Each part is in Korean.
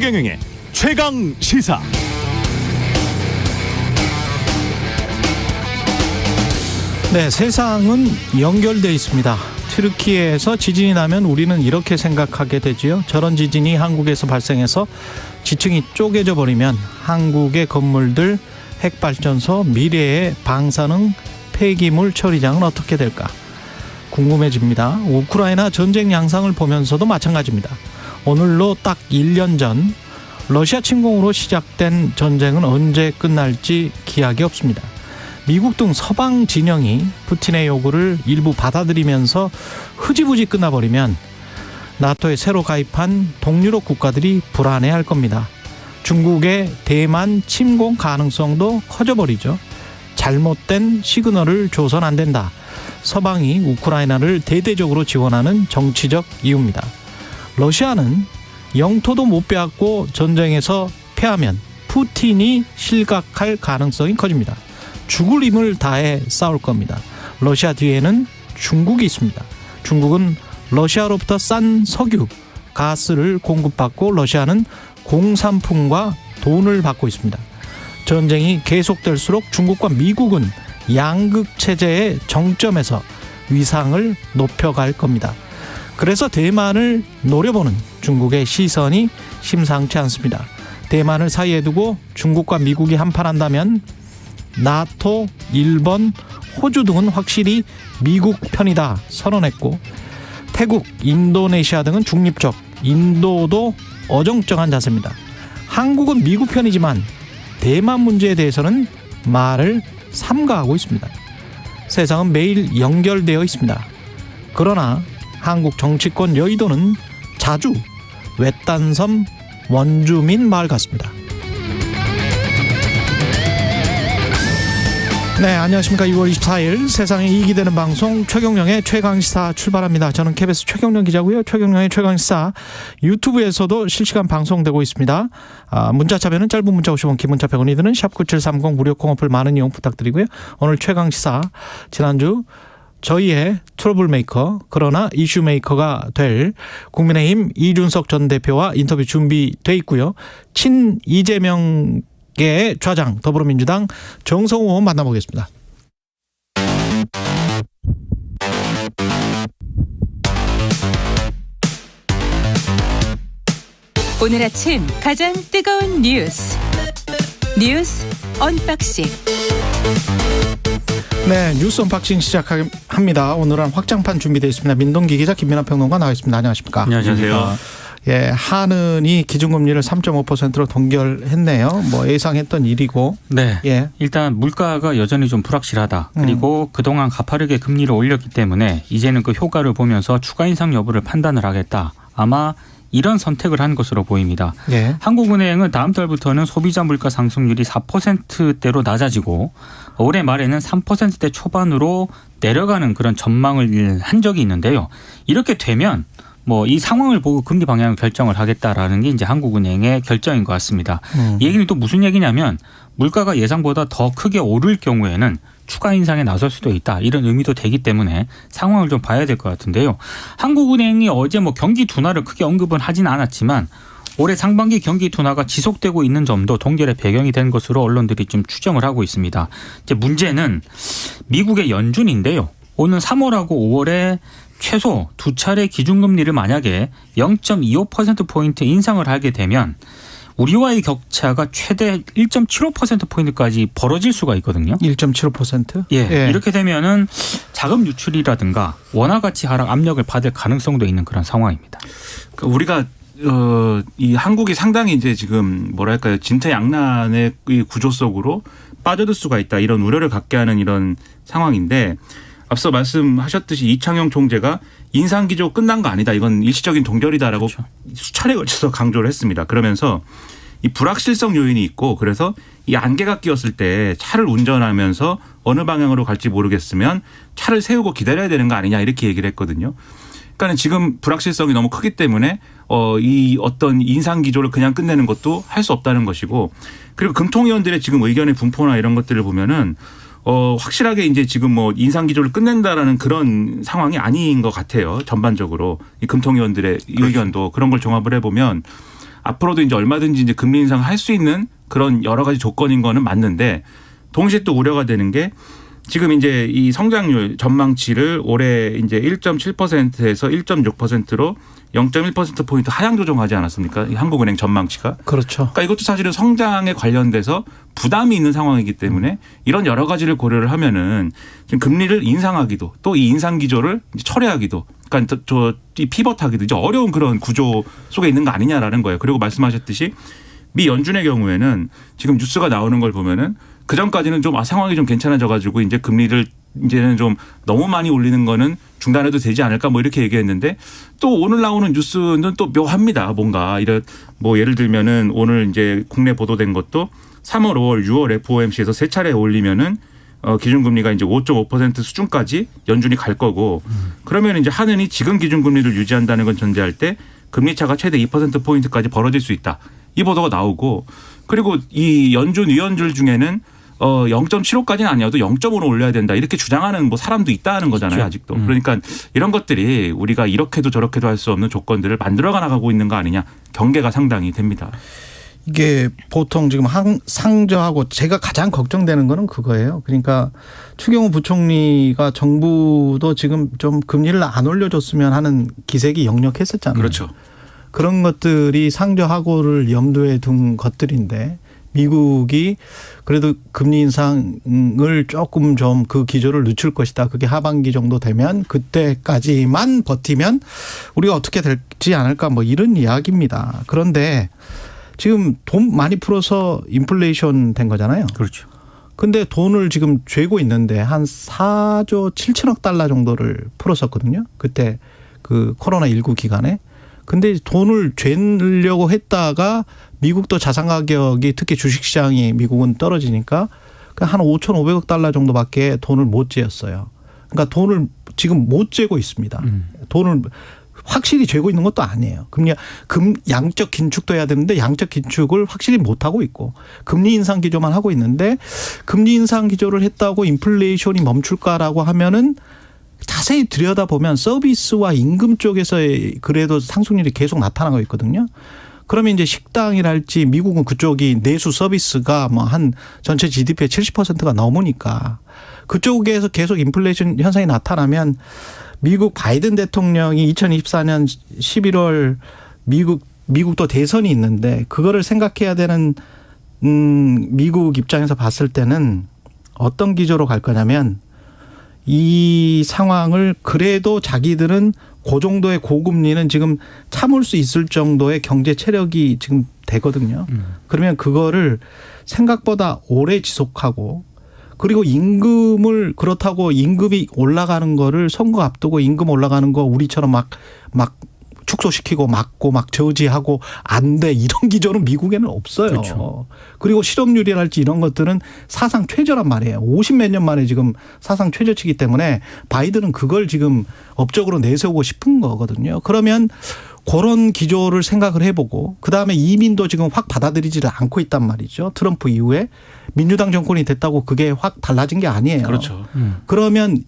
최경영의 최강 시사. 네, 세상은 연결되어 있습니다. 튀르키예에서 지진이 나면 우리는 이렇게 생각하게 되지요. 저런 지진이 한국에서 발생해서 지층이 쪼개져 버리면 한국의 건물들, 핵발전소, 미래의 방사능 폐기물 처리장은 어떻게 될까 궁금해집니다. 우크라이나 전쟁 양상을 보면서도 마찬가지입니다. 오늘로 딱 1년 전 러시아 침공으로 시작된 전쟁은 언제 끝날지 기약이 없습니다. 미국 등 서방 진영이 푸틴의 요구를 일부 받아들이면서 흐지부지 끝나버리면 나토에 새로 가입한 동유럽 국가들이 불안해할 겁니다. 중국의 대만 침공 가능성도 커져버리죠. 잘못된 시그널을 줘선 안 된다. 서방이 우크라이나를 대대적으로 지원하는 정치적 이유입니다. 러시아는 영토도 못 빼앗고 전쟁에서 패하면 푸틴이 실각할 가능성이 커집니다. 죽을 힘을 다해 싸울 겁니다. 러시아 뒤에는 중국이 있습니다. 중국은 러시아로부터 싼 석유, 가스를 공급받고 러시아는 공산품과 돈을 받고 있습니다. 전쟁이 계속될수록 중국과 미국은 양극 체제의 정점에서 위상을 높여갈 겁니다. 그래서 대만을 노려보는 중국의 시선이 심상치 않습니다. 대만을 사이에 두고 중국과 미국이 한판한다면 나토, 일본, 호주 등은 확실히 미국 편이다 선언했고, 태국, 인도네시아 등은 중립적, 인도도 어정쩡한 자세입니다. 한국은 미국 편이지만 대만 문제에 대해서는 말을 삼가하고 있습니다. 세상은 매일 연결되어 있습니다. 그러나 한국 정치권 여의도는 자주 외딴 섬 원주민 마을 같습니다. 네, 안녕하십니까. 6월 24일 세상에 이익이 되는 방송 최경영의 최강시사 출발합니다. 저는 KBS 최경영 기자고요. 최경영의 최강시사 유튜브에서도 실시간 방송되고 있습니다. 문자 참여는 짧은 문자 50원, 긴 문자 100원이 드는 샵9730 무료 콩어플 많은 이용 부탁드리고요. 오늘 최강시사 지난주 저희의 트러블 메이커 그러나 이슈 메이커가 될 국민의힘 이준석 전 대표와 인터뷰 준비돼 있고요. 친 이재명 의 좌장 더불어민주당 정성호 의원 만나보겠습니다. 오늘 아침 가장 뜨거운 뉴스 언박싱. 네, 뉴스 언박싱 시작합니다. 오늘은 확장판 준비되어 있습니다. 민동기 기자, 김민하 평론가 나와 있습니다. 안녕하십니까? 안녕하세요. 예, 한은이 기준금리를 3.5%로 동결했네요. 뭐 예상했던 일이고. 네. 예. 일단 물가가 여전히 좀 불확실하다. 그리고 그동안 가파르게 금리를 올렸기 때문에 이제는 그 효과를 보면서 추가 인상 여부를 판단을 하겠다. 아마 이런 선택을 한 것으로 보입니다. 예. 한국은행은 다음 달부터는 소비자 물가 상승률이 4%대로 낮아지고 올해 말에는 3%대 초반으로 내려가는 그런 전망을 한 적이 있는데요. 이렇게 되면 뭐 이 상황을 보고 금리 방향을 결정을 하겠다라는 게 이제 한국은행의 결정인 것 같습니다. 이 얘기는 또 무슨 얘기냐면 물가가 예상보다 더 크게 오를 경우에는 추가 인상에 나설 수도 있다. 이런 의미도 되기 때문에 상황을 좀 봐야 될 것 같은데요. 한국은행이 어제 뭐 경기 둔화를 크게 언급은 하진 않았지만 올해 상반기 경기 둔화가 지속되고 있는 점도 동결의 배경이 된 것으로 언론들이 좀 추정을 하고 있습니다. 이제 문제는 미국의 연준인데요. 오는 3월하고 5월에 최소 두 차례 기준금리를 만약에 0.25%포인트 인상을 하게 되면 우리와의 격차가 최대 1.75%포인트까지 벌어질 수가 있거든요. 1.75%? 예. 예. 이렇게 되면은 자금 유출이라든가 원화 가치 하락 압력을 받을 가능성도 있는 그런 상황입니다. 그러니까 우리가 이 한국이 상당히 이제 지금 뭐랄까요, 진퇴양난의 이 구조 속으로 빠져들 수가 있다, 이런 우려를 갖게 하는 이런 상황인데, 앞서 말씀하셨듯이 이창용 총재가 인상 기조 끝난 거 아니다, 이건 일시적인 동결이다라고 그렇죠. 수차례 걸쳐서 강조를 했습니다. 그러면서 이 불확실성 요인이 있고, 그래서 이 안개가 끼었을 때 차를 운전하면서 어느 방향으로 갈지 모르겠으면 차를 세우고 기다려야 되는 거 아니냐, 이렇게 얘기를 했거든요. 그러니까 지금 불확실성이 너무 크기 때문에 이 어떤 인상 기조를 그냥 끝내는 것도 할 수 없다는 것이고, 그리고 금통위원들의 지금 의견의 분포나 이런 것들을 보면은 확실하게 이제 지금 뭐 인상 기조를 끝낸다라는 그런 상황이 아닌 것 같아요. 전반적으로 이 금통위원들의 의견도 그런 걸 종합을 해보면 앞으로도 이제 얼마든지 이제 금리 인상을 할 수 있는 그런 여러 가지 조건인 거는 맞는데 동시에 또 우려가 되는 게 지금 이제 이 성장률 전망치를 올해 이제 1.7%에서 1.6%로 0.1%포인트 하향 조정하지 않았습니까? 이 한국은행 전망치가. 그렇죠. 그러니까 이것도 사실은 성장에 관련돼서 부담이 있는 상황이기 때문에 이런 여러 가지를 고려를 하면은 지금 금리를 인상하기도 또 이 인상 기조를 철회하기도 그러니까 이 피벗하기도 이제 어려운 그런 구조 속에 있는 거 아니냐라는 거예요. 그리고 말씀하셨듯이 미 연준의 경우에는 지금 뉴스가 나오는 걸 보면은 그 전까지는 좀 상황이 좀 괜찮아져 가지고 이제 금리를 이제는 좀 너무 많이 올리는 거는 중단해도 되지 않을까 뭐 이렇게 얘기했는데 또 오늘 나오는 뉴스는 또 묘합니다. 뭔가 이런 뭐 예를 들면은 오늘 이제 국내 보도된 것도 3월, 5월, 6월 FOMC에서 세 차례 올리면은 기준금리가 이제 5.5% 수준까지 연준이 갈 거고 그러면 이제 한은이 지금 기준금리를 유지한다는 건 전제할 때 금리 차가 최대 2%포인트까지 벌어질 수 있다. 이 보도가 나오고 그리고 이 연준 위원들 중에는 0.75까지는 아니어도 0.5로 올려야 된다 이렇게 주장하는 뭐 사람도 있다는 거잖아요 아직도. 그러니까 이런 것들이 우리가 이렇게도 저렇게도 할 수 없는 조건들을 만들어가 나가고 있는 거 아니냐 경계가 상당히 됩니다. 이게 보통 지금 상저하고 제가 가장 걱정되는 거는 그거예요. 그러니까 추경호 부총리가 정부도 지금 좀 금리를 안 올려줬으면 하는 기색이 역력했었잖아요. 그렇죠. 그런 것들이 상저하고를 염두에 둔 것들인데 미국이 그래도 금리 인상을 조금 좀 그 기조를 늦출 것이다. 그게 하반기 정도 되면 그때까지만 버티면 우리가 어떻게 될지 않을까 뭐 이런 이야기입니다. 그런데 지금 돈 많이 풀어서 인플레이션 된 거잖아요. 그렇죠. 근데 돈을 지금 죄고 있는데 한 4조 7천억 달러 정도를 풀었었거든요. 그때 그 코로나19 기간에. 근데 돈을 죄려고 했다가 미국도 자산 가격이 특히 주식시장이 미국은 떨어지니까 한 5,500억 달러 정도밖에 돈을 못 죄었어요. 그러니까 돈을 지금 못 죄고 있습니다. 돈을 확실히 죄고 있는 것도 아니에요. 양적 긴축도 해야 되는데 양적 긴축을 확실히 못 하고 있고 금리 인상 기조만 하고 있는데 금리 인상 기조를 했다고 인플레이션이 멈출까라고 하면은 자세히 들여다보면 서비스와 임금 쪽에서의 그래도 상승률이 계속 나타나고 있거든요. 그러면 이제 식당이랄지 미국은 그쪽이 내수 서비스가 뭐 한 전체 GDP의 70%가 넘으니까 그쪽에서 계속 인플레이션 현상이 나타나면 미국 바이든 대통령이 2024년 11월 미국도 대선이 있는데 그거를 생각해야 되는 미국 입장에서 봤을 때는 어떤 기조로 갈 거냐면 이 상황을 그래도 자기들은 그 정도의 고금리는 지금 참을 수 있을 정도의 경제 체력이 지금 되거든요. 그러면 그거를 생각보다 오래 지속하고 그리고 임금을 그렇다고 임금이 올라가는 거를 선거 앞두고 임금 올라가는 거 우리처럼 막 축소시키고 막고 막 저지하고 안 돼 이런 기조는 미국에는 없어요. 그렇죠. 그리고 실업률이랄지 이런 것들은 사상 최저란 말이에요. 50몇 년 만에 지금 사상 최저치기 때문에 바이든은 그걸 지금 업적으로 내세우고 싶은 거거든요. 그러면 그런 기조를 생각을 해보고 그다음에 이민도 지금 확 받아들이지를 않고 있단 말이죠. 트럼프 이후에 민주당 정권이 됐다고 그게 확 달라진 게 아니에요. 그렇죠. 그러면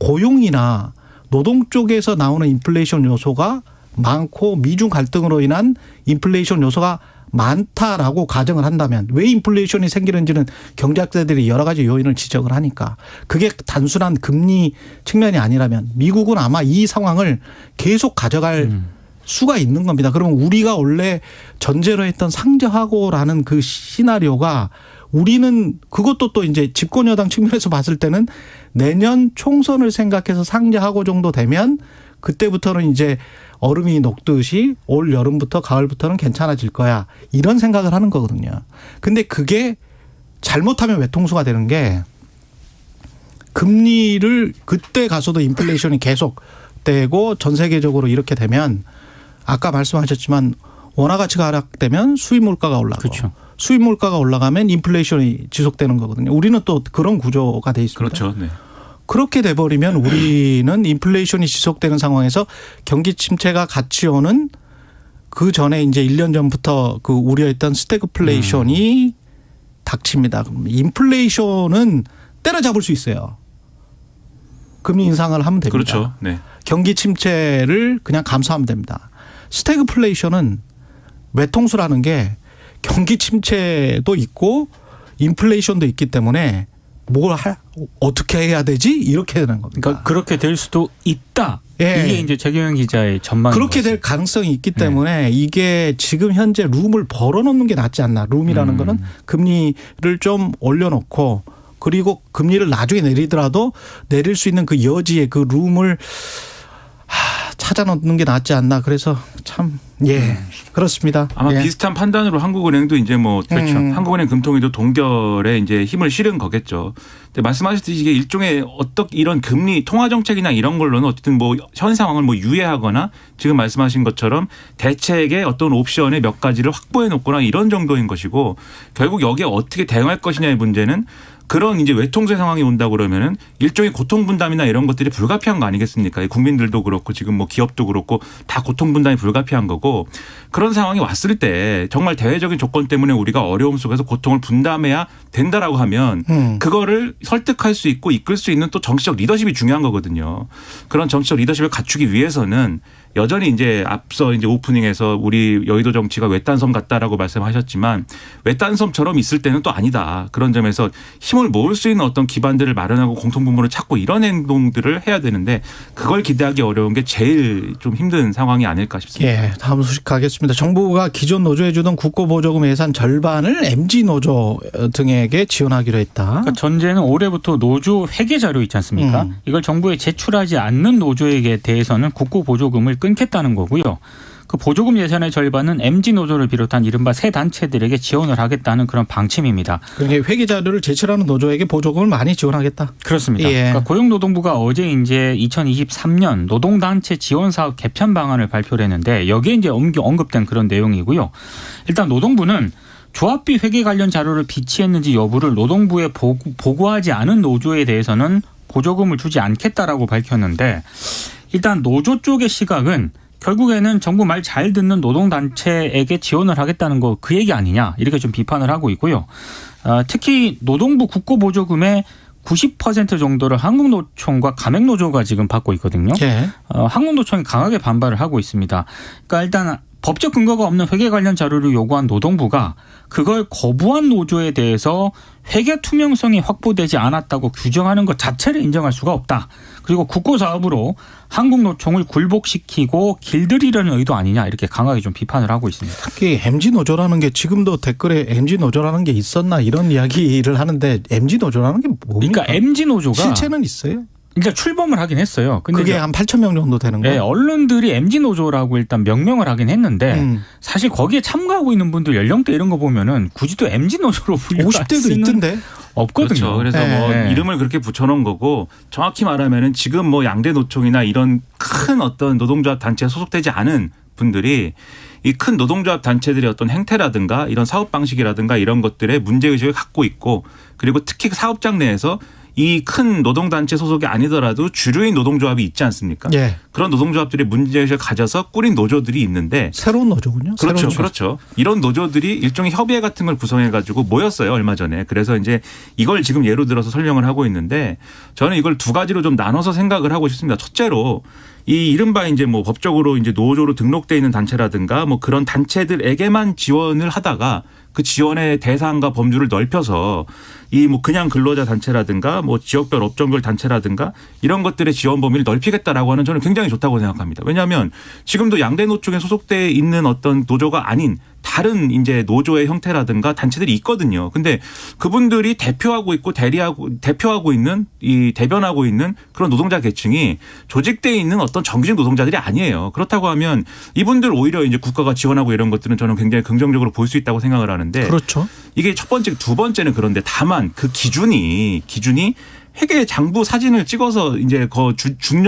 고용이나 노동 쪽에서 나오는 인플레이션 요소가 많고 미중 갈등으로 인한 인플레이션 요소가 많다라고 가정을 한다면 왜 인플레이션이 생기는지는 경제학자들이 여러 가지 요인을 지적을 하니까 그게 단순한 금리 측면이 아니라면 미국은 아마 이 상황을 계속 가져갈 수가 있는 겁니다. 그러면 우리가 원래 전제로 했던 상저하고라는 그 시나리오가 우리는 그것도 또 이제 집권 여당 측면에서 봤을 때는 내년 총선을 생각해서 상저하고 정도 되면 그때부터는 이제 얼음이 녹듯이 올 여름부터 가을부터는 괜찮아질 거야. 이런 생각을 하는 거거든요. 근데 그게 잘못하면 외통수가 되는 게 금리를 그때 가서도 인플레이션이 계속 되고 전 세계적으로 이렇게 되면 아까 말씀하셨지만 원화 가치가 하락되면 수입 물가가 올라가고 그렇죠. 수입 물가가 올라가면 인플레이션이 지속되는 거거든요. 우리는 또 그런 구조가 돼 있습니다. 그렇죠. 네. 그렇게 돼버리면 우리는 인플레이션이 지속되는 상황에서 경기 침체가 같이 오는 그 전에 이제 1년 전부터 그 우려했던 스태그플레이션이 닥칩니다. 인플레이션은 때려잡을 수 있어요. 금리 인상을 하면 됩니다. 그렇죠. 네. 경기 침체를 그냥 감수하면 됩니다. 스태그플레이션은 외통수라는 게 경기 침체도 있고 인플레이션도 있기 때문에 어떻게 해야 되지? 이렇게 되는 겁니다. 그러니까 그렇게 될 수도 있다. 예. 이게 이제 최경영 기자의 전망인 그렇게 될 가능성이 있기 때문에 이게 지금 현재 룸을 벌어놓는 게 낫지 않나. 룸이라는 거는 금리를 좀 올려놓고 그리고 금리를 나중에 내리더라도 내릴 수 있는 그 여지의 그 룸을 찾아 놓는 게 낫지 않나. 그래서 참 그렇습니다. 아마 예. 비슷한 판단으로 한국은행도 이제 뭐 그렇죠. 한국은행 금통위도 동결에 이제 힘을 실은 거겠죠. 근데 말씀하셨듯이 이게 일종의 이런 금리 통화 정책이나 이런 걸로는 어쨌든 뭐 현 상황을 뭐 유예하거나 지금 말씀하신 것처럼 대책의 어떤 옵션의 몇 가지를 확보해 놓거나 이런 정도인 것이고 결국 여기에 어떻게 대응할 것이냐의 문제는 그런 이제 외통수의 상황이 온다 그러면은 일종의 고통 분담이나 이런 것들이 불가피한 거 아니겠습니까? 국민들도 그렇고 지금 뭐 기업도 그렇고 다 고통 분담이 불가피한 거고 그런 상황이 왔을 때 정말 대외적인 조건 때문에 우리가 어려움 속에서 고통을 분담해야 된다라고 하면 그거를 설득할 수 있고 이끌 수 있는 또 정치적 리더십이 중요한 거거든요. 그런 정치적 리더십을 갖추기 위해서는 여전히 이제 앞서 이제 오프닝에서 우리 여의도 정치가 외딴섬 같다라고 말씀하셨지만 외딴섬처럼 있을 때는 또 아니다. 그런 점에서 힘을 모을 수 있는 어떤 기반들을 마련하고 공통분모를 찾고 이런 행동들을 해야 되는데 그걸 기대하기 어려운 게 제일 좀 힘든 상황이 아닐까 싶습니다. 예, 다음 소식 가겠습니다. 정부가 기존 노조에 주던 국고보조금 예산 절반을 MG노조 등에게 지원하기로 했다. 그러니까 전제는 올해부터 노조 회계 자료 있지 않습니까? 이걸 정부에 제출하지 않는 노조에게 대해서는 국고보조금을 끊겠다는 거고요. 그 보조금 예산의 절반은 MG노조를 비롯한 이른바 새 단체들에게 지원을 하겠다는 그런 방침입니다. 그러니까 회계 자료를 제출하는 노조에게 보조금을 많이 지원하겠다. 그렇습니다. 예. 그러니까 고용노동부가 어제 이제 2023년 노동단체 지원사업 개편 방안을 발표를 했는데 여기에 이제 언급된 그런 내용이고요. 일단 노동부는 조합비 회계 관련 자료를 비치했는지 여부를 노동부에 보고하지 않은 노조에 대해서는 보조금을 주지 않겠다라고 밝혔는데 일단 노조 쪽의 시각은 결국에는 정부 말 잘 듣는 노동단체에게 지원을 하겠다는 거 그 얘기 아니냐 이렇게 좀 비판을 하고 있고요. 특히 노동부 국고보조금의 90% 정도를 한국노총과 가맹노조가 지금 받고 있거든요. 예. 한국노총이 강하게 반발을 하고 있습니다. 그러니까 일단 법적 근거가 없는 회계 관련 자료를 요구한 노동부가 그걸 거부한 노조에 대해서 회계 투명성이 확보되지 않았다고 규정하는 것 자체를 인정할 수가 없다. 그리고 국고사업으로 한국노총을 굴복시키고 길들이려는 의도 아니냐 이렇게 강하게 좀 비판을 하고 있습니다. 특히 MG노조라는 게 지금도 댓글에 MG노조라는 게 있었나 이런 이야기를 하는데 MG노조라는 게 뭡니까? 그러니까 MG노조가 실체는 있어요? 그러니까 출범을 하긴 했어요. 근데 그게 한 8천 명 정도 되는 거예요? 네, 언론들이 MG노조라고 일단 명명을 하긴 했는데 사실 거기에 참가하고 있는 분들 연령대 이런 거 보면은 굳이 또 MG노조로 분류할 50대도 수는 있던데? 없거든요. 그렇죠. 그래서 뭐 이름을 그렇게 붙여놓은 거고 정확히 말하면은 지금 뭐 양대 노총이나 이런 큰 어떤 노동조합 단체에 소속되지 않은 분들이 이 큰 노동조합 단체들의 어떤 행태라든가 이런 사업 방식이라든가 이런 것들에 문제의식을 갖고 있고 그리고 특히 사업장 내에서 이 큰 노동단체 소속이 아니더라도 주류인 노동조합이 있지 않습니까? 예. 그런 노동조합들이 문제의식을 가져서 꾸린 노조들이 있는데 새로운 노조군요. 그렇죠. 새로운 노조. 그렇죠. 이런 노조들이 일종의 협의회 같은 걸 구성해 가지고 모였어요. 얼마 전에. 그래서 이제 이걸 지금 예로 들어서 설명을 하고 있는데 저는 이걸 두 가지로 좀 나눠서 생각을 하고 싶습니다. 첫째로 이 이른바 이제 뭐 법적으로 이제 노조로 등록돼 있는 단체라든가 뭐 그런 단체들에게만 지원을 하다가 그 지원의 대상과 범주를 넓혀서 이 뭐 그냥 근로자 단체라든가 뭐 지역별 업종별 단체라든가 이런 것들의 지원 범위를 넓히겠다라고 하는 저는 굉장히 좋다고 생각합니다. 왜냐하면 지금도 양대 노총에 소속돼 있는 어떤 노조가 아닌 다른 이제 노조의 형태라든가 단체들이 있거든요. 근데 그분들이 대표하고 있고 대표하고 있는 이 대변하고 있는 그런 노동자 계층이 조직되어 있는 어떤 정규직 노동자들이 아니에요. 그렇다고 하면 이분들 오히려 이제 국가가 지원하고 이런 것들은 저는 굉장히 긍정적으로 볼 수 있다고 생각을 하는데 그렇죠. 이게 첫 번째, 두 번째는 그런데 다만 그 기준이 회계 장부 사진을 찍어서 이제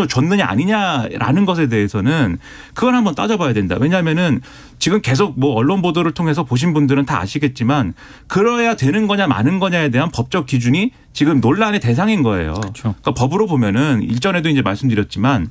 줬느냐 아니냐라는 것에 대해서는 그건 한번 따져봐야 된다. 왜냐하면은 지금 계속 뭐 언론 보도를 통해서 보신 분들은 다 아시겠지만 그래야 되는 거냐 마는 거냐에 대한 법적 기준이 지금 논란의 대상인 거예요. 그렇죠. 그러니까 법으로 보면은 일전에도 이제 말씀드렸지만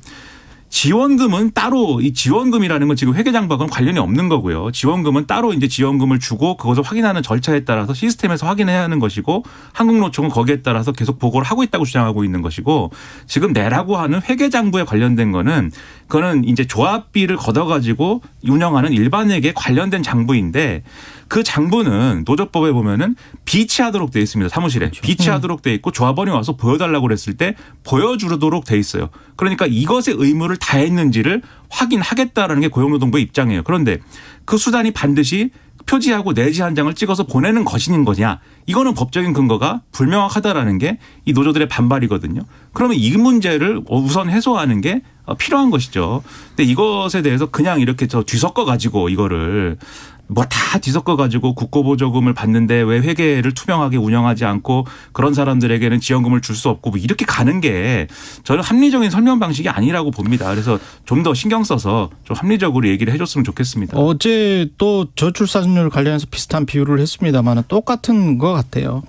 지원금은 따로 이 지원금이라는 건 지금 회계장부하고는 관련이 없는 거고요. 지원금은 따로 이제 지원금을 주고 그것을 확인하는 절차에 따라서 시스템에서 확인해야 하는 것이고 한국노총은 거기에 따라서 계속 보고를 하고 있다고 주장하고 있는 것이고 지금 내라고 하는 회계장부에 관련된 거는 그거는 이제 조합비를 걷어가지고 운영하는 일반에게 관련된 장부인데 그 장부는 노조법에 보면은 비치하도록 돼 있습니다. 사무실에. 그렇죠. 비치하도록 돼 있고 조합원이 와서 보여달라고 그랬을 때 보여주도록 돼 있어요. 그러니까 이것의 의무를 다했는지를 확인하겠다라는 게 고용노동부의 입장이에요. 그런데 그 수단이 반드시 표지하고 내지 한 장을 찍어서 보내는 것인 거냐. 이거는 법적인 근거가 불명확하다라는 게 이 노조들의 반발이거든요. 그러면 이 문제를 우선 해소하는 게 필요한 것이죠. 근데 이것에 대해서 그냥 이렇게 뒤섞어 가지고 이거를 뭐 다 뒤섞어 가지고 국고보조금을 받는데 왜 회계를 투명하게 운영하지 않고 그런 사람들에게는 지원금을 줄 수 없고 뭐 이렇게 가는 게 저는 합리적인 설명 방식이 아니라고 봅니다. 그래서 좀 더 신경 써서 좀 합리적으로 얘기를 해줬으면 좋겠습니다. 어제 또 저출산율 관련해서 비슷한 비유를 했습니다만 똑같은 것 같아요.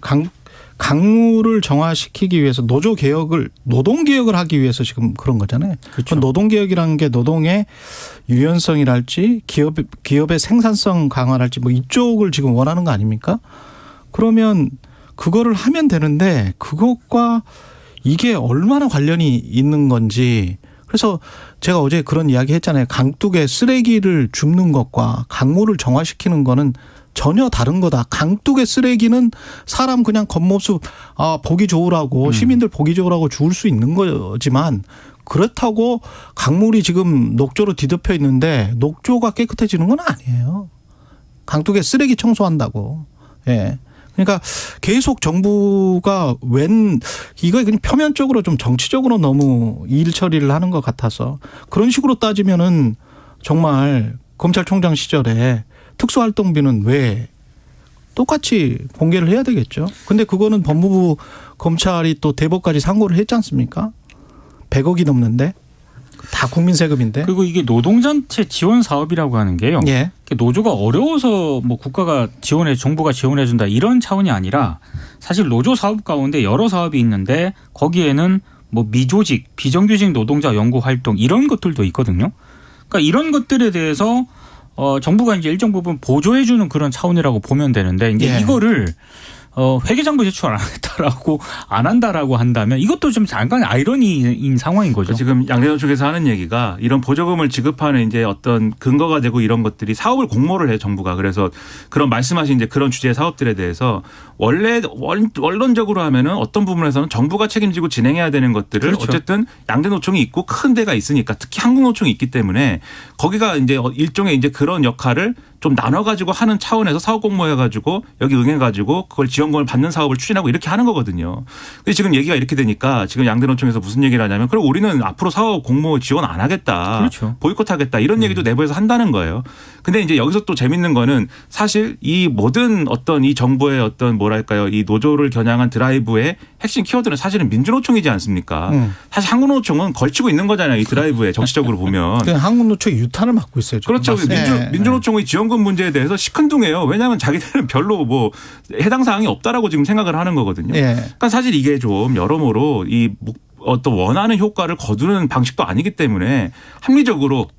강물을 정화시키기 위해서 노조 개혁을 노동 개혁을 하기 위해서 지금 그런 거잖아요. 그렇죠. 노동 개혁이라는 게 노동의 유연성이랄지 기업의 생산성 강화랄지 뭐 이쪽을 지금 원하는 거 아닙니까? 그러면 그거를 하면 되는데 그것과 이게 얼마나 관련이 있는 건지. 그래서 제가 어제 그런 이야기 했잖아요. 강둑에 쓰레기를 줍는 것과 강물을 정화시키는 거는 전혀 다른 거다. 강둑의 쓰레기는 사람 그냥 겉모습 보기 좋으라고 시민들 보기 좋으라고 주울 수 있는 거지만 그렇다고 강물이 지금 녹조로 뒤덮여 있는데 녹조가 깨끗해지는 건 아니에요. 강둑에 쓰레기 청소한다고. 예. 그러니까 계속 정부가 이거 그냥 표면적으로 좀 정치적으로 너무 일 처리를 하는 것 같아서 그런 식으로 따지면은 정말 검찰총장 시절에 특수활동비는 왜 똑같이 공개를 해야 되겠죠. 근데 그거는 법무부 검찰이 또 대법까지 상고를 했지 않습니까? 100억이 넘는데 다 국민 세금인데. 그리고 이게 노동단체 지원 사업이라고 하는 게요. 예. 노조가 어려워서 뭐 국가가 정부가 지원해 준다 이런 차원이 아니라 사실 노조 사업 가운데 여러 사업이 있는데 거기에는 뭐 미조직, 비정규직 노동자 연구 활동 이런 것들도 있거든요. 그러니까 이런 것들에 대해서 정부가 이제 일정 부분 보조해 주는 그런 차원이라고 보면 되는데 이제 예. 이거를 회계장부 제출 안 하겠다라고 안 한다라고 한다면 이것도 좀 잠깐 아이러니인 상황인 거죠. 지금 양대노 쪽에서 하는 얘기가 이런 보조금을 지급하는 이제 어떤 근거가 되고 이런 것들이 사업을 공모를 해요, 정부가. 그래서 그런 말씀하신 이제 그런 주제의 사업들에 대해서 원래 원론적으로 하면은 어떤 부분에서는 정부가 책임지고 진행해야 되는 것들을 그렇죠. 어쨌든 양대노총이 있고 큰 데가 있으니까 특히 한국노총이 있기 때문에 거기가 이제 일종의 이제 그런 역할을 좀 나눠가지고 하는 차원에서 사업 공모해가지고 여기 응해가지고 그걸 지원금을 받는 사업을 추진하고 이렇게 하는 거거든요. 근데 지금 얘기가 이렇게 되니까 지금 양대노총에서 무슨 얘기를 하냐면 그럼 우리는 앞으로 사업 공모 지원 안 하겠다. 그렇죠. 보이콧하겠다. 이런 얘기도 내부에서 한다는 거예요. 근데 이제 여기서 또 재밌는 거는 사실 이 모든 어떤 이 정부의 어떤 뭐랄까요. 이 노조를 겨냥한 드라이브의 핵심 키워드는 사실은 민주노총이지 않습니까? 사실 한국노총은 걸치고 있는 거잖아요. 이 드라이브에 정치적으로 보면. 한국노총이 유탄을 맡고 있어요. 그렇죠. 민주노총의 지원금 문제에 대해서 시큰둥해요. 왜냐하면 자기들은 별로 뭐 해당 사항이 없다라고 지금 생각을 하는 거거든요. 그러니까 사실 이게 좀 여러모로 이 어떤 원하는 효과를 거두는 방식도 아니기 때문에 합리적으로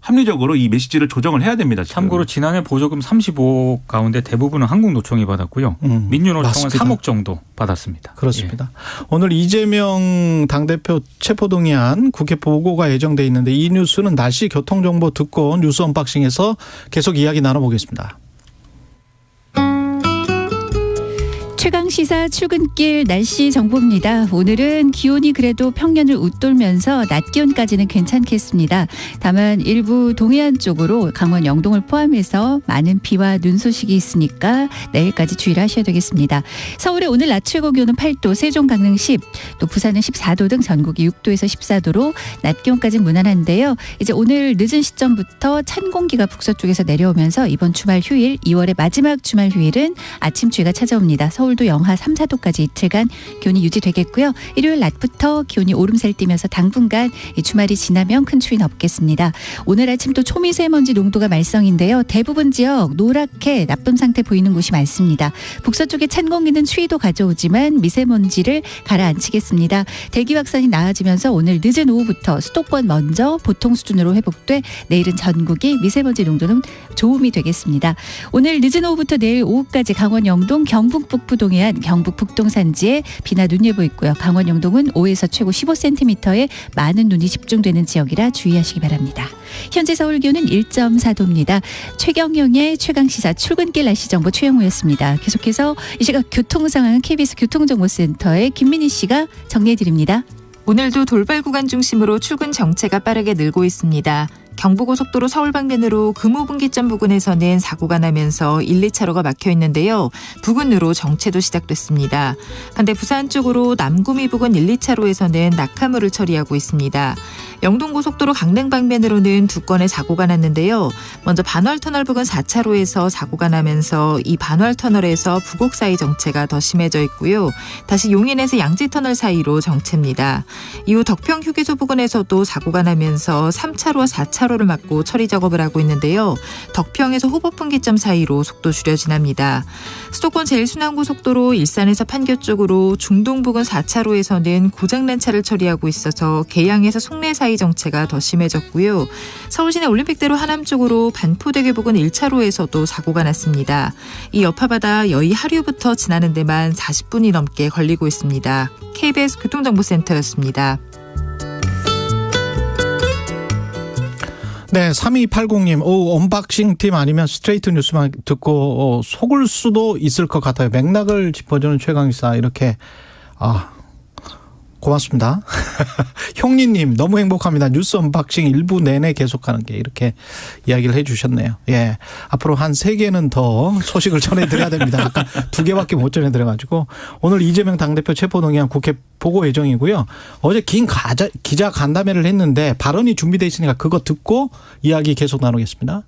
이 메시지를 조정을 해야 됩니다. 지금. 참고로 지난해 보조금 35억 가운데 대부분은 한국노총이 받았고요. 민주노총은 맞습니다. 3억 정도 받았습니다. 그렇습니다. 예. 오늘 이재명 당대표 체포동의안 국회 보고가 예정돼 있는데 이 뉴스는 날씨 교통정보 듣고 뉴스 언박싱에서 계속 이야기 나눠보겠습니다. 최강시사 출근길 날씨 정보입니다. 오늘은 기온이 그래도 평년을 웃돌면서 낮 기온까지는 괜찮겠습니다. 다만 일부 동해안 쪽으로 강원 영동을 포함해서 많은 비와 눈 소식이 있으니까 내일까지 주의를 하셔야 되겠습니다. 서울의 오늘 낮 최고 기온은 8도, 세종 강릉 10, 또 부산은 14도 등 전국이 6도에서 14도로 낮 기온까지는 무난한데요. 이제 오늘 늦은 시점부터 찬 공기가 북서쪽에서 내려오면서 이번 주말 휴일 2월의 마지막 주말 휴일은 아침 추위가 찾아옵니다. 서울도 영하 3, 4도까지 이틀간 기온이 유지되겠고요. 일요일 낮부터 기온이 오름세를 띠면서 당분간 이 주말이 지나면 큰 추위는 없겠습니다. 오늘 아침도 초미세먼지 농도가 말썽인데요. 대부분 지역 노랗게 나쁜 상태 보이는 곳이 많습니다. 북서쪽의 찬 공기는 추위도 가져오지만 미세먼지를 가라앉히겠습니다. 대기 확산이 나아지면서 오늘 늦은 오후부터 수도권 먼저 보통 수준으로 회복돼 내일은 전국이 미세먼지 농도는 좋음이 되겠습니다. 오늘 늦은 오후부터 내일 오후까지 강원 영동, 경북 북부 체포동해안 경북 북동 산지에 비나 눈 예보 있고요. 강원 영동은 5에서 최고 15cm의 많은 눈이 집중되는 지역이라 주의하시기 바랍니다. 현재 서울 기온은 1.4도입니다. 최경영의 최강시사 출근길 날씨 정보 최영우였습니다. 계속해서 이 시각 교통 상황은 KBS 교통정보센터의 김민희 씨가 정리해 드립니다. 오늘도 돌발 구간 중심으로 출근 정체가 빠르게 늘고 있습니다. 경부고속도로 서울 방면으로 금호분기점 부근에서는 사고가 나면서 1, 2차로가 막혀 있는데요. 부근으로 정체도 시작됐습니다. 반대 부산 쪽으로 남구미 부근 1, 2차로에서는 낙하물을 처리하고 있습니다. 영동고속도로 강릉 방면으로는 두 건의 사고가 났는데요. 먼저 반월터널 부근 4차로에서 사고가 나면서 이 반월터널에서 부곡 사이 정체가 더 심해져 있고요. 다시 용인에서 양지터널 사이로 정체입니다. 이후 덕평 휴게소 부근에서도 사고가 나면서 3차로와 4차로를 막고 처리 작업을 하고 있는데요. 덕평에서 호법분기점 사이로 속도 줄여 지납니다. 수도권 제일순환고속도로 일산에서 판교 쪽으로 중동 부근 4차로에서는 고장난 차를 처리하고 있어서 계양에서 송내 사이 정체가 더 심해졌고요. 서울시내 올림픽대로 하남 쪽으로 반포대교 부근 1차로에서도 사고가 났습니다. 이 여파바다 여의 하류부터 지나는 데만 40분이 넘게 걸리고 있습니다. KBS 교통정보센터였습니다. 네, 3280님, 언박싱 팀 아니면 스트레이트 뉴스만 듣고 속을 수도 있을 것 같아요. 맥락을 짚어주는 최강시사 이렇게 고맙습니다. 형님님 너무 행복합니다. 뉴스 언박싱 일부 내내 계속하는 게 이렇게 이야기를 해 주셨네요. 예, 앞으로 한 3개는 더 소식을 전해드려야 됩니다. 아까 2개밖에 못 전해드려가지고 오늘 이재명 당대표 체포동의안 국회 보고 예정이고요. 어제 긴 기자 간담회를 했는데 발언이 준비되어 있으니까 그거 듣고 이야기 계속 나누겠습니다.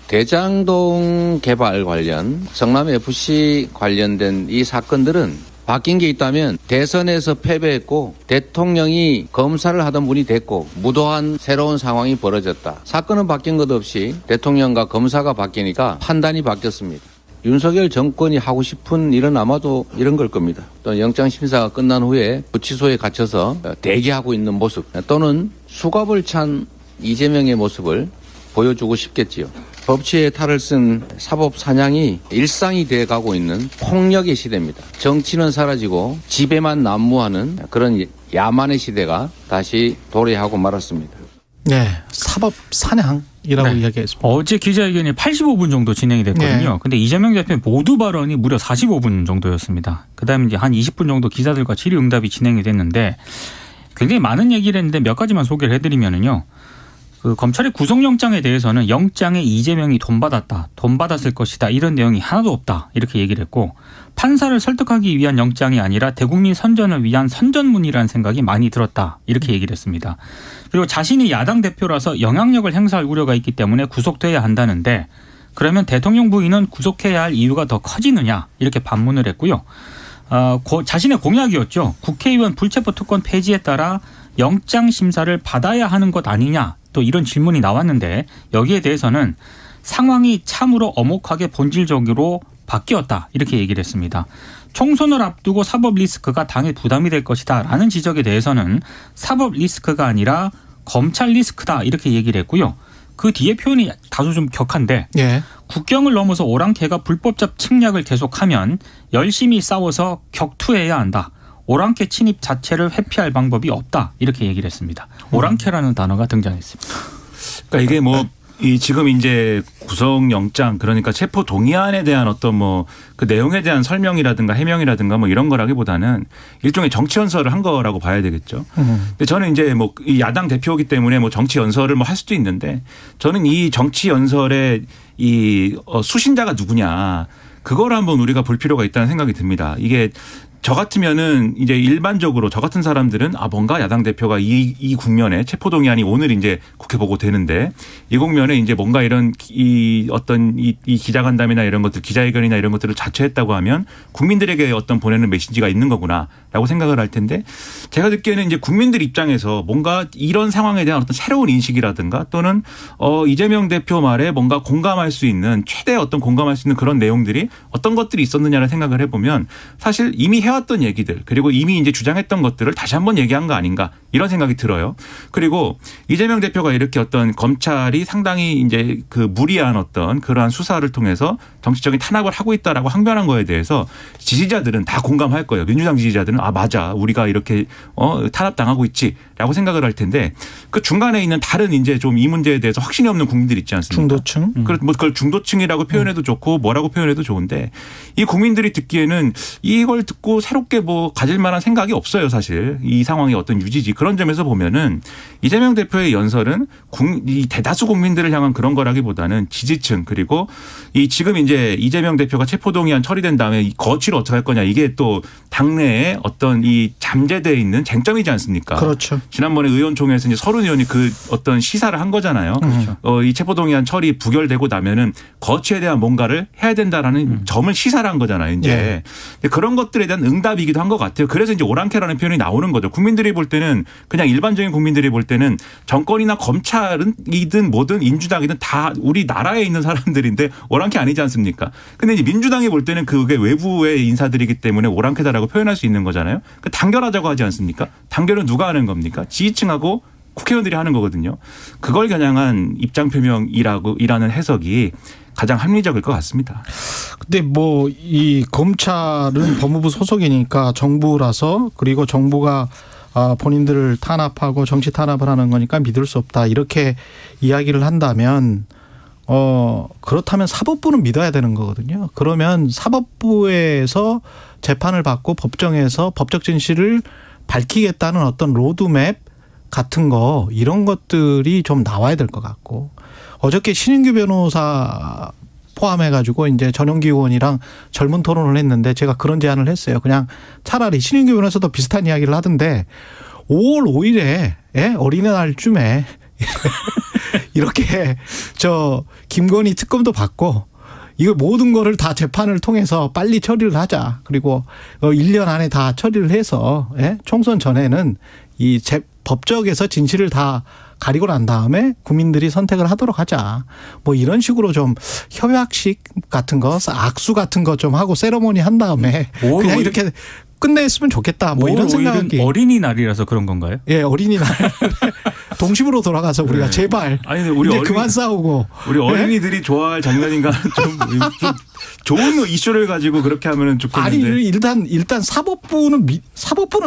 대장동 개발 관련 성남FC 관련된 이 사건들은 바뀐 게 있다면 대선에서 패배했고 대통령이 검사를 하던 분이 됐고 무도한 새로운 상황이 벌어졌다. 사건은 바뀐 것 없이 대통령과 검사가 바뀌니까 판단이 바뀌었습니다. 윤석열 정권이 하고 싶은 일은 아마도 이런 걸 겁니다. 또는 영장심사가 끝난 후에 구치소에 갇혀서 대기하고 있는 모습 또는 수갑을 찬 이재명의 모습을 보여주고 싶겠지요. 법치에 탈을 쓴 사법 사냥이 일상이 돼가고 있는 폭력의 시대입니다. 정치는 사라지고 지배만 난무하는 그런 야만의 시대가 다시 도래하고 말았습니다. 네, 사법 사냥이라고 이야기했습니다. 어제 기자회견이 85분 정도 진행이 됐거든요. 네. 근데 이재명 대표 모두 발언이 무려 45분 정도였습니다. 그다음에 이제 한 20분 정도 기자들과 질의응답이 진행이 됐는데 굉장히 많은 얘기를 했는데 몇 가지만 소개를 해드리면은요. 그 검찰의 구속영장에 대해서는 영장에 이재명이 돈 받았을 것이다 이런 내용이 하나도 없다 이렇게 얘기를 했고 판사를 설득하기 위한 영장이 아니라 대국민 선전을 위한 선전문이라는 생각이 많이 들었다 이렇게 얘기를 했습니다. 그리고 자신이 야당 대표라서 영향력을 행사할 우려가 있기 때문에 구속돼야 한다는데 그러면 대통령 부인은 구속해야 할 이유가 더 커지느냐 이렇게 반문을 했고요. 자신의 공약이었죠. 국회의원 불체포 특권 폐지에 따라 영장 심사를 받아야 하는 것 아니냐 또 이런 질문이 나왔는데 여기에 대해서는 상황이 참으로 엄혹하게 본질적으로 바뀌었다 이렇게 얘기를 했습니다. 총선을 앞두고 사법 리스크가 당에 부담이 될 것이다 라는 지적에 대해서는 사법 리스크가 아니라 검찰 리스크다 이렇게 얘기를 했고요. 그 뒤에 표현이 다소 좀 격한데 예. 국경을 넘어서 오랑캐가 불법적 침략을 계속하면 열심히 싸워서 격투해야 한다. 오랑캐 침입 자체를 회피할 방법이 없다 이렇게 얘기를 했습니다. 오랑캐라는 단어가 등장했습니다. 그러니까 이게 이 지금 이제 구속영장 그러니까 체포 동의안에 대한 어떤 그 내용에 대한 설명이라든가 해명이라든가 이런 거라기보다는 일종의 정치 연설을 한 거라고 봐야 되겠죠. 근데 저는 이제 이 야당 대표이기 때문에 정치 연설을 할 수도 있는데 저는 이 정치 연설의 이 수신자가 누구냐 그걸 한번 우리가 볼 필요가 있다는 생각이 듭니다. 이게 저 같으면은 이제 일반적으로 저 같은 사람들은 뭔가 야당 대표가 이 국면에 체포동의안이 오늘 이제 국회 보고 되는데 이 국면에 이제 뭔가 이런 어떤 기자간담회나 이런 것들 기자회견이나 이런 것들을 자처했다고 하면 국민들에게 어떤 보내는 메시지가 있는 거구나라고 생각을 할 텐데 제가 듣기에는 이제 국민들 입장에서 뭔가 이런 상황에 대한 어떤 새로운 인식이라든가 또는 이재명 대표 말에 뭔가 공감할 수 있는 최대 어떤 공감할 수 있는 그런 내용들이 어떤 것들이 있었느냐를 생각을 해보면 사실 이미 해왔던 얘기들 그리고 이미 이제 주장했던 것들을 다시 한번 얘기한 거 아닌가 이런 생각이 들어요. 그리고 이재명 대표가 이렇게 어떤 검찰이 상당히 이제 그 무리한 어떤 그러한 수사를 통해서 정치적인 탄압을 하고 있다라고 항변한 거에 대해서 지지자들은 다 공감할 거예요. 민주당 지지자들은 아 맞아 우리가 이렇게 탄압당하고 있지라고 생각을 할 텐데 그 중간에 있는 다른 이제 좀 이 문제에 대해서 확신이 없는 국민들 있지 않습니까? 중도층. 뭐 그걸 중도층이라고 표현해도 좋고 뭐라고 표현해도 좋은데 이 국민들이 듣기에는 이걸 듣고 새롭게 뭐 가질 만한 생각이 없어요 사실. 이 상황의 어떤 유지지. 그런 점에서 보면은 이재명 대표의 연설은 이 대다수 국민들을 향한 그런 거라기보다는 지지층 그리고 이 지금 이제 이재명 대표가 체포동의안 처리된 다음에 이 거취를 어떻게 할 거냐 이게 또 당내에 어떤 이 잠재되어 있는 쟁점이지 않습니까? 그렇죠. 지난번에 의원총회에서 이제 서른 의원이 그 어떤 시사를 한 거잖아요. 그렇죠. 이 체포동의안 처리 부결되고 나면은 거취에 대한 뭔가를 해야 된다라는 점을 시사를 한 거잖아요. 이제 근데 그런 것들에 대한 응답이기도 한 것 같아요. 그래서 이제 오랑캐라는 표현이 나오는 거죠. 국민들이 볼 때는 그냥 일반적인 국민들이 볼 때는 정권이나 검찰이든 뭐든 민주당이든 다 우리 나라에 있는 사람들인데 오랑캐 아니지 않습니까? 근데 이제 민주당이 볼 때는 그게 외부의 인사들이기 때문에 오랑캐다라고 표현할 수 있는 거잖아요. 그 단결하자고 하지 않습니까? 단결은 누가 하는 겁니까? 지지층하고 국회의원들이 하는 거거든요. 그걸 겨냥한 입장 표명이라는 해석이 가장 합리적일 것 같습니다. 근데 뭐 이 검찰은 법무부 소속이니까 정부라서 그리고 정부가 본인들을 탄압하고 정치 탄압을 하는 거니까 믿을 수 없다. 이렇게 이야기를 한다면 그렇다면 사법부는 믿어야 되는 거거든요. 그러면 사법부에서 재판을 받고 법정에서 법적 진실을 밝히겠다는 어떤 로드맵 같은 거 이런 것들이 좀 나와야 될 것 같고 어저께 신인규 변호사 포함해가지고 이제 전용기 의원이랑 젊은 토론을 했는데 제가 그런 제안을 했어요. 그냥 차라리 신인규 변호사도 비슷한 이야기를 하던데 5월 5일에 어린이날쯤에 이렇게 김건희 특검도 받고 이거 모든 거를 다 재판을 통해서 빨리 처리를 하자. 그리고 1년 안에 다 처리를 해서 총선 전에는 이 법적에서 진실을 다 가리고 난 다음에 국민들이 선택을 하도록 하자. 뭐 이런 식으로 좀 협약식 같은 거, 악수 같은 거 좀 하고 세러머니 한 다음에 그냥 이렇게 끝냈으면 좋겠다. 뭐 이런 생각이. 어린이날이라서 그런 건가요? 예, 어린이날. 동심으로 돌아가서 우리가 제발 아니, 우리 이제 그만 싸우고. 우리 어린이들이 좋아할 장면인가 좀 좋은 이슈를 가지고 그렇게 하면은 좋겠는데. 아니 일단 사법부는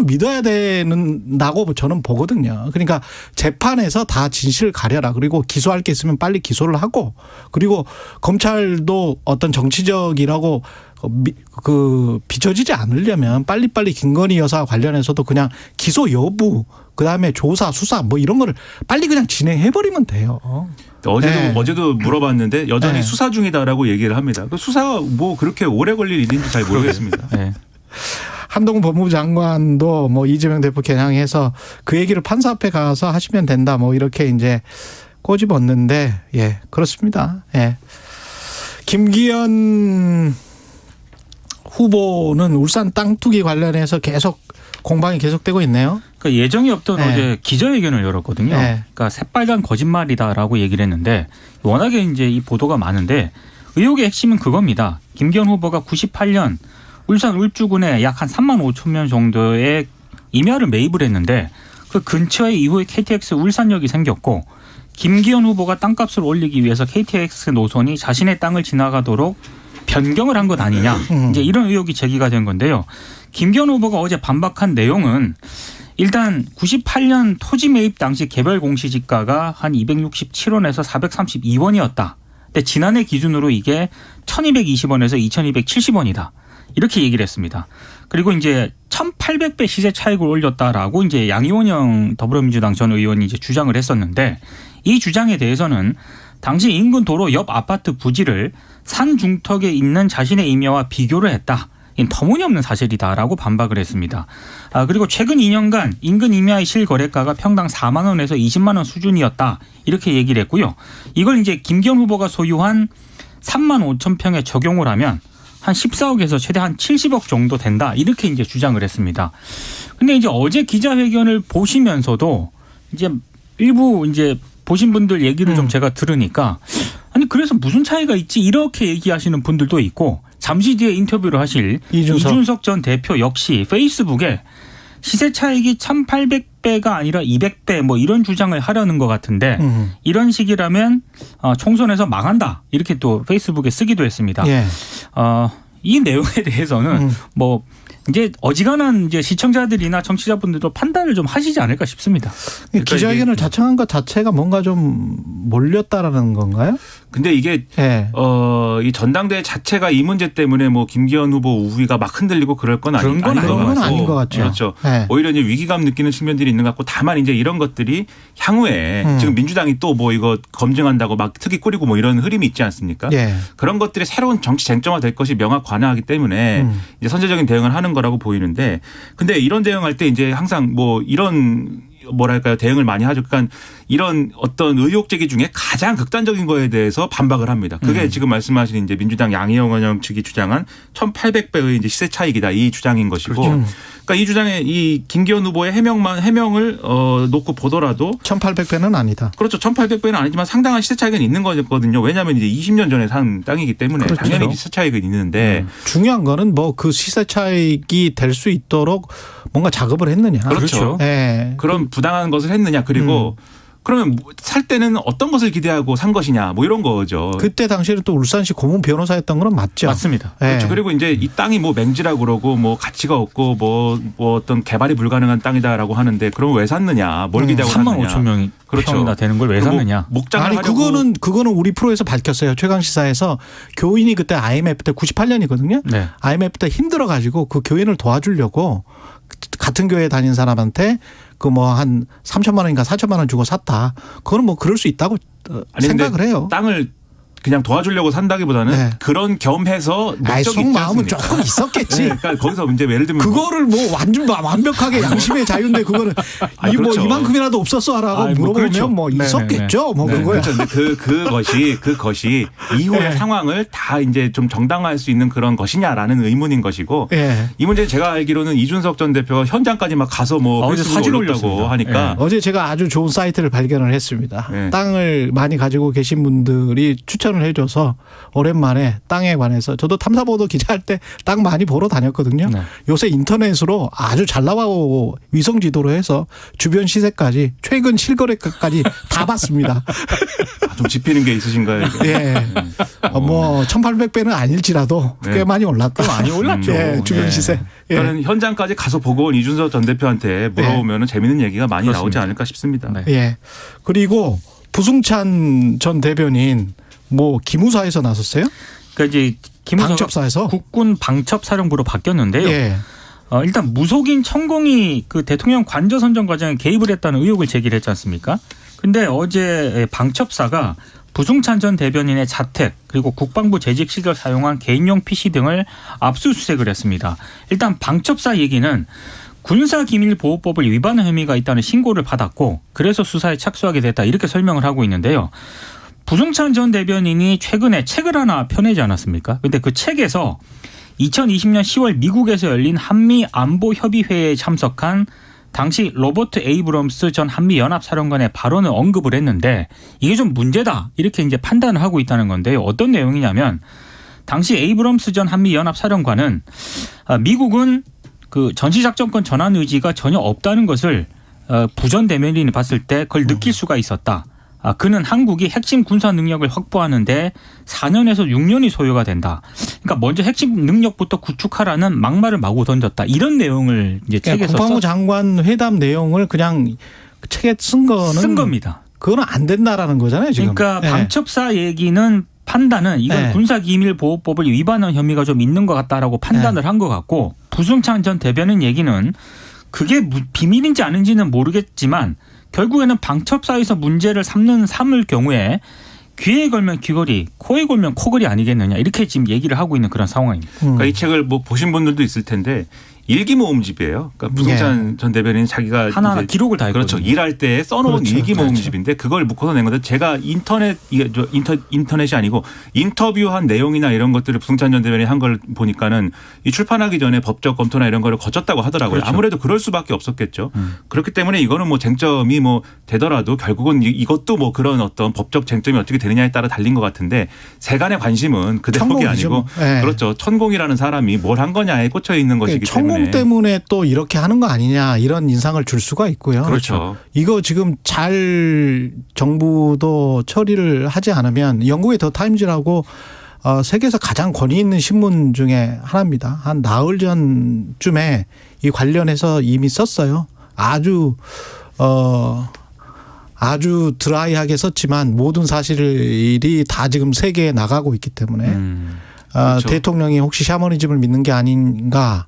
믿어야 된다고 저는 보거든요. 그러니까 재판에서 다 진실을 가려라. 그리고 기소할 게 있으면 빨리 기소를 하고 그리고 검찰도 어떤 정치적이라고 비춰지지 않으려면 빨리빨리 김건희 여사 관련해서도 그냥 기소 여부 그다음에 조사 수사 뭐 이런 거를 빨리 그냥 진행해버리면 돼요. 어제도 물어봤는데 여전히 수사 중이다라고 얘기를 합니다. 그 수사가 뭐 그렇게 오래 걸릴 일인지 잘 모르겠습니다. 네. 한동훈 법무부 장관도 뭐 이재명 대표 겨냥해서 그 얘기를 판사 앞에 가서 하시면 된다 뭐 이렇게 이제 꼬집었는데 예 그렇습니다. 예. 김기현 후보는 울산 땅 투기 관련해서 계속 공방이 계속되고 있네요. 그러니까 예정이 없던 어제 기자회견을 열었거든요. 그러니까 새빨간 거짓말이다라고 얘기를 했는데 워낙에 이제 이 보도가 많은데 의혹의 핵심은 그겁니다. 김기현 후보가 98년 울산 울주군에 약 한 3만 5천 명 정도의 임야를 매입을 했는데 그 근처에 이후에 KTX 울산역이 생겼고 김기현 후보가 땅값을 올리기 위해서 KTX 노선이 자신의 땅을 지나가도록 변경을 한 것 아니냐. 이제 이런 의혹이 제기가 된 건데요. 김기현 후보가 어제 반박한 내용은 일단 98년 토지 매입 당시 개별 공시지가가 한 267원에서 432원이었다. 근데 지난해 기준으로 이게 1220원에서 2270원이다. 이렇게 얘기를 했습니다. 그리고 이제 1800배 시세 차익을 올렸다라고 이제 양이원영 더불어민주당 전 의원이 이제 주장을 했었는데 이 주장에 대해서는 당시 인근 도로 옆 아파트 부지를 산 중턱에 있는 자신의 임야와 비교를 했다. 이건 터무니없는 사실이다라고 반박을 했습니다. 그리고 최근 2년간 인근 임야의 실거래가가 평당 4만 원에서 20만 원 수준이었다. 이렇게 얘기를 했고요. 이걸 이제 김기현 후보가 소유한 3만 5천 평에 적용을 하면 한 14억에서 최대 한 70억 정도 된다. 이렇게 이제 주장을 했습니다. 근데 이제 어제 기자회견을 보시면서도 이제 일부 이제 보신 분들 얘기를 좀 제가 들으니까 아니 그래서 무슨 차이가 있지 이렇게 얘기하시는 분들도 있고 잠시 뒤에 인터뷰를 하실 이준석 전 대표 역시 페이스북에 시세 차익이 1,800배가 아니라 200배 뭐 이런 주장을 하려는 것 같은데 이런 식이라면 총선에서 망한다 이렇게 또 페이스북에 쓰기도 했습니다. 예. 이 내용에 대해서는 뭐 이제 어지간한 이제 시청자들이나 청취자분들도 판단을 좀 하시지 않을까 싶습니다. 그러니까 기자회견을 자청한 것 자체가 뭔가 좀 몰렸다라는 건가요? 근데 이게 예. 이 전당대회 자체가 이 문제 때문에 뭐 김기현 후보 우위가 막 흔들리고 그럴 건 그런 건 아닌 것 같죠. 그렇죠. 예. 오히려 이제 위기감 느끼는 측면들이 있는 것 같고 다만 이제 이런 것들이 향후에 지금 민주당이 또 뭐 이거 검증한다고 막 특위 꾸리고 뭐 이런 흐름이 있지 않습니까? 예. 그런 것들이 새로운 정치 쟁점화 될 것이 명확관화하기 때문에 이제 선제적인 대응을 하는 거라고 보이는데 근데 이런 대응할 때 이제 항상 뭐 이런 뭐랄까요 대응을 많이 하죠. 그러니까 이런 어떤 의혹 제기 중에 가장 극단적인 거에 대해서 반박을 합니다. 그게 지금 말씀하신 이제 민주당 양희영 의원 측이 주장한 1,800배의 이제 시세 차익이다 이 주장인 것이고, 그렇죠. 그러니까 이 주장에 이 김기현 후보의 해명을 놓고 보더라도 1,800배는 아니다. 그렇죠. 1,800배는 아니지만 상당한 시세 차익은 있는 거거든요. 왜냐하면 이제 20년 전에 산 땅이기 때문에 그렇죠. 당연히 시세 차익은 있는데 중요한 거는 뭐 그 시세 차익이 될 수 있도록 뭔가 작업을 했느냐. 그렇죠. 예. 그런 부당한 것을 했느냐 그리고 그러면 살 때는 어떤 것을 기대하고 산 것이냐 뭐 이런 거죠. 그때 당시에는 또 울산시 고문 변호사였던 건 맞죠. 맞습니다. 예. 그렇죠. 그리고 이제 이 땅이 뭐 맹지라고 그러고 뭐 가치가 없고 뭐 어떤 개발이 불가능한 땅이다라고 하는데 그럼 왜 샀느냐? 뭘 기대하고 3만 샀느냐? 5천 명이 그렇죠. 평이나 되는 걸 왜 샀느냐? 목장을 아니 하려고 그거는 우리 프로에서 밝혔어요. 최강시사에서 교인이 그때 IMF 때 98년이거든요. 네. IMF 때 힘들어 가지고 그 교인을 도와주려고 같은 교회 다닌 사람한테 그 뭐 한 3천만 원인가 4천만 원 주고 샀다. 그거는 뭐 그럴 수 있다고 생각을 해요. 땅을 그냥 도와주려고 산다기보다는 네. 그런 겸해서 목적이 있지 속마음은 않습니까? 조금 있었겠지. 네, 그러니까 거기서 이제 예를 들면 그거를 뭐 완전 완벽하게 양심의 자유인데 그거는 아니, 그렇죠. 뭐 이만큼이라도 없었어라고 아니, 뭐 물어보면 그렇죠. 뭐 있었겠죠. 뭐 네. 그거야. 그렇죠. 근데 그것이 이후의 네. 상황을 다 이제 좀 정당화할 수 있는 그런 것이냐라는 의문인 것이고 예. 이 문제 제가 알기로는 이준석 전 대표가 현장까지 막 가서 뭐 어제 페이스북에 사진 올렸다고 올렸습니다. 하니까 어제 제가 아주 좋은 사이트를 발견을 했습니다. 네. 땅을 많이 가지고 계신 분들이 추천을 해줘서 오랜만에 땅에 관해서 저도 탐사보도 기자할 때 땅 많이 보러 다녔거든요. 네. 요새 인터넷으로 아주 잘 나와고 위성 지도로 해서 주변 시세까지 최근 실거래가까지 다 봤습니다. 좀 짚히는 게 있으신가요? 이게? 예. 뭐 1,800배는 아닐지라도 네. 꽤 많이 올랐다. 많이 올랐죠. 예, 주변 네. 시세. 예. 그러니까 현장까지 가서 보고 온 이준석 전 대표한테 물어보면 재미있는 얘기가 많이 나오지 그렇습니다. 않을까 싶습니다. 네. 예. 그리고 부승찬 전 대변인 뭐 기무사에서 나섰어요? 그러니까 이제 김우석 방첩사에서? 국군 방첩사령부로 바뀌었는데요. 예. 일단 무속인 천공이 그 대통령 관저 선정 과정에 개입을 했다는 의혹을 제기를 했지 않습니까? 근데 어제 방첩사가 부승찬 전 대변인의 자택 그리고 국방부 재직 시절 사용한 개인용 PC 등을 압수수색을 했습니다. 일단 방첩사 얘기는 군사기밀보호법을 위반한 혐의가 있다는 신고를 받았고 그래서 수사에 착수하게 됐다 이렇게 설명을 하고 있는데요. 부승찬 전 대변인이 최근에 책을 하나 펴내지 않았습니까? 근데 그 책에서 2020년 10월 미국에서 열린 한미안보협의회에 참석한 당시 로버트 에이브럼스 전 한미연합사령관의 발언을 언급을 했는데 이게 좀 문제다 이렇게 이제 판단을 하고 있다는 건데요. 어떤 내용이냐면 당시 에이브럼스 전 한미연합사령관은 미국은 그 전시작전권 전환 의지가 전혀 없다는 것을 부전 대변인이 봤을 때 그걸 느낄 수가 있었다. 그는 한국이 핵심 군사 능력을 확보하는데 4년에서 6년이 소요가 된다. 그러니까 먼저 핵심 능력부터 구축하라는 막말을 마구 던졌다. 이런 내용을 이제 책에서 국방부 장관 회담 내용을 그냥 책에 쓴 겁니다. 그거는 안 된다라는 거잖아요, 지금. 그러니까 예. 방첩사 얘기는 판단은 이건 네. 군사기밀보호법을 위반한 혐의가 좀 있는 것 같다라고 판단을 한 것 같고 부승찬 전 대변인 얘기는 그게 비밀인지 아닌지는 모르겠지만 결국에는 방첩사에서 문제를 삼을 경우에 귀에 걸면 귀걸이, 코에 걸면 코걸이 아니겠느냐 이렇게 지금 얘기를 하고 있는 그런 상황입니다. 그러니까 이 책을 뭐 보신 분들도 있을 텐데 일기 모음집이에요. 그러니까 부승찬 전 대변인이 자기가 하나하나 이제 기록을 다 했거든요. 그렇죠. 일할 때 써놓은 그렇죠. 일기 모음집인데 그걸 묶어서 낸 건데 제가 인터넷이 아니고 인터뷰한 내용이나 이런 것들을 부승찬 전 대변인이 한 걸 보니까는 이 출판하기 전에 법적 검토나 이런 거를 거쳤다고 하더라고요. 그렇죠. 아무래도 그럴 수밖에 없었겠죠. 그렇기 때문에 이거는 뭐 쟁점이 뭐 되더라도 결국은 이것도 뭐 그런 어떤 법적 쟁점이 어떻게 되느냐에 따라 달린 것 같은데 세간의 관심은 그 대목이 천공이죠. 아니고 네. 그렇죠. 천공이라는 사람이 뭘 한 거냐에 꽂혀 있는 것이기 천공이 추경 때문에 또 이렇게 하는 거 아니냐 이런 인상을 줄 수가 있고요. 그렇죠. 이거 지금 잘 정부도 처리를 하지 않으면 영국의 더 타임즈라고 세계에서 가장 권위 있는 신문 중에 하나입니다. 한 나흘 전쯤에 이 관련해서 이미 썼어요. 아주 드라이하게 썼지만 모든 사실이 다 지금 세계에 나가고 있기 때문에 그렇죠. 대통령이 혹시 샤머니즘을 믿는 게 아닌가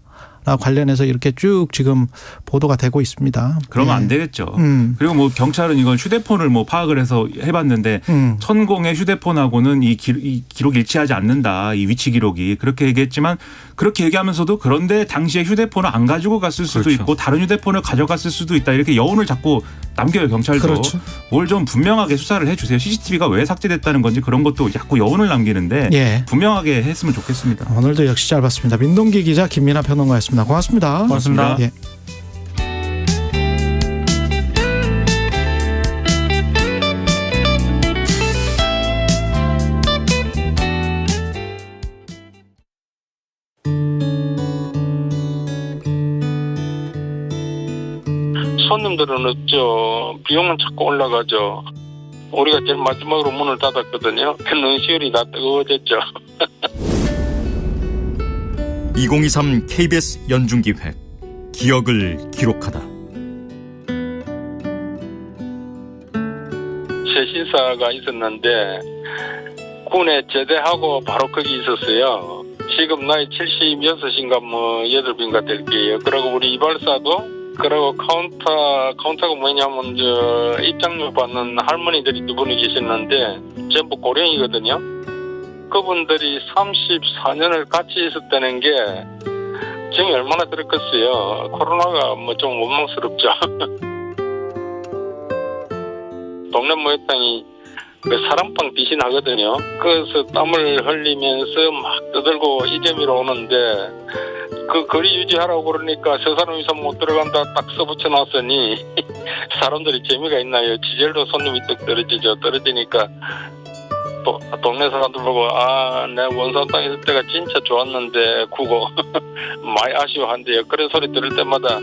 관련해서 이렇게 쭉 지금 보도가 되고 있습니다. 그러면 안 되겠죠. 그리고 뭐 경찰은 이건 휴대폰을 뭐 파악을 해서 해봤는데 천공의 휴대폰하고는 이 기록이 일치하지 않는다. 이 위치 기록이 그렇게 얘기했지만 그렇게 얘기하면서도 그런데 당시에 휴대폰을 안 가지고 갔을 수도 그렇죠. 있고 다른 휴대폰을 가져갔을 수도 있다. 이렇게 여운을 자꾸 남겨요 경찰도. 그렇죠. 뭘 좀 분명하게 수사를 해주세요. CCTV가 왜 삭제됐다는 건지 그런 것도 자꾸 여운을 남기는데 예. 분명하게 했으면 좋겠습니다. 오늘도 역시 짧았습니다. 민동기 기자 김민하 평론가였습니다. 고맙습니다. 고맙습니다. 예. 손님들은 없죠. 비용은 자꾸 올라가죠. 우리가 제일 마지막으로 문을 닫았거든요. 능시율이 다 뜨거워졌죠. 2023 KBS 연중기획 기억을 기록하다. 새 신사가 있었는데 군에 제대하고 바로 거기 있었어요. 지금 나이 76인가 뭐 8인가 될 거예요. 그리고 우리 이발사도 그리고 카운터가 뭐냐면 입장료 받는 할머니들이 2분이 계셨는데 전부 고령이거든요. 그분들이 34년을 같이 있었다는 게 정이 얼마나 들었겠어요. 코로나가 뭐 좀 원망스럽죠. 동네 모욕탕이 사랑방 비신하거든요. 그래서 땀을 흘리면서 막 떠들고 이재미로 오는데 그 거리 유지하라고 그러니까 저 사람 이상 못 들어간다 딱 써붙여놨으니 사람들이 재미가 있나요? 지젤도 손님이 떡 떨어지죠. 떨어지니까 또 동네 사람들 보고 내 원산 땅에 있을 때가 진짜 좋았는데 구고 많이 아쉬워한대요. 그런 소리 들을 때마다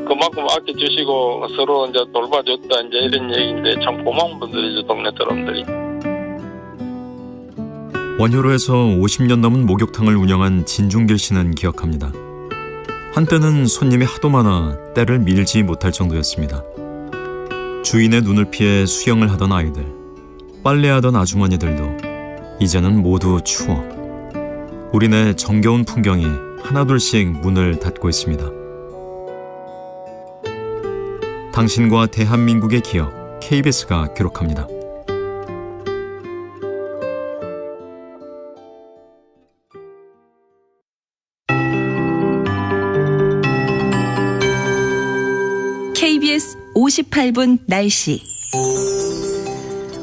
그만큼 아껴주시고 서로 이제 돌봐줬다 이제 이런 얘기인데 참 고마운 분들이죠. 동네 사람들이. 원효로에서 50년 넘은 목욕탕을 운영한 진중길 씨는 기억합니다. 한때는 손님이 하도 많아 때를 밀지 못할 정도였습니다. 주인의 눈을 피해 수영을 하던 아이들, 빨래하던 아주머니들도 이제는 모두 추워 우리네 정겨운 풍경이 하나둘씩 문을 닫고 있습니다. 당신과 대한민국의 기억, KBS가 기록합니다. KBS 58분 날씨.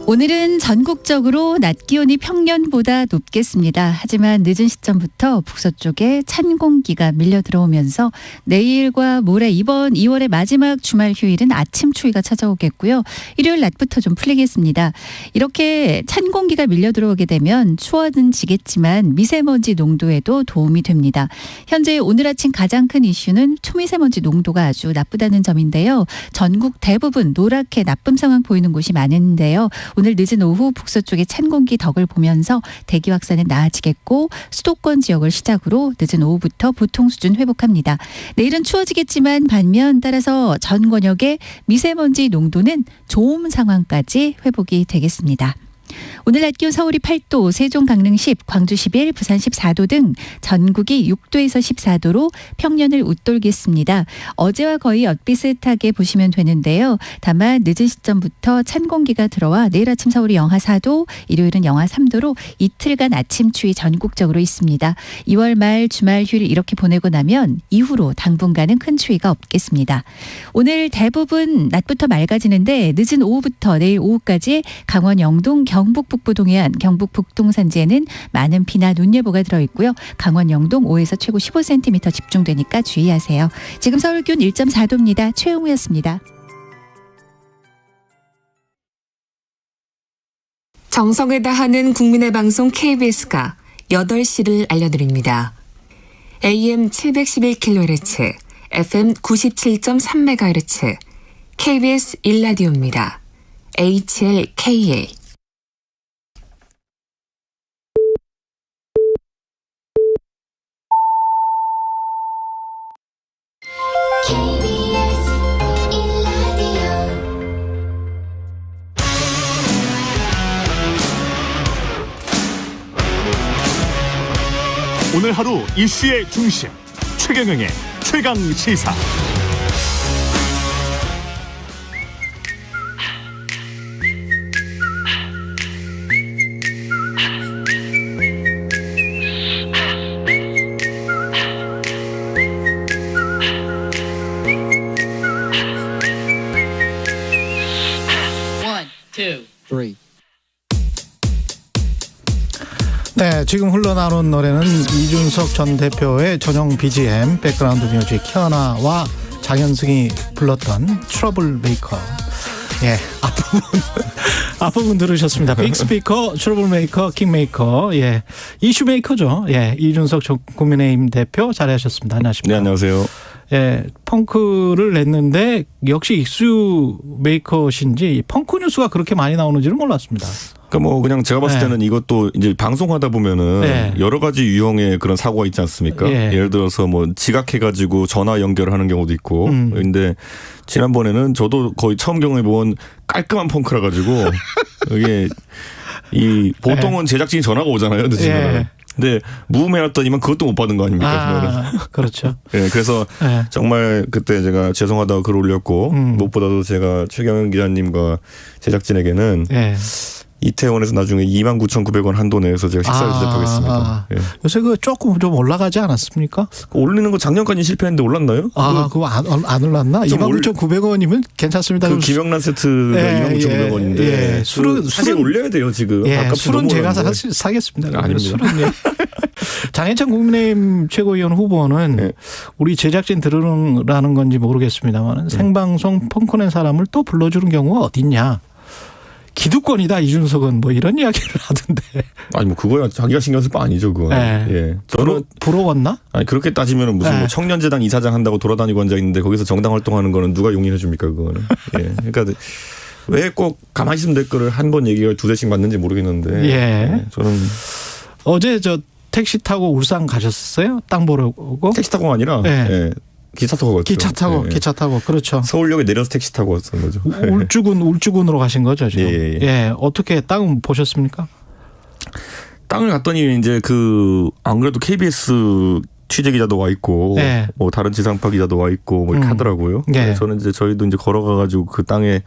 오늘은 전국적으로 낮 기온이 평년보다 높겠습니다. 하지만 늦은 시점부터 북서쪽에 찬 공기가 밀려 들어오면서 내일과 모레 이번 2월의 마지막 주말 휴일은 아침 추위가 찾아오겠고요. 일요일 낮부터 좀 풀리겠습니다. 이렇게 찬 공기가 밀려 들어오게 되면 추워는 지겠지만 미세먼지 농도에도 도움이 됩니다. 현재 오늘 아침 가장 큰 이슈는 초미세먼지 농도가 아주 나쁘다는 점인데요. 전국 대부분 노랗게 나쁨 상황 보이는 곳이 많은데요. 오늘 늦은 오후 북서쪽의 찬 공기 덕을 보면서 대기 확산은 나아지겠고 수도권 지역을 시작으로 늦은 오후부터 보통 수준 회복합니다. 내일은 추워지겠지만 반면 따라서 전 권역의 미세먼지 농도는 좋은 상황까지 회복이 되겠습니다. 오늘 낮 기온 서울이 8도, 세종, 강릉 10, 광주 11, 부산 14도 등 전국이 6도에서 14도로 평년을 웃돌겠습니다. 어제와 거의 엇비슷하게 보시면 되는데요. 다만 늦은 시점부터 찬 공기가 들어와 내일 아침 서울이 영하 4도, 일요일은 영하 3도로 이틀간 아침 추위 전국적으로 있습니다. 2월 말 주말 휴일 이렇게 보내고 나면 이후로 당분간은 큰 추위가 없겠습니다. 오늘 대부분 낮부터 맑아지는데 늦은 오후부터 내일 오후까지 강원 영동, 경북 북부 동해안, 경북 북동 산지에는 많은 비나 눈 예보가 들어있고요. 강원 영동 5에서 최고 15cm 집중되니까 주의하세요. 지금 서울 기온 1.4도입니다. 최영우였습니다. 정성을 다하는 국민의 방송 KBS가 8시를 알려드립니다. AM 711kHz, FM 97.3MHz, KBS 1라디오입니다. HLKA. 오늘 하루 이슈의 중심 최경영의 최강 시사. 네, 지금 흘러나오는 노래는 이준석 전 대표의 전용 BGM 백그라운드 뮤직 키아나와 장현승이 불렀던 트러블 메이커. 예, 앞부분 들으셨습니다. 빅스피커, 트러블 메이커, 킹메이커. 예, 이슈 메이커죠. 예, 이준석 전 국민의힘 대표 자리하셨습니다. 안녕하십니까? 네, 안녕하세요. 예, 펑크를 냈는데 역시 이슈 메이커신지 펑크 뉴스가 그렇게 많이 나오는지는 몰랐습니다. 그러니까 뭐 그냥 제가 봤을 때는 이것도 이제 방송하다 보면은 여러 가지 유형의 그런 사고가 있지 않습니까? 예를 들어서 뭐 지각해가지고 전화 연결하는 경우도 있고. 근데 지난번에는 저도 거의 처음 경험해본 깔끔한 펑크라 가지고 이게 이 보통은 제작진이 전화가 오잖아요. 늦으면. 근데 무음해놨더니만 그것도 못 받은 거 아닙니까? 그렇죠. 네, 그래서 정말 그때 제가 죄송하다고 글 올렸고 무엇보다도 제가 최경영 기자님과 제작진에게는 이태원에서 나중에 29,900원 한도 내에서 제가 식사를 대접하겠습니다. 요새 그 조금 좀 올라가지 않았습니까? 올리는 거 작년까지 실패했는데 올랐나요? 그거 안 올랐나? 29,900원이면 괜찮습니다. 그 김영란 세트가 29,900원인데 술은 사실 올려야 돼요 지금. 술은 제가 사겠습니다. 아닙니다. 술은 장해찬 국민의힘 최고위원 후보는 우리 제작진 들으라는 건지 모르겠습니다만 생방송 펑크낸 사람을 또 불러주는 경우가 어딨냐. 기득권이다 이준석은 뭐 이런 이야기를 하던데. 아니 뭐 그거야 자기가 신경 쓸 거 아니죠 그거. 저는 부러웠나? 아니 그렇게 따지면 무슨 뭐 청년재단 이사장 한다고 돌아다니고 앉아 있는데 거기서 정당 활동하는 거는 누가 용인해 줍니까 그거는. 그러니까 왜 꼭 가만히 있으면 될 거를 한 번 얘기가 두 대씩 맞는지 모르겠는데. 저는 어제 저 택시 타고 울산 가셨었어요? 땅 보러 오고? 택시 타고가 아니라. 기차 타고 갔죠. 기차 타고 그렇죠. 서울역에 내려서 택시 타고 왔던 거죠. 울주군으로 가신 거죠 지금. 어떻게 땅 보셨습니까? 땅을 갔더니 이제 안 그래도 KBS 취재 기자도 와 있고 뭐 다른 지상파 기자도 와 있고 뭐 이렇게 하더라고요. 저는 이제 저희도 이제 걸어가가지고 그 땅에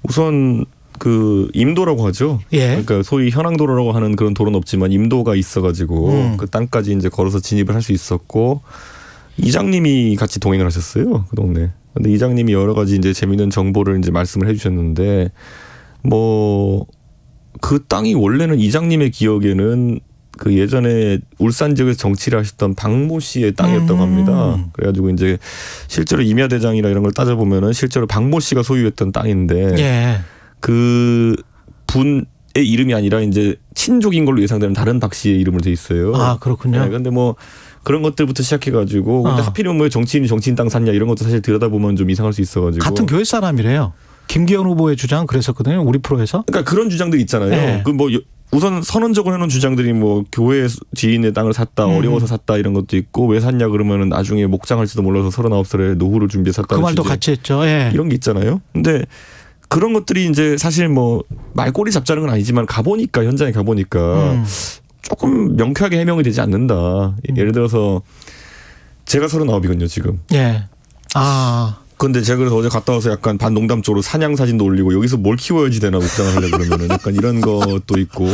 우선 그 임도라고 하죠. 그러니까 소위 현황도로라고 하는 그런 도로는 없지만 임도가 있어가지고 그 땅까지 이제 걸어서 진입을 할 수 있었고. 이장님이 같이 동행을 하셨어요, 그 동네. 근데 이장님이 여러 가지 이제 재미있는 정보를 이제 말씀을 해주셨는데, 뭐, 그 땅이 원래는 이장님의 기억에는 그 예전에 울산 지역에서 정치를 하셨던 박모 씨의 땅이었다고 합니다. 그래가지고 이제 실제로 임야대장이나 이런 걸 따져보면은 실제로 박모 씨가 소유했던 땅인데, 그 분의 이름이 아니라 이제 친족인 걸로 예상되는 다른 박 씨의 이름으로 돼 있어요. 그렇군요. 근데 뭐, 그런 것들부터 시작해가지고 근데 하필이면 왜 정치인이 정치인 땅 샀냐 이런 것도 사실 들여다보면 좀 이상할 수 있어가지고 같은 교회 사람이래요. 김기현 후보의 주장은 그랬었거든요. 우리 프로에서. 그러니까 그런 주장들이 있잖아요. 그 뭐 우선 선언적으로 해놓은 주장들이 뭐 교회 지인의 땅을 샀다 어려워서 샀다 이런 것도 있고 왜 샀냐 그러면은 나중에 목장할지도 몰라서 39살에 노후를 준비해 샀다. 그 말도 같이 했죠. 이런 게 있잖아요. 근데 그런 것들이 이제 사실 뭐 말꼬리 잡자는 건 아니지만 가보니까 현장에 가보니까. 조금 명쾌하게 해명이 되지 않는다. 예를 들어서 제가 39이거든요 지금. 그런데 제가 그래서 어제 갔다 와서 약간 반농담적으로 사냥 사진도 올리고 여기서 뭘 키워야지 되나 목장을 하려고 그러면은 약간 이런 것도 있고.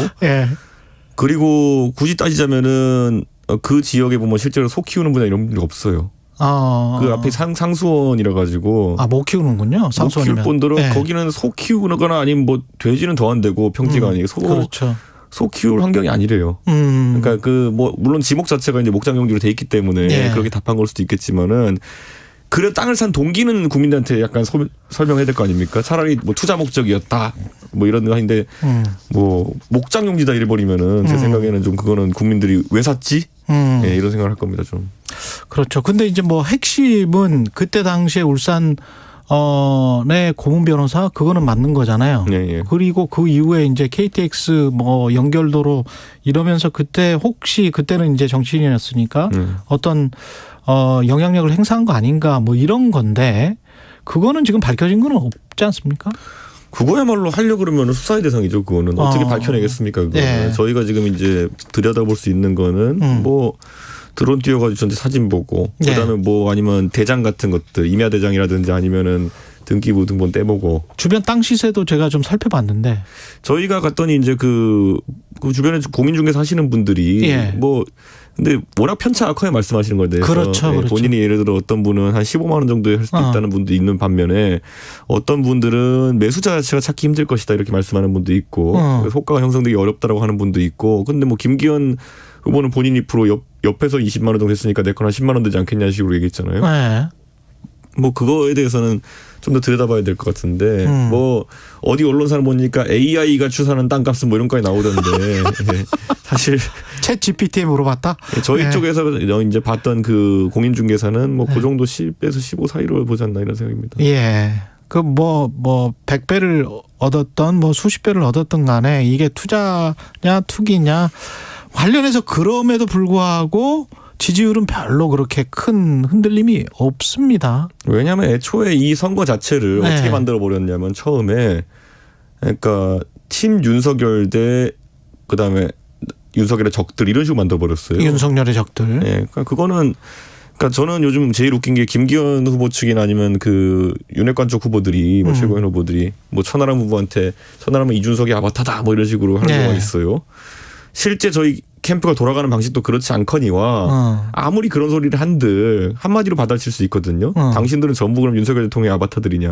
그리고 굳이 따지자면은 그 지역에 보면 실제로 소 키우는 분야 이런 분이 없어요. 그 앞에 상수원이라 가지고. 못 키우는군요. 상수원이면. 못 키울 분들은 거기는 소 키우거나 아니면 뭐 돼지는 더 안 되고 평지가 아니고 그렇죠. 소 키울 환경이 아니래요. 그러니까 뭐 물론 지목 자체가 이제 목장 용지로 돼 있기 때문에 그렇게 답한 걸 수도 있겠지만은 그래 땅을 산 동기는 국민들한테 약간 설명해야 될 거 아닙니까? 차라리 뭐 투자 목적이었다 뭐 이런 거 아닌데 뭐 목장 용지다 이래 버리면은 제 생각에는 좀 그거는 국민들이 왜 샀지? 이런 생각을 할 겁니다 좀. 그렇죠. 근데 이제 뭐 핵심은 그때 당시에 울산 네 고문 변호사 그거는 맞는 거잖아요. 네. 그리고 그 이후에 이제 KTX 뭐 연결도로 이러면서 그때 혹시 그때는 이제 정치인이었으니까 어떤 영향력을 행사한 거 아닌가 뭐 이런 건데 그거는 지금 밝혀진 건 없지 않습니까? 그거야말로 하려고 그러면 수사의 대상이죠. 그거는 어떻게 밝혀내겠습니까? 그거는. 네. 저희가 지금 이제 들여다볼 수 있는 거는 뭐 드론 띄워가지고 전체 사진 보고 그다음에 뭐 아니면 대장 같은 것들 임야 대장이라든지 아니면은 등기부 등본 떼보고 주변 땅 시세도 제가 좀 살펴봤는데 저희가 갔더니 이제 그 주변에 공인중개사 하시는 분들이 뭐 근데 워낙 편차악하게 말씀하시는 거에 대해서 그렇죠, 그렇죠. 본인이 예를 들어 어떤 분은 한 15만 원 정도에 할 수도 있다는 분도 있는 반면에 어떤 분들은 매수자 자체가 찾기 힘들 것이다 이렇게 말씀하는 분도 있고 호가가 형성되기 어렵다라고 하는 분도 있고 근데 뭐 김기현 후보는 본인 입으로 옆에서 20만 원 정도 했으니까 내 건 한 10만 원 되지 않겠냐 식으로 얘기했잖아요. 네. 뭐 그거에 대해서는 좀 더 들여다봐야 될 것 같은데 뭐 어디 언론사를 보니까 AI가 추산한 땅값은 뭐 이런 거에 나오던데 사실 챗 GPT에 물어봤다. 저희 쪽에서 이제 봤던 그 공인중개사는 뭐 그 정도 10에서 15 사이로 보지 않나 이런 생각입니다. 예. 그 뭐 100배를 얻었던 뭐 수십 배를 얻었던 간에 이게 투자냐 투기냐 관련해서 그럼에도 불구하고 지지율은 별로 그렇게 큰 흔들림이 없습니다. 왜냐하면 애초에 이 선거 자체를 어떻게 만들어 버렸냐면 처음에 그러니까 팀 윤석열 대 그다음에 윤석열의 적들 이런 식으로 만들어 버렸어요. 윤석열의 적들. 네, 그러니까 그거는 그러니까 저는 요즘 제일 웃긴 게 김기현 후보 측이나 아니면 그 윤핵관 쪽 후보들이 뭐 최고위원 후보들이 뭐 천하람 후보한테 천하람은 이준석이 아바타다 뭐 이런 식으로 하는 경우가 있어요. 실제 저희 캠프가 돌아가는 방식도 그렇지 않거니와 아무리 그런 소리를 한들 한마디로 받아칠 수 있거든요. 당신들은 전부 그럼 윤석열 대통령의 아바타들이냐.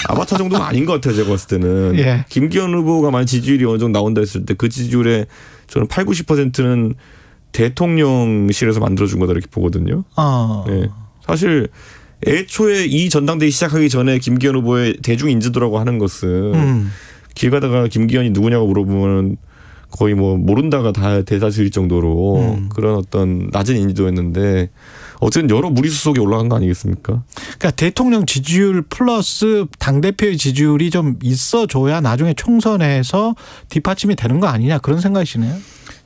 아바타 정도는 아닌 것 같아요. 제가 봤을 때는. 김기현 후보가 만약 지지율이 어느 정도 나온다 했을 때 그 지지율에 저는 8, 90%는 대통령실에서 만들어준 거다 이렇게 보거든요. 네. 사실 애초에 이 전당대회 시작하기 전에 김기현 후보의 대중 인지도라고 하는 것은 길 가다가 김기현이 누구냐고 물어보면 거의 뭐 모른다가 다 대다수일 정도로 그런 어떤 낮은 인지도였는데 어쨌든 여러 무리수 속에 올라간 거 아니겠습니까? 그러니까 대통령 지지율 플러스 당대표의 지지율이 좀 있어줘야 나중에 총선에서 뒷받침이 되는 거 아니냐 그런 생각이시네요.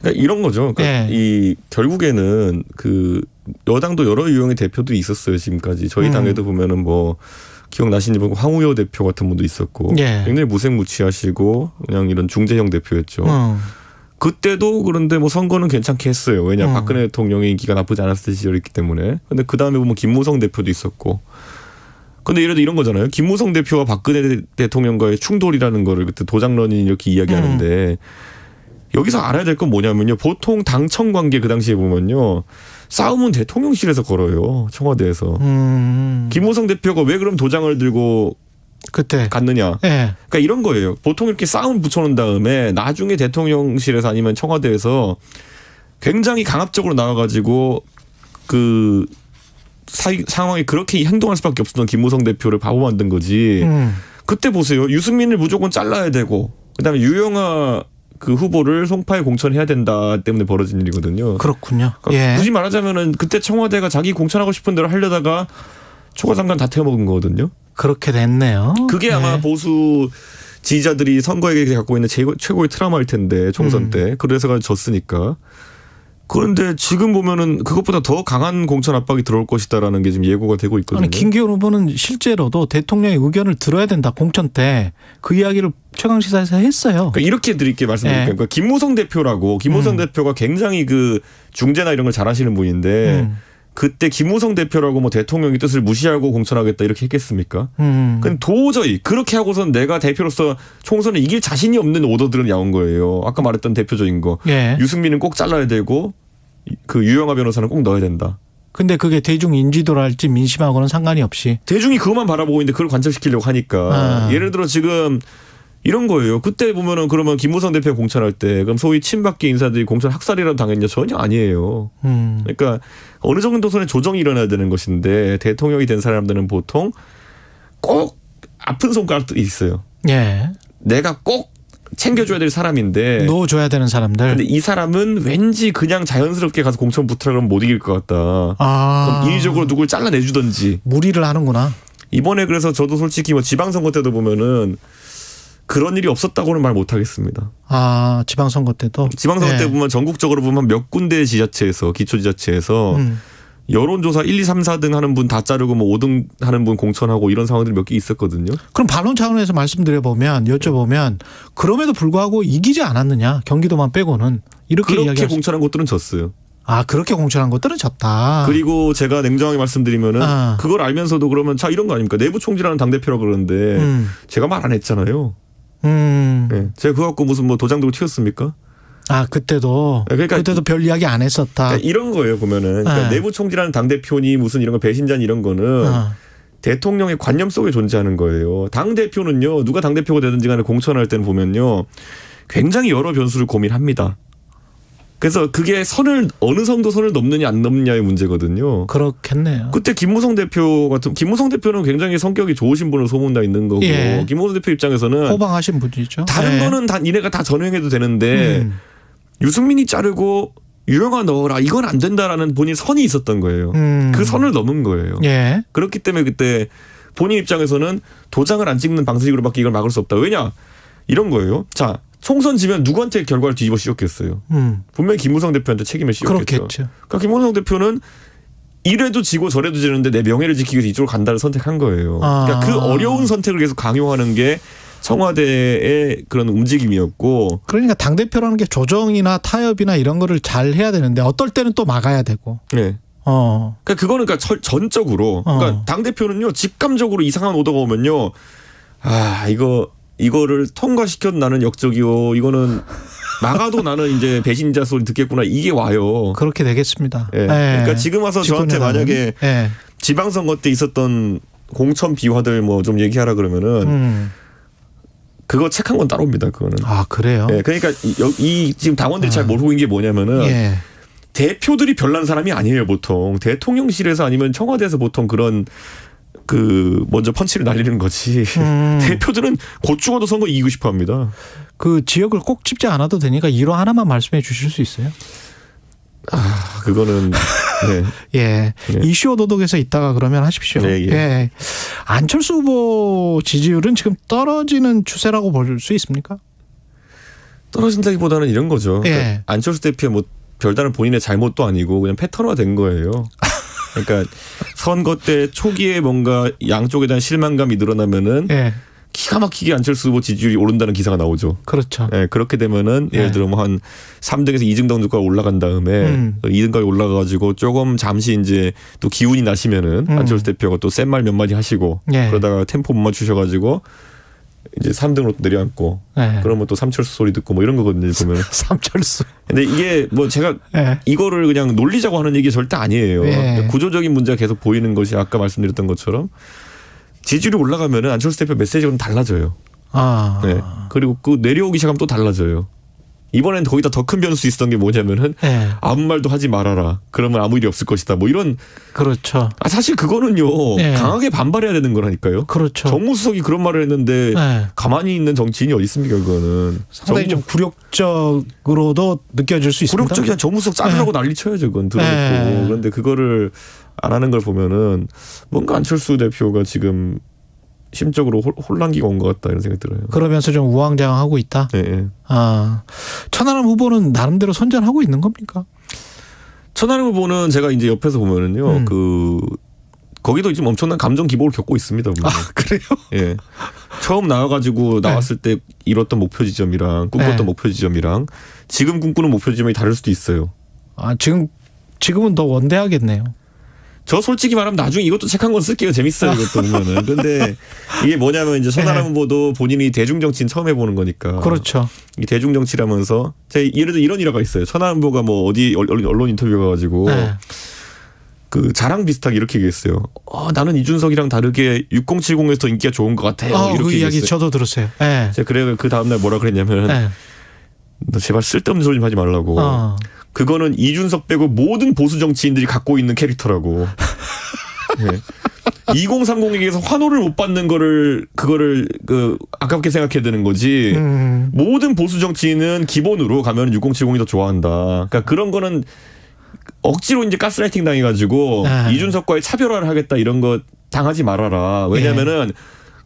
그러니까 이런 거죠. 그러니까 이 결국에는 그 여당도 여러 유형의 대표들이 있었어요. 지금까지 저희 당에도 보면은 뭐 기억나시는지 모르고 황우여 대표 같은 분도 있었고 굉장히 무색무취하시고 그냥 이런 중재형 대표였죠. 그때도 그런데 뭐 선거는 괜찮게 했어요. 왜냐 박근혜 대통령의 인기가 나쁘지 않았을 시절이기 때문에. 근데 그 다음에 보면 김무성 대표도 있었고. 근데 예를 들어 이런 거잖아요. 김무성 대표와 박근혜 대통령과의 충돌이라는 거를 그때 도장런이 이렇게 이야기하는데 여기서 알아야 될 건 뭐냐면요. 보통 당청 관계 그 당시에 보면요. 싸움은 대통령실에서 걸어요. 청와대에서. 김무성 대표가 왜 그럼 도장을 들고 그때 갔느냐. 그러니까 이런 거예요. 보통 이렇게 싸움 붙여놓은 다음에 나중에 대통령실에서 아니면 청와대에서 굉장히 강압적으로 나와가지고 그 상황이 그렇게 행동할 수밖에 없었던 김무성 대표를 바보 만든 거지. 그때 보세요. 유승민을 무조건 잘라야 되고 그다음에 유영아 그 후보를 송파에 공천해야 된다 때문에 벌어진 일이거든요. 그렇군요. 그러니까 굳이 말하자면은 그때 청와대가 자기 공천하고 싶은 대로 하려다가 초과장관 다 태워먹은 거거든요. 그렇게 됐네요. 그게 아마 보수 지지자들이 선거에 갖고 있는 최고의 트라우마일 텐데 총선 때. 그래서 졌으니까. 그런데 지금 보면은 그것보다 더 강한 공천 압박이 들어올 것이다라는 게 지금 예고가 되고 있거든요. 아니, 김기현 후보는 실제로도 대통령의 의견을 들어야 된다. 공천 때 그 이야기를 최강시사에서 했어요. 그러니까 이렇게 드릴게 말씀드릴게요. 그러니까 김무성 대표라고 김무성 대표가 굉장히 그 중재나 이런 걸 잘하시는 분인데 그때 김무성 대표라고 뭐 대통령의 뜻을 무시하고 공천하겠다 이렇게 했겠습니까? 근데 도저히 그렇게 하고선 내가 대표로서 총선을 이길 자신이 없는 오더들은 나온 거예요. 아까 말했던 대표적인 거. 유승민은 꼭 잘라야 되고 그 유영아 변호사는 꼭 넣어야 된다. 근데 그게 대중 인지도랄지 민심하고는 상관이 없이. 대중이 그것만 바라보고 있는데 그걸 관철시키려고 하니까. 예를 들어 지금 이런 거예요. 그때 보면은 그러면 김무성 대표 공천할 때 그럼 소위 친박계 인사들이 공천 학살이라도 당했냐? 전혀 아니에요. 그러니까 어느 정도 선에 조정이 일어나야 되는 것인데 대통령이 된 사람들은 보통 꼭 아픈 손가락들이 있어요. 내가 꼭 챙겨줘야 될 사람인데 넣어줘야 되는 사람들. 근데 이 사람은 왠지 그냥 자연스럽게 가서 공천 붙으라 그러면 못 이길 것 같다. 그럼 인위적으로 누굴 잘라내주든지. 무리를 하는구나. 이번에 그래서 저도 솔직히 뭐 지방선거 때도 보면은 그런 일이 없었다고는 말 못하겠습니다. 지방선거 때도? 지방선거 때 보면 전국적으로 보면 몇 군데 지자체에서 기초지자체에서 여론조사 1, 2, 3, 4등 하는 분 다 자르고 뭐 5등 하는 분 공천하고 이런 상황들이 몇 개 있었거든요. 그럼 반론 차원에서 여쭤보면 그럼에도 불구하고 이기지 않았느냐. 경기도만 빼고는. 그렇게 공천한 것들은 졌어요. 그렇게 공천한 것들은 졌다. 그리고 제가 냉정하게 말씀드리면은 그걸 알면서도 그러면 자 이런 거 아닙니까? 내부 총질하는 당대표라고 그러는데 제가 말 안 했잖아요. 네. 제가 그거 갖고 무슨 뭐 도장 들고 튀었습니까? 그때도. 그때도 별 이야기 안 했었다. 그러니까 이런 거예요, 보면은. 그러니까 내부 총질하는 당대표니 무슨 이런 거 배신자니 이런 거는 대통령의 관념 속에 존재하는 거예요. 당대표는요, 누가 당대표가 되든지 간에 공천할 때는 보면요, 굉장히 여러 변수를 고민합니다. 그래서 그게 어느 정도 선을 넘느냐 안 넘느냐의 문제거든요. 그렇겠네요. 그때 김무성 대표는 굉장히 성격이 좋으신 분으로 소문나 있는 거고, 김무성 대표 입장에서는 호방하신 분이죠. 다른 거는 다 니네가 다 전횡해도 되는데 유승민이 자르고 유영아 넣어라 이건 안 된다라는 본인 선이 있었던 거예요. 그 선을 넘은 거예요. 그렇기 때문에 그때 본인 입장에서는 도장을 안 찍는 방식으로밖에 이걸 막을 수 없다. 왜냐? 이런 거예요. 자, 총선 지면 누구한테 결과를 뒤집어 씌웠겠어요. 분명히 김무성 대표한테 책임을 씌웠겠죠. 그렇겠죠. 그러니까 김무성 대표는 이래도 지고 저래도 지는데 내 명예를 지키기 위해서 이쪽으로 간다를 선택한 거예요. 그러니까 그 어려운 선택을 계속 강요하는 게 청와대의 그런 움직임이었고. 그러니까 당대표라는 게 조정이나 타협이나 이런 거를 잘 해야 되는데 어떨 때는 또 막아야 되고. 네. 그러니까 그거는 전적으로. 그러니까 당대표는요, 직감적으로 이상한 오더가 오면요, 이거를 통과시켜도 나는 역적이요. 이거는 막아도 나는 이제 배신자 소리 듣겠구나. 이게 와요. 그렇게 되겠습니다. 그러니까 지금 와서 저한테 만약에 지방선거 때 있었던 공천 비화들 뭐 좀 얘기하라 그러면은 그거 책 한 권 따로 옵니다. 그거는. 그래요? 그러니까 이 지금 당원들이 잘 모르고 있는 게 뭐냐면은 대표들이 별난 사람이 아니에요. 보통 대통령실에서 아니면 청와대에서 보통 그런 먼저 펀치를 날리는 거지. 대표들은 곧 죽어도 선거 이기고 싶어 합니다. 그 지역을 꼭 짚지 않아도 되니까 일화 하나만 말씀해 주실 수 있어요? 그거는 이슈 도덕에서 있다가 그러면 하십시오. 안철수 후보 지지율은 지금 떨어지는 추세라고 볼 수 있습니까? 떨어진다기보다는 이런 거죠. 그러니까 안철수 대표의 뭐 별다른 본인의 잘못도 아니고 그냥 패턴화된 거예요. 그러니까 선거 때 초기에 뭔가 양쪽에 대한 실망감이 늘어나면은 기가 막히게 안철수 후보 지지율이 오른다는 기사가 나오죠. 그렇죠. 그렇게 되면은 예를 들어 뭐 한 3등에서 2등 정도까지 올라간 다음에 2등까지 올라가가지고 조금 잠시 이제 또 기운이 나시면은 안철수 대표가 또 센 말 몇 마디 하시고 그러다가 템포 못 맞추셔가지고 이제 3등으로 내려앉고 그러면 또 삼철수 소리 듣고 뭐 이런 거거든요. 보면 삼철수. 근데 이게 뭐 제가 이거를 그냥 놀리자고 하는 얘기 절대 아니에요. 구조적인 문제가 계속 보이는 것이 아까 말씀드렸던 것처럼 지지율이 올라가면은 안철수 대표 메시지가 달라져요. 그리고 그 내려오기 시작하면 또 달라져요. 이번엔 거기다 더 큰 변수 있었던 게 뭐냐면은 아무 말도 하지 말아라. 그러면 아무 일이 없을 것이다. 뭐 이런. 그렇죠. 사실 그거는요. 강하게 반발해야 되는 거라니까요. 그렇죠. 정무수석이 그런 말을 했는데 가만히 있는 정치인이 어디 있습니까 그거는. 상당히 좀 굴욕적으로도 느껴질 수 있습니다. 굴욕적이야. 정무수석 자르라고 난리 쳐야죠. 그건 들어놓고. 그런데 그거를 안 하는 걸 보면은 뭔가 안철수 대표가 지금 심적으로 혼란기가 온 것 같다 이런 생각이 들어요. 그러면서 좀 우왕좌왕하고 있다. 천하람 후보는 나름대로 선전하고 있는 겁니까? 천하람 후보는 제가 이제 옆에서 보면은요, 거기도 지금 엄청난 감정 기복을 겪고 있습니다. 그래요? 처음 나왔을 때 이뤘던 목표 지점이랑 꿈꿨던 목표 지점이랑 지금 꿈꾸는 목표 지점이 다를 수도 있어요. 지금은 더 원대하겠네요. 저 솔직히 말하면 나중에 이것도 책 한 권 쓸게요. 재밌어요. 이것도 보면은. 근데 이게 뭐냐면 이제 천하람 후보도 본인이 대중정치는 처음 해보는 거니까. 그렇죠. 이 대중정치라면서 예를 들어 이런 일화가 있어요. 천하람 후보가 뭐 어디 언론 인터뷰 가가지고 그 자랑 비슷하게 이렇게 얘기했어요. 나는 이준석이랑 다르게 6070에서 더 인기가 좋은 것 같아요. 이렇게 그 이야기 얘기했어요. 저도 들었어요. 제가 그래 그 다음날 뭐라 그랬냐면 너 제발 쓸데없는 소리 좀 하지 말라고. 그거는 이준석 빼고 모든 보수 정치인들이 갖고 있는 캐릭터라고. 2030에게서 환호를 못 받는 그거를 아깝게 생각해야 되는 거지. 모든 보수 정치인은 기본으로 가면 6070이 더 좋아한다. 그러니까 그런 거는 억지로 이제 가스라이팅 당해가지고 이준석과의 차별화를 하겠다 이런 거 당하지 말아라. 왜냐면은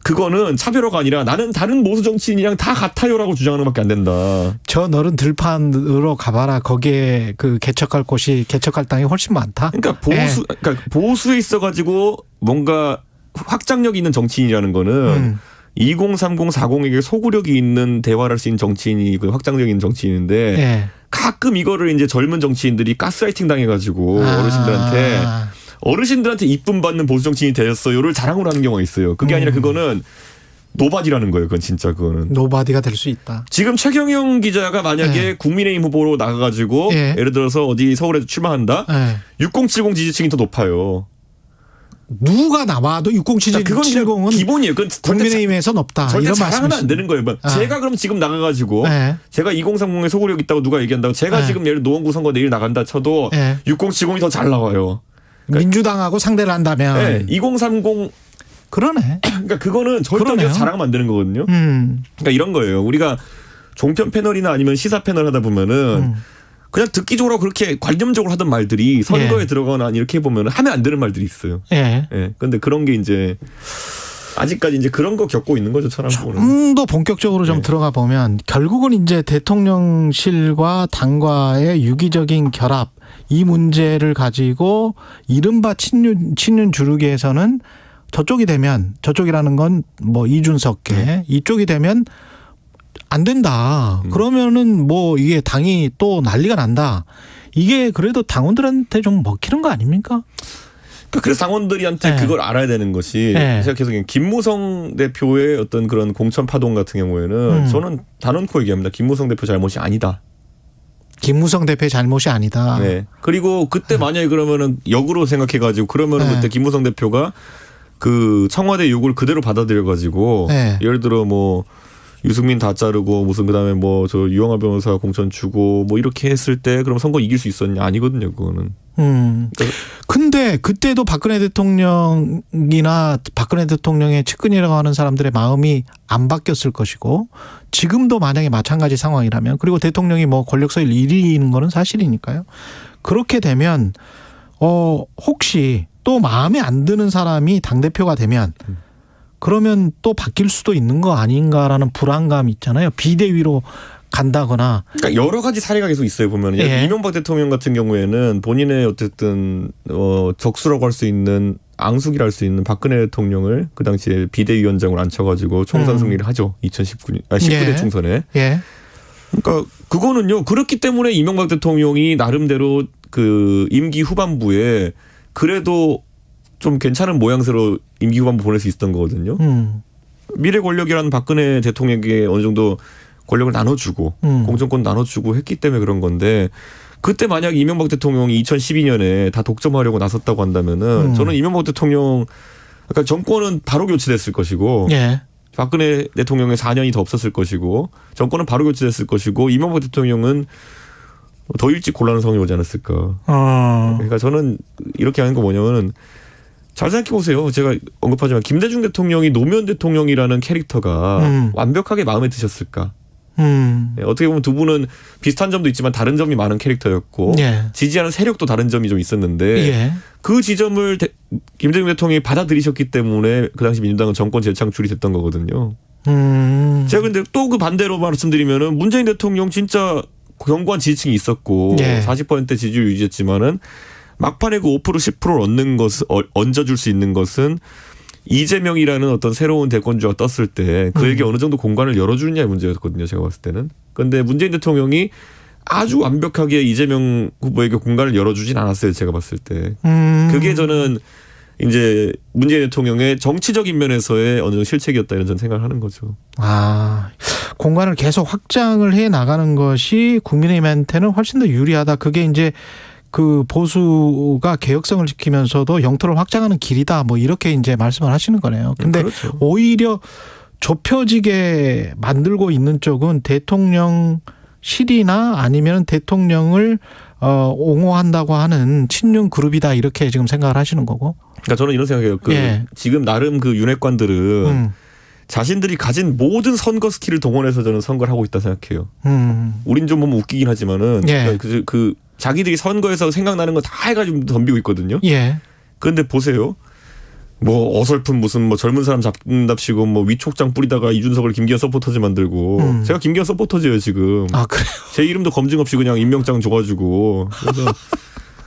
그거는 차별화가 아니라 나는 다른 보수 정치인이랑 다 같아요라고 주장하는 것밖에 안 된다. 저 너른 들판으로 가봐라. 거기에 그 개척할 땅이 훨씬 많다. 그러니까 보수에 있어가지고 뭔가 확장력이 있는 정치인이라는 거는 2030, 40에게 소구력이 있는 대화를 할 수 있는 정치인이 그 확장력 있는 정치인인데 가끔 이거를 이제 젊은 정치인들이 가스라이팅 당해가지고 어르신들한테 이쁨 받는 보수 정치인이 되었어요를 자랑을 하는 경우가 있어요. 그게 아니라 그거는 노바디라는 거예요. 그건 진짜 그거는. 노바디가 될 수 있다. 지금 최경영 기자가 만약에 국민의힘 후보로 나가가지고 예를 들어서 어디 서울에서 출마한다. 6070 지지층이 더 높아요. 누가 나와도 6070은 기본이에요. 그건 국민의힘에서 높다. 절대 이런 자랑하면 안 되는 거예요. 제가 그럼 지금 나가가지고 제가 2030에 소구력 있다고 누가 얘기한다고 제가 지금 예를 노원구 선거 내일 나간다 쳐도 6070이 더 잘 나와요. 그러니까 민주당하고 상대를 한다면 2030 그러네. 그러니까 그거는 절대 자랑하면 안 되는 거거든요. 그러니까 이런 거예요. 우리가 종편 패널이나 아니면 시사 패널 하다 보면은 그냥 듣기 좋으라고 그렇게 관념적으로 하던 말들이 선거에 들어가거나 이렇게 보면 하면 안 되는 말들이 있어요. 그런데 그런 게 이제 아직까지 이제 그런 거 겪고 있는 거죠, 사람들은. 좀 더 본격적으로 좀 들어가 보면 결국은 이제 대통령실과 당과의 유기적인 결합 이 문제를 가지고 이른바 친윤 주류계에서는 저쪽이 되면 저쪽이라는 건 뭐 이준석계 이쪽이 되면 안 된다. 그러면은 뭐 이게 당이 또 난리가 난다. 이게 그래도 당원들한테 좀 먹히는 거 아닙니까? 그래서 당원들한테 그걸 알아야 되는 것이 제가 계속 김무성 대표의 어떤 그런 공천 파동 같은 경우에는 저는 단언코 얘기합니다. 김무성 대표 잘못이 아니다. 김무성 대표의 잘못이 아니다. 네. 그리고 그때 만약에 그러면은 역으로 생각해가지고 그러면은 그때 김무성 대표가 그 청와대 요구를 그대로 받아들여가지고 예를 들어 뭐 유승민 다 자르고 무슨 그다음에 뭐 저 유영하 변호사 공천 주고 뭐 이렇게 했을 때 그럼 선거 이길 수 있었냐 아니거든요 그거는. 근데 그때도 박근혜 대통령이나 박근혜 대통령의 측근이라고 하는 사람들의 마음이 안 바뀌었을 것이고 지금도 만약에 마찬가지 상황이라면 그리고 대통령이 뭐 권력서열 1위인 거는 사실이니까요. 그렇게 되면 혹시 또 마음에 안 드는 사람이 당대표가 되면 그러면 또 바뀔 수도 있는 거 아닌가라는 불안감이 있잖아요. 비대위로 간다거나. 그러니까 여러 가지 사례가 계속 있어요. 보면 이명박 대통령 같은 경우에는 본인의 어쨌든 적수라고 할 수 있는 앙숙이라 할 수 있는 박근혜 대통령을 그 당시에 비대위원장으로 앉혀가지고 총선 승리를 하죠. 19대 총선에. 그러니까 그거는요. 그렇기 때문에 이명박 대통령이 나름대로 그 임기 후반부에 그래도 좀 괜찮은 모양새로 임기 후반부 보낼 수 있었던 거거든요. 미래 권력이라는 박근혜 대통령에게 어느 정도 권력을 나눠주고 공천권 나눠주고 했기 때문에 그런 건데 그때 만약 이명박 대통령이 2012년에 다 독점하려고 나섰다고 한다면은 저는 이명박 대통령 그러니까 정권은 바로 교체됐을 것이고 박근혜 대통령의 4년이 더 없었을 것이고 정권은 바로 교체됐을 것이고 이명박 대통령은 더 일찍 곤란한 상황이 오지 않았을까. 그러니까 저는 이렇게 하는 거 뭐냐면은 잘 생각해보세요. 제가 언급하지만 김대중 대통령이 노무현 대통령이라는 캐릭터가 완벽하게 마음에 드셨을까. 어떻게 보면 두 분은 비슷한 점도 있지만 다른 점이 많은 캐릭터였고 지지하는 세력도 다른 점이 좀 있었는데 그 지점을 김대중 대통령이 받아들이셨기 때문에 그 당시 민주당은 정권 재창출이 됐던 거거든요. 제가 근데 또 그 반대로 말씀드리면은 문재인 대통령 진짜 견고한 지지층이 있었고 40% 지지율 유지했지만은 막판에 그 5% 10%를 얻는 것을 얹어줄 수 있는 것은 이재명이라는 어떤 새로운 대권주가 떴을 때 그에게 어느 정도 공간을 열어주느냐의 문제였거든요. 제가 봤을 때는. 그런데 문재인 대통령이 아주 완벽하게 이재명 후보에게 공간을 열어주진 않았어요. 제가 봤을 때. 그게 저는 이제 문재인 대통령의 정치적인 면에서의 어느 정도 실책이었다 이런 저는 생각을 하는 거죠. 공간을 계속 확장을 해 나가는 것이 국민의힘한테는 훨씬 더 유리하다. 그게 이제 그 보수가 개혁성을 지키면서도 영토를 확장하는 길이다. 뭐 이렇게 이제 말씀을 하시는 거네요. 근데 오히려 좁혀지게 만들고 있는 쪽은 대통령실이나 아니면 대통령을 옹호한다고 하는 친윤 그룹이다. 이렇게 지금 생각을 하시는 거고. 그러니까 저는 이런 생각해요. 지금 나름 그 윤핵관들은 자신들이 가진 모든 선거 스킬을 동원해서 저는 선거를 하고 있다 생각해요. 우린 좀 보면 웃기긴 하지만은 그 자기들이 선거에서 생각나는 거 다 해가지고 덤비고 있거든요. 그런데 보세요. 뭐 어설픈 무슨 뭐 젊은 사람 잡는답시고 뭐 위촉장 뿌리다가 이준석을 김기현 서포터즈 만들고 제가 김기현 서포터즈예요 지금. 아 그래요? 제 이름도 검증 없이 그냥 임명장 줘가지고 그래서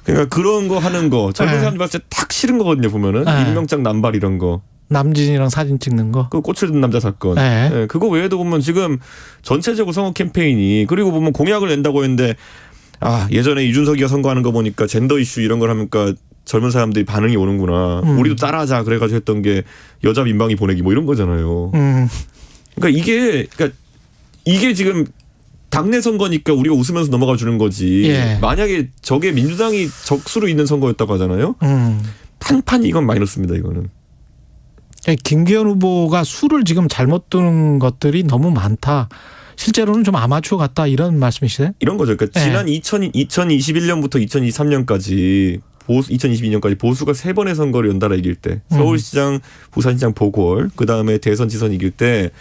그러니까 그런 거 하는 거 젊은 사람들 봤을 때 딱 싫은 거거든요 보면은 임명장 남발 이런 거. 남진이랑 사진 찍는 거. 그 꽃을 든 남자 사건. 그거 외에도 보면 지금 전체적으로 선거 캠페인이 그리고 보면 공약을 낸다고 했는데 예전에 이준석이가 선거하는 거 보니까 젠더 이슈 이런 걸 하니까 젊은 사람들이 반응이 오는구나. 우리도 따라하자 그래가지고 했던 게 여자 민방위 보내기 뭐 이런 거잖아요. 그러니까 이게 지금 당내 선거니까 우리가 웃으면서 넘어가 주는 거지. 만약에 저게 민주당이 적수로 있는 선거였다고 하잖아요. 판판이 이건 마이너스입니다. 이거는. 김기현 후보가 수를 지금 잘못 두는 것들이 너무 많다. 실제로는 좀 아마추어 같다 이런 말씀이시세요? 이런 거죠. 그러니까 지난 2021년부터 2023년까지 2022년까지 보수가 3번의 선거를 연달아 이길 때 서울시장, 부산시장 보궐 그다음에 대선 지선 이길 때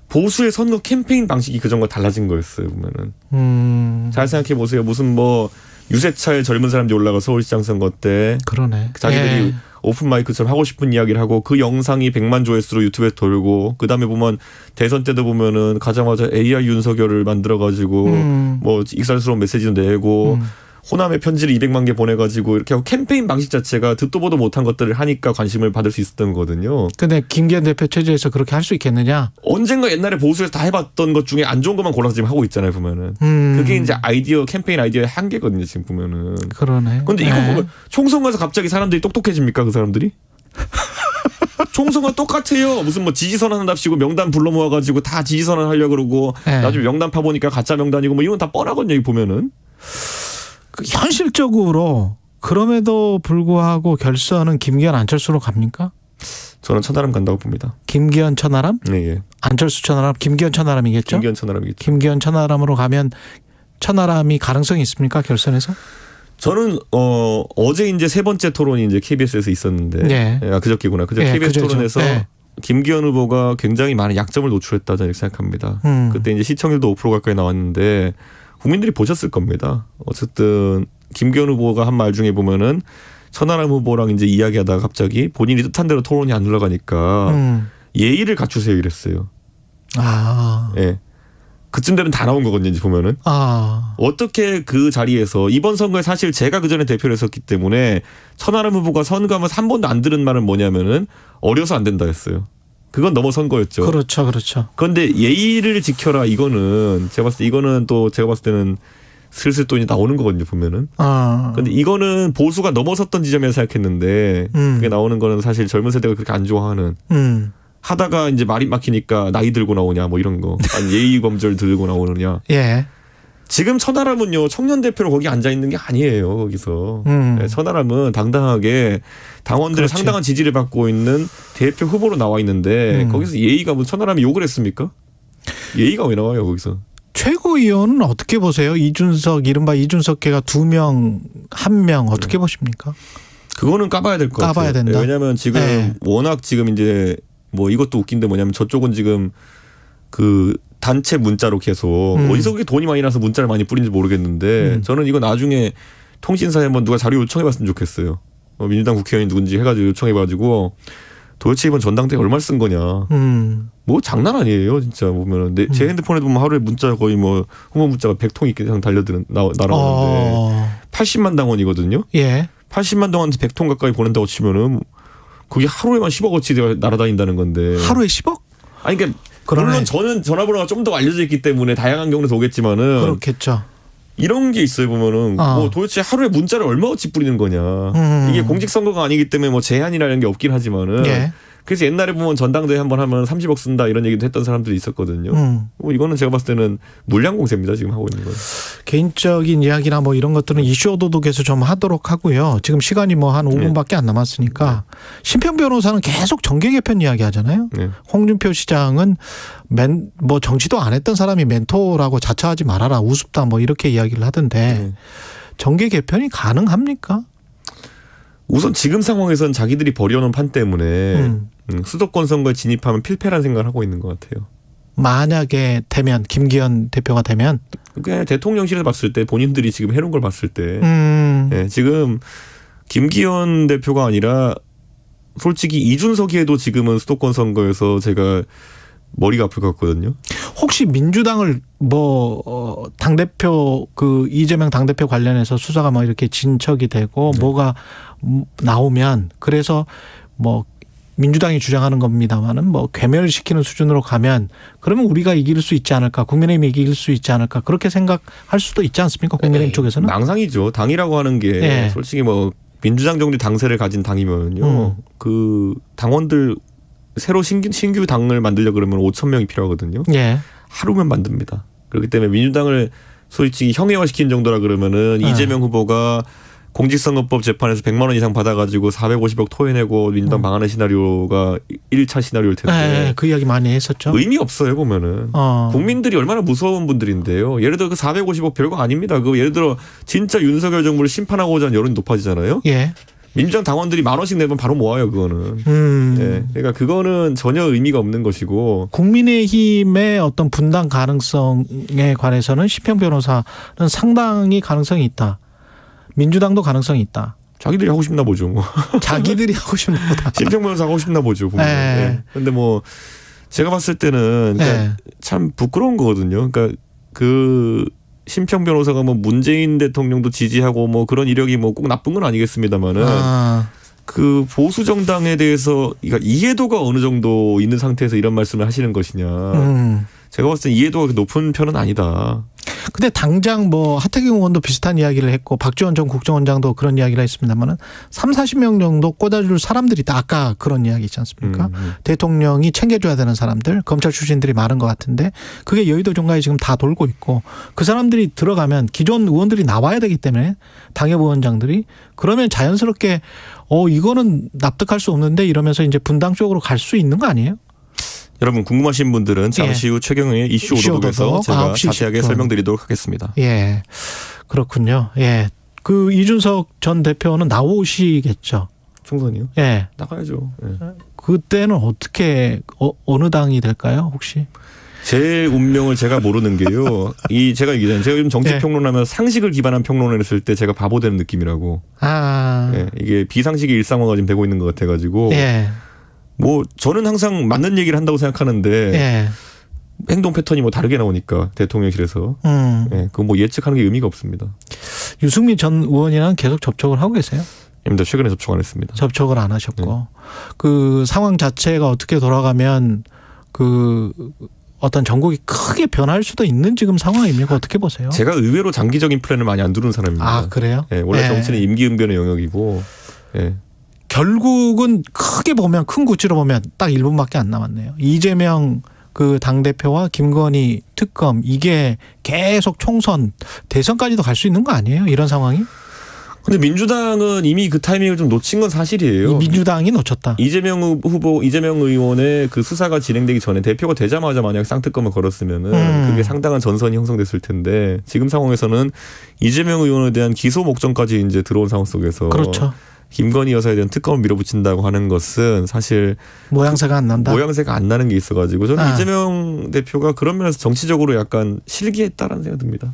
보수의 선거 캠페인 방식이 그전과 달라진 거였어요. 보면은. 잘 생각해 보세요. 무슨 뭐 유세차에 젊은 사람들이 올라가 서울시장 선거 때 그러네. 자기들이 오픈 마이크처럼 하고 싶은 이야기를 하고 그 영상이 100만 조회수로 유튜브에 돌고 그다음에 보면 대선 때도 보면은 가자마자 AI 윤석열을 만들어 가지고 뭐 익살스러운 메시지도 내고 호남에 편지를 200만 개 보내가지고 이렇게 하고 캠페인 방식 자체가 듣도 보도 못한 것들을 하니까 관심을 받을 수 있었던 거거든요. 근데 김기현 대표 체제에서 그렇게 할 수 있겠느냐? 언젠가 옛날에 보수에서 다 해봤던 것 중에 안 좋은 것만 골라서 지금 하고 있잖아요, 보면은. 그게 이제 캠페인 아이디어의 한계거든요, 지금 보면은. 그러네. 근데 이거 보면 총선 가서 갑자기 사람들이 똑똑해집니까, 그 사람들이? 총선과 똑같아요. 무슨 뭐 지지선언 한답시고 명단 불러 모아가지고 다 지지선언 하려고 그러고 나중에 명단 파보니까 가짜 명단이고 뭐 이건 다 뻔하거든요, 여기 보면은. 현실적으로 그럼에도 불구하고 결선은 김기현 안철수로 갑니까? 저는 천하람 간다고 봅니다. 김기현 천하람? 네. 안철수 천하람? 김기현 천하람이겠죠? 김기현 천하람이겠죠. 김기현 천하람으로 가면 천하람이 가능성이 있습니까? 결선에서? 저는 어제 이제 3번째 토론이 이제 KBS에서 있었는데 그저께구나. KBS 토론에서 김기현 후보가 굉장히 많은 약점을 노출했다 저는 생각합니다. 그때 이제 시청률도 5% 가까이 나왔는데 국민들이 보셨을 겁니다. 어쨌든 김기현 후보가 한 말 중에 보면은 천하람 후보랑 이제 이야기하다가 갑자기 본인이 뜻한 대로 토론이 안 흘러가니까 예의를 갖추세요 이랬어요. 그쯤 되면 다 나온 거거든요. 이제 보면은 어떻게 그 자리에서 이번 선거에 사실 제가 그 전에 대표를 했었기 때문에 천하람 후보가 선거하면서 한 번도 안 들은 말은 뭐냐면은 어려서 안 된다 했어요. 그건 넘어선 거였죠. 그렇죠. 그런데 예의를 지켜라 이거는 제가 봤을 때 이거는 또 제가 봤을 때는 슬슬 또 이제 나오는 거거든요 보면은. 그런데 이거는 보수가 넘어섰던 지점이라 생각했는데 그게 나오는 거는 사실 젊은 세대가 그렇게 안 좋아하는. 하다가 이제 말이 막히니까 나이 들고 나오냐 뭐 이런 거. 아니 예의 범절 들고 나오느냐. 지금 천하람은요 청년 대표로 거기 앉아 있는 게 아니에요 거기서. 천하람은 당당하게 당원들의 상당한 지지를 받고 있는 대표 후보로 나와 있는데 거기서 예의가 뭐 천하람이 욕을 했습니까? 예의가 왜 나와요 거기서? 최고위원은 어떻게 보세요? 이른바 이준석계가 2명, 1명 어떻게 보십니까? 그거는 까봐야 될 것 같아요. 까봐야 된다. 왜냐하면 지금 워낙 지금 이제 뭐 이것도 웃긴데 뭐냐면 저쪽은 지금 그 단체 문자로 계속 어디서 그렇게 돈이 많이 나서 문자를 많이 뿌린지 모르겠는데 저는 이거 나중에 통신사에 한번 누가 자료 요청해봤으면 좋겠어요. 민주당 국회의원이 누군지 해가지고 요청해가지고 도대체 이번 전당대회 얼마를 쓴 거냐. 뭐 장난 아니에요 진짜 보면은. 제 핸드폰에도 보면 하루에 문자 거의 뭐 후보 문자가 100통 이상 날아오는데 80만 당원이거든요. 80만 당원한테 100통 가까이 보낸다고 치면은 그게 하루에만 10억어치 날아다닌다는 건데. 하루에 10억? 아니 그러니까 물론 저는 전화번호가 좀 더 알려져 있기 때문에 다양한 경우에서 오겠지만은 그렇겠죠. 이런 게 있어요 보면은 뭐 도대체 하루에 문자를 얼마어치 뿌리는 거냐. 이게 공직선거가 아니기 때문에 뭐 제한이라는 게 없긴 하지만은 그래서 옛날에 보면 전당대회 한번 하면 30억 쓴다 이런 얘기도 했던 사람들이 있었거든요. 뭐 이거는 제가 봤을 때는 물량 공세입니다 지금 하고 있는 건. 개인적인 이야기나 뭐 이런 것들은 이슈 오도독에서 좀 하도록 하고요. 지금 시간이 뭐 한 5분밖에 안 남았으니까 심평 변호사는 계속 정계 개편 이야기 하잖아요. 홍준표 시장은 뭐 정치도 안 했던 사람이 멘토라고 자처하지 말아라 우습다 뭐 이렇게 이야기를 하던데 정계 개편이 가능합니까? 우선 지금 상황에서는 자기들이 벌여놓은 판 때문에 수도권 선거에 진입하면 필패라는 생각을 하고 있는 것 같아요. 만약에 되면 김기현 대표가 되면 그냥 대통령실에서 봤을 때 본인들이 지금 해놓은 걸 봤을 때 예, 지금 김기현 대표가 아니라 솔직히 이준석이 해도 지금은 수도권 선거에서 제가 머리가 아플 것 같거든요. 혹시 민주당을 당대표 이재명 당대표 관련해서 수사가 이렇게 진척이 되고 뭐가 나오면 그래서 민주당이 주장하는 겁니다만은 괴멸시키는 수준으로 가면 그러면 우리가 이길 수 있지 않을까, 국민의힘이 이길 수 있지 않을까 그렇게 생각할 수도 있지 않습니까? 국민의힘 쪽에서는 망상이죠. 당이라고 하는 게 솔직히 민주당 정도 당세를 가진 당이면요, 그 당원들 새로 신규 당을 만들려 그러면 5천 명이 필요하거든요. 예. 하루면 만듭니다. 그렇기 때문에 민주당을 솔직히 형해화시킨 정도라 그러면은 이재명 후보가 공직선거법 재판에서 100만 원 이상 받아가지고 450억 토해내고 민주당 망하는 시나리오가 1차 시나리오일 텐데. 그 이야기 많이 했었죠. 의미 없어요 보면은. 국민들이 얼마나 무서운 분들인데요. 예를 들어 그 450억 별거 아닙니다. 그 예를 들어 진짜 윤석열 정부를 심판하고자 하는 여론이 높아지잖아요. 예. 민주당 당원들이 10,000원씩 내면 바로 모아요 그거는. 네. 그러니까 그거는 전혀 의미가 없는 것이고. 국민의힘의 어떤 분당 가능성에 관해서는 심평 변호사는 상당히 가능성이 있다. 민주당도 가능성이 있다. 자기들이 하고 싶나 보죠. 뭐. 자기들이 하고 싶나 보다. 심평 변호사 하고 싶나 보죠. 그런데 제가 봤을 때는 그러니까 참 부끄러운 거거든요. 그러니까 심평 변호사가 문재인 대통령도 지지하고 그런 이력이 꼭 나쁜 건 아니겠습니다만은 그 보수 정당에 대해서 이해도가 어느 정도 있는 상태에서 이런 말씀을 하시는 것이냐. 제가 봤을 때 이해도가 높은 편은 아니다. 근데 당장 하태경 의원도 비슷한 이야기를 했고 박지원 전 국정원장도 그런 이야기를 했습니다만은 30-40명 정도 꽂아줄 사람들이 있다. 아까 그런 이야기 있지 않습니까? 대통령이 챙겨줘야 되는 사람들, 검찰 출신들이 많은 것 같은데 그게 여의도 종가에 지금 다 돌고 있고 그 사람들이 들어가면 기존 의원들이 나와야 되기 때문에 당협위원장들이 그러면 자연스럽게 이거는 납득할 수 없는데 이러면서 이제 분당 쪽으로 갈 수 있는 거 아니에요? 여러분 궁금하신 분들은 잠시 후 최경영의 이슈 오도독에서 제가 자세하게 설명드리도록 하겠습니다. 예, 그렇군요. 예, 그 이준석 전 대표는 나오시겠죠. 총선이요? 예, 나가야죠. 예. 그때는 어떻게 어느 당이 될까요, 혹시? 제 운명을 제가 모르는 게요. 제가 얘기잖아요. 제가 요즘 정치 평론하면 상식을 기반한 평론을 했을 때 제가 바보 되는 느낌이라고. 이게 비상식이 일상화가 지금 되고 있는 것 같아가지고. 저는 항상 맞는 얘기를 한다고 생각하는데 행동 패턴이 다르게 나오니까 대통령실에서 그거 예측하는 게 의미가 없습니다. 유승민 전 의원이랑 계속 접촉을 하고 계세요? 아닙니다. 최근에 접촉 안 했습니다. 접촉을 안 하셨고 그 상황 자체가 어떻게 돌아가면 어떤 전국이 크게 변할 수도 있는 지금 상황입니까? 어떻게 보세요? 제가 의외로 장기적인 플랜을 많이 안 두는 사람입니다. 아, 그래요? 원래 정치는 임기응변의 영역이고. 결국은 크게 보면 큰 구치로 보면 딱 1분밖에 안 남았네요. 이재명 당대표와 김건희 특검 이게 계속 총선 대선까지도 갈 수 있는 거 아니에요? 이런 상황이? 근데 민주당은 이미 그 타이밍을 좀 놓친 건 사실이에요. 민주당이 놓쳤다. 이재명 의원의 그 수사가 진행되기 전에 대표가 되자마자 만약 쌍특검을 걸었으면은 그게 상당한 전선이 형성됐을 텐데 지금 상황에서는 이재명 의원에 대한 기소 목전까지 이제 들어온 상황 속에서 그렇죠. 김건희 여사에 대한 특검을 밀어붙인다고 하는 것은 사실 모양새가 안 난다. 모양새가 안 나는 게 있어가지고 저는 이재명 대표가 그런 면에서 정치적으로 약간 실기했다라는 생각이 듭니다.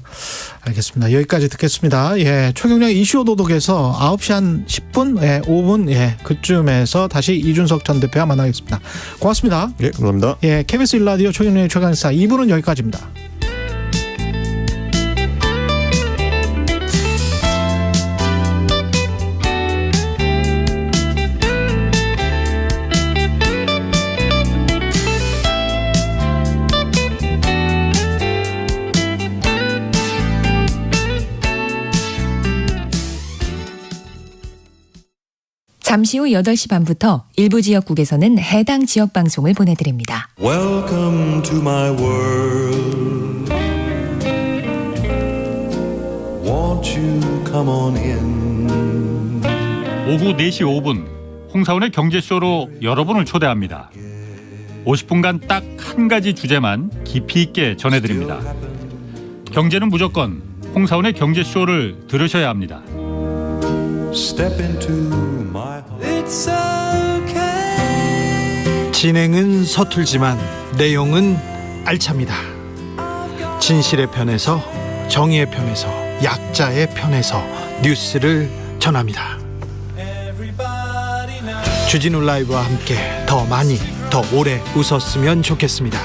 알겠습니다. 여기까지 듣겠습니다. 예, 최경영 이슈 오도독에서 9시 한 10분, 5분 그쯤에서 다시 이준석 전 대표와 만나겠습니다. 고맙습니다. 예, 감사합니다. 예, KBS 1라디오 최경영의 최강시사 2부는 여기까지입니다. 잠시 후 8시 반부터 일부 지역국에서는 해당 지역 방송을 보내드립니다. Welcome to my world. Won't you come on in? 오후 4시 5분 홍사원의 경제쇼로 여러분을 초대합니다. 50분간 딱 한 가지 주제만 깊이 있게 전해드립니다. 경제는 무조건 홍사원의 경제쇼를 들으셔야 합니다. Step into It's okay. 진행은 서툴지만 내용은 알찹니다. 진실의 편에서, 정의의 편에서, 약자의 편에서 뉴스를 전합니다. 주진우 라이브와 함께 더 많이, 더 오래 웃었으면 좋겠습니다.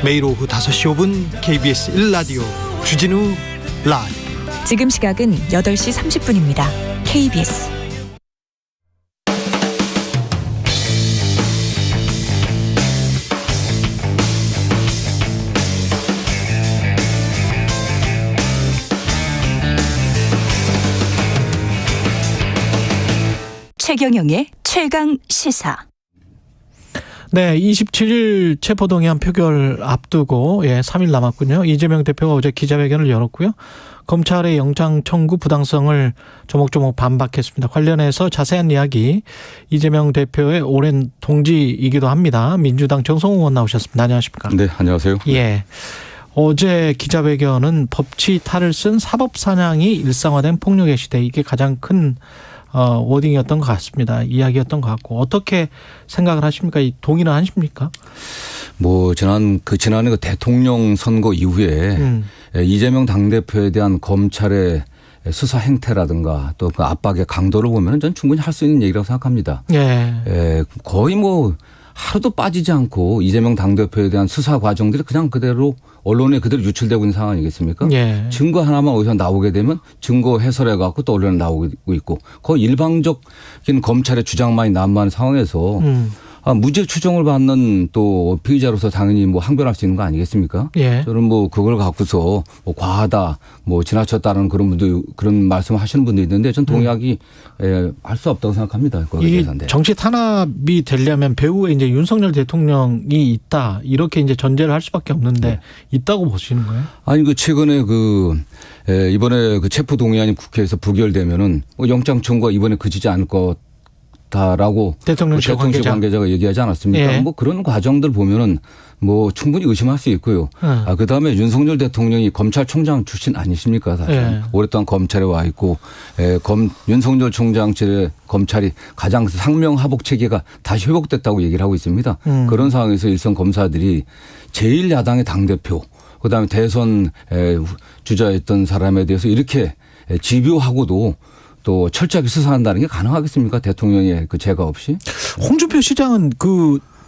매일 오후 5시 5분 KBS 1라디오 주진우 라이브. 지금 시각은 8시 30분입니다. KBS 최경영의 최강 시사. 네, 27일 체포동의안 표결 앞두고 3일 남았군요. 이재명 대표가 어제 기자회견을 열었고요. 검찰의 영장 청구 부당성을 조목조목 반박했습니다. 관련해서 자세한 이야기 이재명 대표의 오랜 동지이기도 합니다. 민주당 정성호 의원 나오셨습니다. 안녕하십니까? 네, 안녕하세요. 예. 어제 기자회견은 법치탈을 쓴 사법사냥이 일상화된 폭력의 시대, 이게 가장 큰 워딩이었던 것 같습니다. 이야기였던 것 같고, 어떻게 생각을 하십니까? 동의는 하십니까? 지난해 그 대통령 선거 이후에 이재명 당대표에 대한 검찰의 수사 행태라든가 또 그 압박의 강도를 보면 전 충분히 할 수 있는 얘기라고 생각합니다. 예. 거의 하루도 빠지지 않고 이재명 당대표에 대한 수사 과정들이 그냥 그대로 언론에 그대로 유출되고 있는 상황 아니겠습니까? 예. 증거 하나만 어디서 나오게 되면 증거 해설해 갖고 또 언론에 나오고 있고, 거의 일방적인 검찰의 주장만이 난무하는 상황에서 무죄 추정을 받는 또 피의자로서 당연히 항변할 수 있는 거 아니겠습니까? 예. 저는 그걸 갖고서 과하다, 지나쳤다는 그런 말씀하시는 분도 있는데 전 동의하기 할 수 없다고 생각합니다. 이 정치 탄압이 되려면 배후에 이제 윤석열 대통령이 있다, 이렇게 이제 전제를 할 수밖에 없는데 네. 있다고 보시는 거예요? 아니 최근에 이번에 체포 동의안이 국회에서 부결되면은 영장 청구가 이번에 그치지 않을 것. 다라고 대통령실 관계자가 얘기하지 않았습니까? 예. 그런 과정들 보면은 충분히 의심할 수 있고요. 그다음에 윤석열 대통령이 검찰총장 출신 아니십니까? 사실 예. 오랫동안 검찰에 와 있고 윤석열 총장실의 검찰이 가장 상명하복 체계가 다시 회복됐다고 얘기를 하고 있습니다. 그런 상황에서 일선 검사들이 제1야당의 당대표, 그다음에 대선 주자였던 사람에 대해서 이렇게 집요하고도 또 철저하게 수사한다는 게 가능하겠습니까? 대통령의 제가 없이. 홍준표 시장은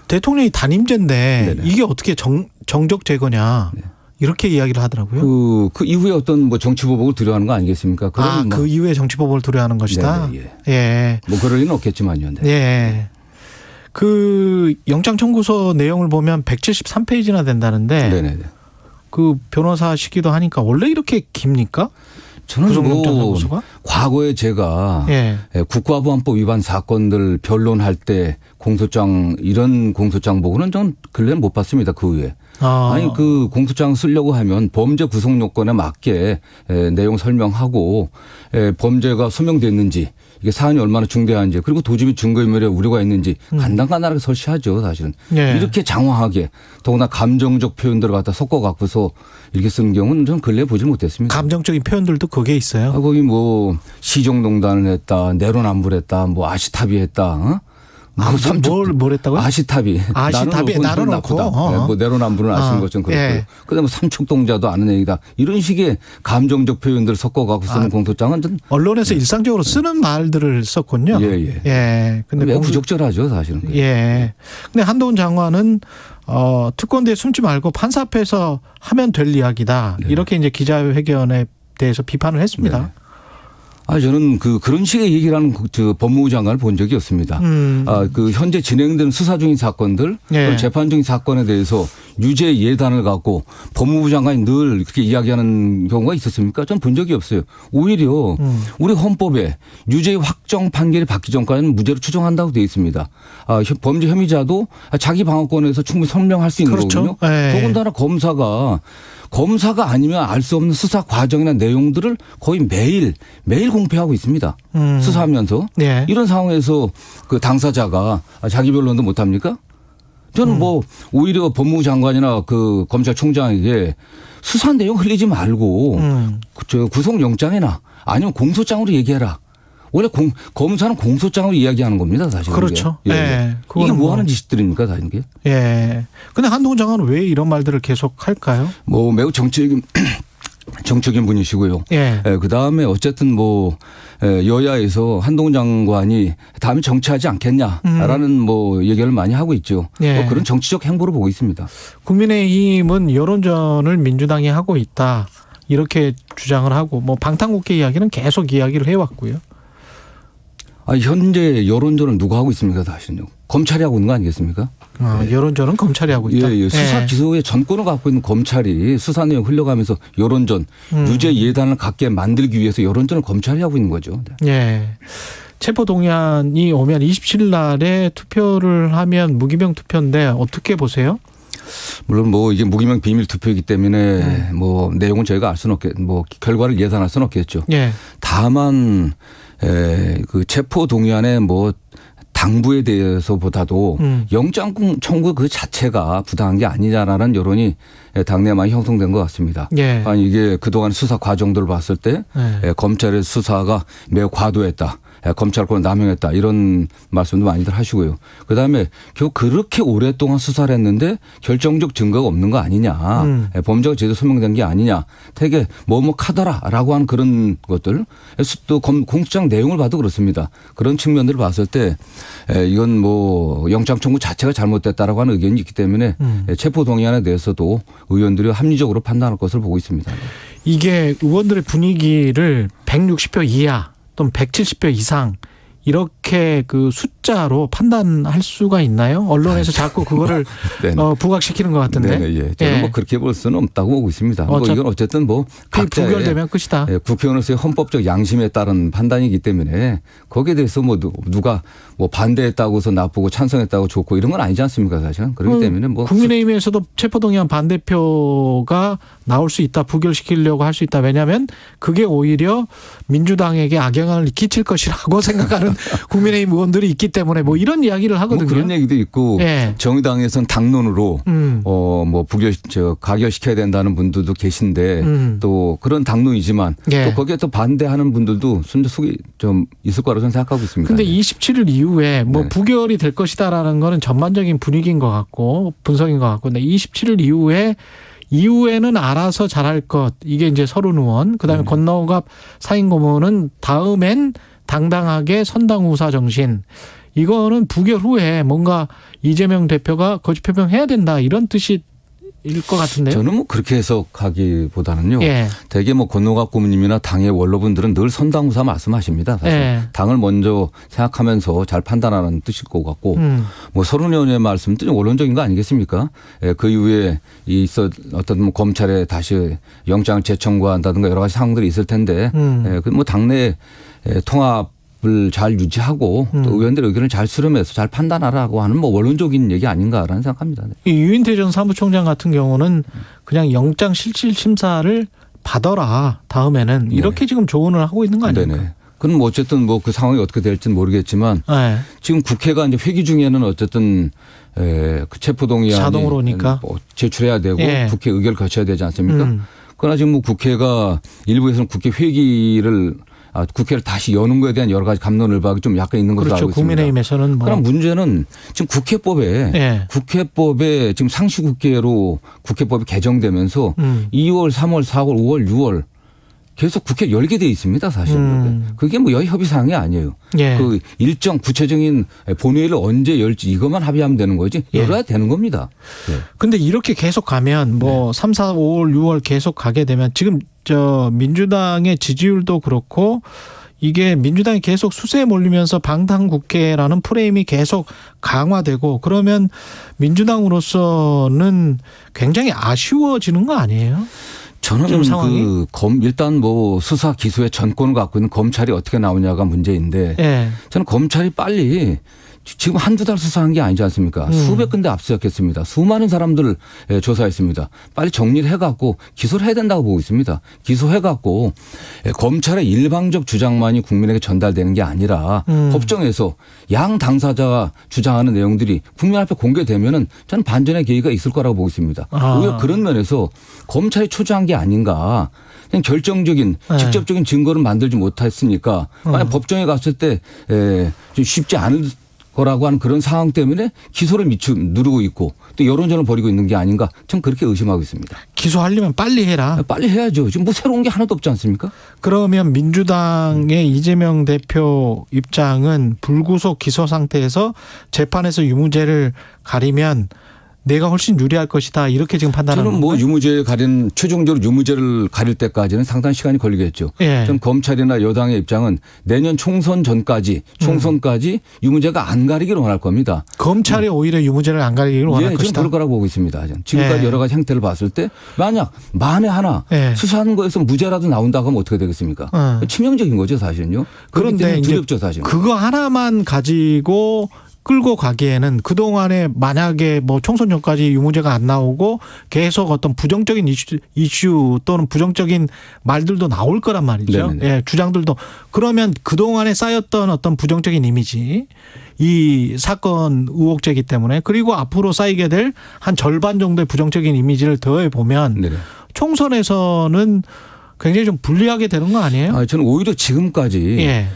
대통령이 단임제인데 네네. 이게 어떻게 정적 제거냐 이렇게 이야기를 하더라고요. 그 이후에 어떤 정치보복을 두려워하는 거 아니겠습니까? 그 이후에 정치보복을 두려워하는 것이다. 네네, 예. 그럴 리는 없겠지만요. 네. 예. 영장 청구서 내용을 보면 173페이지나 된다는데. 네네. 변호사시기도 하니까 원래 이렇게 깁니까? 저는 과거에 제가 국가보안법 위반 사건들 변론할 때 이런 공소장 보고는 전 근래는 못 봤습니다. 그 후에. 아니 공소장 쓰려고 하면 범죄 구성 요건에 맞게 내용 설명하고 범죄가 소명됐는지, 이게 사안이 얼마나 중대한지, 그리고 도주 및 증거인멸에 우려가 있는지 간단간단하게 설치하죠. 사실은. 이렇게 장황하게 더구나 감정적 표현들을 갖다 섞어 갖고서 이렇게 쓰는 경우는 좀 근래에 보질 못했습니다. 감정적인 표현들도 거기에 있어요. 거기 시종농단을 했다, 내로남불했다, 아시타비 했다. 뭘 했다고요? 아시타비. 나눠 놓고. 내로남불은 아시는 것좀 그렇고요. 그다음에 삼축동자도 아는 얘기다. 이런 식의 감정적 표현들을 섞어갖고 쓰는 공소장은 좀 언론에서 일상적으로 쓰는 말들을 썼군요. 예. 근데 매우 부적절하죠, 사실은. 예. 근데 한동훈 장관은 특권대에 숨지 말고 판사 앞에서 하면 될 이야기다. 네. 이렇게 이제 기자회견에 대해서 비판을 했습니다. 네. 저는 그런 식의 얘기를 하는 법무부 장관을 본 적이 없습니다. 현재 진행되는 수사 중인 사건들, 재판 중인 사건에 대해서 유죄 예단을 갖고 법무부 장관이 늘 그렇게 이야기하는 경우가 있었습니까? 저는 본 적이 없어요. 오히려 우리 헌법에 유죄의 확정 판결이 받기 전까지는 무죄로 추정한다고 되어 있습니다. 범죄 혐의자도 자기 방어권에서 충분히 설명할 수 있는 거거든요. 더군다나 검사가 아니면 알 수 없는 수사 과정이나 내용들을 거의 매일 공표하고 있습니다. 수사하면서. 이런 상황에서 당사자가 자기 변론도 못합니까? 저는 오히려 법무부 장관이나 검찰총장에게 수사 내용 흘리지 말고 구속영장이나 아니면 공소장으로 얘기해라. 원래 검사는 공소장으로 이야기하는 겁니다, 사실. 그렇죠. 예. 예. 이게 뭐 하는 짓들입니까, 사실 이게? 예. 근데 한동훈 장관은 왜 이런 말들을 계속 할까요? 뭐 매우 정치적인 분이시고요. 예. 예. 그 다음에 어쨌든 뭐 여야에서 한동훈 장관이 다음에 정치하지 않겠냐라는 뭐 얘기를 많이 하고 있죠. 예. 그런 정치적 행보를 보고 있습니다. 국민의힘은 여론전을 민주당이 하고 있다. 이렇게 주장을 하고 뭐 방탄국회 이야기는 계속 이야기를 해왔고요. 현재 여론전을 누가 하고 있습니까, 사실은요? 검찰이 하고 있는 거 아니겠습니까? 여론전은 검찰이 하고 있다. 예. 수사 기소의 전권을 갖고 있는 검찰이 수사 내용 흘려가면서 여론전, 유죄 예단을 갖게 만들기 위해서 여론전을 검찰이 하고 있는 거죠. 예. 체포동의안이 오면 27일 날에 투표를 하면 무기명 투표인데 어떻게 보세요? 물론 뭐 이게 무기명 비밀 투표이기 때문에 뭐 내용은 저희가 알 수는 뭐 결과를 예상할 수는 없겠죠. 예. 다만 그 체포 동의안의 뭐 당부에 대해서보다도 영장 청구 그 자체가 부당한 게 아니냐라는 여론이 당내에 많이 형성된 것 같습니다. 예. 아니 이게 그동안 수사 과정들을 봤을 때 검찰의 수사가 매우 과도했다. 검찰권을 남용했다 이런 말씀도 많이들 하시고요. 그다음에 결국 그렇게 오랫동안 수사를 했는데 결정적 증거가 없는 거 아니냐. 범죄가 제대로 소명된 게 아니냐. 되게 뭐뭐하더라라고 하는 그런 것들. 또 공소장 내용을 봐도 그렇습니다. 그런 측면들을 봤을 때 이건 뭐 영장 청구 자체가 잘못됐다라고 하는 의견이 있기 때문에 체포동의안에 대해서도 의원들이 합리적으로 판단할 것을 보고 있습니다. 이게 의원들의 분위기를 160표 이하 또는 170표 이상 이렇게 그 숫자로 판단할 수가 있나요? 언론에서 자꾸 그거를 부각시키는 것 같은데. 네, 예. 저는 뭐 그렇게 볼 수는 없다고 보고 있습니다. 뭐 이건 어쨌든 뭐 각자의 부결되면 끝이다. 국회의원으로서의 헌법적 양심에 따른 판단이기 때문에 거기에 대해서 뭐 누가 뭐 반대했다고서 나쁘고 찬성했다고 좋고 이런 건 아니지 않습니까, 사실은. 그렇기 때문에 뭐 국민의힘에서도 체포동의안 반대표가 나올 수 있다, 부결시키려고 할 수 있다. 왜냐하면 그게 오히려 민주당에게 악영향을 끼칠 것이라고 생각하는 국민의힘 의원들이 있기 때문에 뭐 이런 이야기를 하거든요. 뭐 그런 얘기도 있고 정의당에서는 당론으로 뭐 가결시켜야 된다는 분들도 계신데 또 그런 당론이지만 또 거기에 또 반대하는 분들도 순전 속에 좀 있을 거라고 저는 생각하고 있습니다. 그런데 27일 이후에 뭐 부결이 될 것이다라는 거는 전반적인 분위기인 것 같고 분석인 것 같고, 근데 27일 이후에는 알아서 잘할 것. 이게 이제 서른 의원. 그다음에 권노갑 상임고문은 다음엔 당당하게 선당우사 정신. 이거는 부결 후에 뭔가 이재명 대표가 거짓 표명해야 된다 이런 뜻일 것 같은데요. 저는 뭐 그렇게 해석하기보다는요. 대개 뭐 권노갑 고문님이나 당의 원로분들은 늘 선당우사 말씀하십니다. 사실 당을 먼저 생각하면서 잘 판단하는 뜻일 것 같고 뭐 서른 의원의 말씀도 좀 원론적인 거 아니겠습니까? 그 이후에 어떤 뭐 검찰에 다시 영장을 재청구한다든가 여러 가지 상황들이 있을 텐데 뭐 당내 통합을 잘 유지하고 또 의원들의 의견을 잘 수렴해서 잘 판단하라고 하는 뭐 원론적인 얘기 아닌가라는 생각합니다. 이 유인태 전 사무총장 같은 경우는 그냥 영장 실질 심사를 받아라 다음에는 이렇게 지금 조언을 하고 있는 거 아닙니까? 네네. 그럼 뭐 어쨌든 뭐 그 상황이 어떻게 될지는 모르겠지만 지금 국회가 이제 회기 중에는 어쨌든 그 체포동의안이 자동으로 오니까 뭐 제출해야 되고 국회 의결을 거쳐야 되지 않습니까? 그러나 지금 뭐 국회가 일부에서는 국회를 다시 여는 거에 대한 여러 가지 갑론을박이 좀 약간 있는 것으로 알고 있습니다. 국민의힘에서는 그럼 문제는 지금 국회법에 지금 상시국회로 국회법이 개정되면서 2월, 3월, 4월, 5월, 6월 계속 국회 열게 돼 있습니다, 사실. 그게 뭐 여야 협의 사항이 아니에요. 그 일정 구체적인 본회의를 언제 열지 이것만 합의하면 되는 거지 열어야 되는 겁니다. 근데 이렇게 계속 가면 뭐 3, 4, 5월, 6월 계속 가게 되면 지금 민주당의 지지율도 그렇고 이게 민주당이 계속 수세에 몰리면서 방탄국회라는 프레임이 계속 강화되고 그러면 민주당으로서는 굉장히 아쉬워지는 거 아니에요? 저는 일단 뭐 수사 기소의 전권을 갖고 있는 검찰이 어떻게 나오냐가 문제인데 저는 검찰이 빨리 지금 한두 달 수사한 게 아니지 않습니까? 수백 군데 압수수색했습니다. 수많은 사람들을 조사했습니다. 빨리 정리를 해갖고 기소를 해야 된다고 보고 있습니다. 기소해갖고 검찰의 일방적 주장만이 국민에게 전달되는 게 아니라 법정에서 양 당사자가 주장하는 내용들이 국민 앞에 공개되면은 저는 반전의 계기가 있을 거라고 보고 있습니다. 오히려 그런 면에서 검찰이 초조한 게 아닌가. 그냥 결정적인 직접적인 증거를 만들지 못했으니까 만약 법정에 갔을 때 좀 쉽지 않을 거라고 하는 그런 상황 때문에 기소를 누르고 있고 또 여론전을 벌이고 있는 게 아닌가 전 그렇게 의심하고 있습니다. 기소하려면 빨리 해라. 빨리 해야죠. 지금 뭐 새로운 게 하나도 없지 않습니까? 그러면 민주당의 이재명 대표 입장은 불구속 기소 상태에서 재판에서 유무죄를 가리면 내가 훨씬 유리할 것이다 이렇게 지금 판단하는 저는 뭐 유무죄 가린 최종적으로 유무죄를 가릴 때까지는 상당히 시간이 걸리겠죠. 예. 좀 검찰이나 여당의 입장은 내년 총선 전까지 총선까지 유무죄가 안 가리기를 원할 겁니다. 검찰이 오히려 유무죄를 안 가리기를 원할 것이다. 저는 그럴 거라고 보고 있습니다. 지금까지 여러 가지 행태를 봤을 때 만약 만에 하나 수사하는 거에서 무죄라도 나온다고 하면 어떻게 되겠습니까? 치명적인 거죠 사실은요. 그런데 두렵죠 사실. 그거 하나만 가지고 끌고 가기에는 그동안에 만약에 뭐 총선 전까지 유무죄가 안 나오고 계속 어떤 부정적인 이슈 또는 부정적인 말들도 나올 거란 말이죠. 예, 주장들도. 그러면 그동안에 쌓였던 어떤 부정적인 이미지 이 사건 의혹죄이기 때문에 그리고 앞으로 쌓이게 될 한 절반 정도의 부정적인 이미지를 더해 보면 총선에서는 굉장히 좀 불리하게 되는 거 아니에요? 저는 오히려 지금까지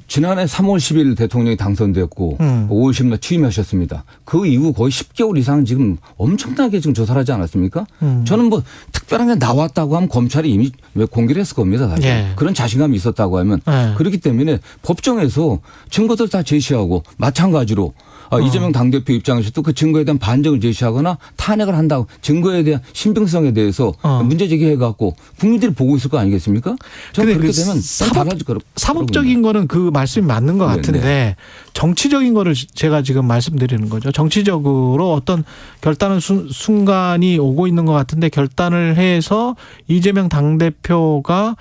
지난해 3월 10일 대통령이 당선되었고 5월 10일 취임하셨습니다. 그 이후 거의 10개월 이상 지금 엄청나게 지금 조사를 하지 않았습니까? 저는 뭐 특별한 게 나왔다고 하면 검찰이 이미 공개를 했을 겁니다. 사실. 그런 자신감이 있었다고 하면. 그렇기 때문에 법정에서 증거들 다 제시하고 마찬가지로 이재명 당대표 입장에서도 그 증거에 대한 반증을 제시하거나 탄핵을 한다고 증거에 대한 신빙성에 대해서 문제 제기해갖고 국민들이 보고 있을 거 아니겠습니까? 저는 그렇게 되면 달라질 거라고. 사법적인 거는 그 말씀이 맞는 것 같은데 정치적인 거를 제가 지금 말씀드리는 거죠. 정치적으로 어떤 결단의 순간이 오고 있는 것 같은데 결단을 해서 이재명 당대표가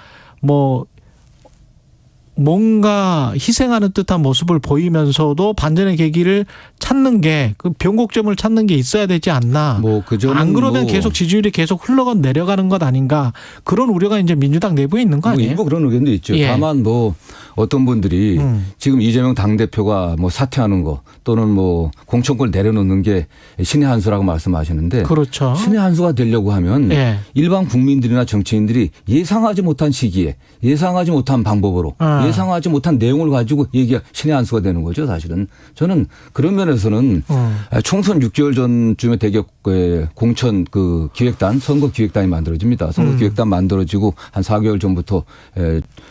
뭔가 희생하는 듯한 모습을 보이면서도 반전의 계기를 찾는 게 그 변곡점을 찾는 게 있어야 되지 않나. 안 그러면 계속 지지율이 계속 흘러가 내려가는 것 아닌가. 그런 우려가 이제 민주당 내부에 있는 거 아니에요? 일부 그런 의견도 있죠. 다만 어떤 분들이 지금 이재명 당대표가 사퇴하는 거 또는 공천권을 내려놓는 게 신의 한 수라고 말씀하시는데 그렇죠. 신의 한 수가 되려고 하면 일반 국민들이나 정치인들이 예상하지 못한 시기에 예상하지 못한 방법으로 예상하지 못한 내용을 가지고 얘기가 신의 한 수가 되는 거죠. 사실은 저는 그런 면에서는 총선 6개월 전쯤에 대개 공천 그 기획단 선거 기획단이 만들어집니다. 선거 기획단 만들어지고 한 4개월 전부터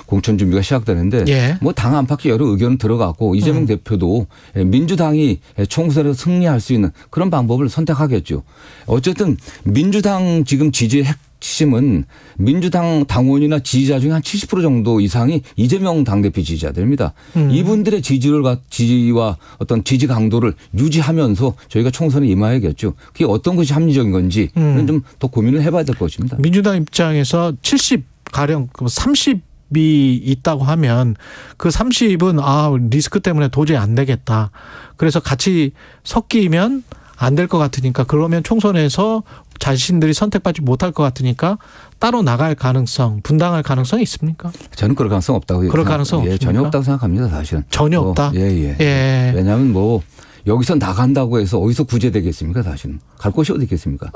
공천 준비가 시작되는데 당 안팎의 여러 의견은 들어갔고 이재명 대표도 민주당이 총선에서 승리할 수 있는 그런 방법을 선택하겠죠. 어쨌든 민주당 지금 지지의 핵심은 민주당 당원이나 지지자 중에 한 70% 정도 이상이 이재명 당대표 지지자들입니다. 이분들의 지지와 어떤 지지 강도를 유지하면서 저희가 총선에 임해야겠죠. 그게 어떤 것이 합리적인 건지는 좀 더 고민을 해봐야 될 것입니다. 민주당 입장에서 70가량 30이 있다고 하면 그 30은 리스크 때문에 도저히 안 되겠다. 그래서 같이 섞이면 안 될 것 같으니까 그러면 총선에서 자신들이 선택받지 못할 것 같으니까 따로 나갈 가능성, 분당할 가능성이 있습니까? 저는 그럴 가능성 없다고 그럴 가능성 없습니까? 전혀 없다고 생각합니다. 사실은. 전혀 없다? 왜냐하면 여기서 나간다고 해서 어디서 구제되겠습니까? 사실은. 갈 곳이 어디 있겠습니까?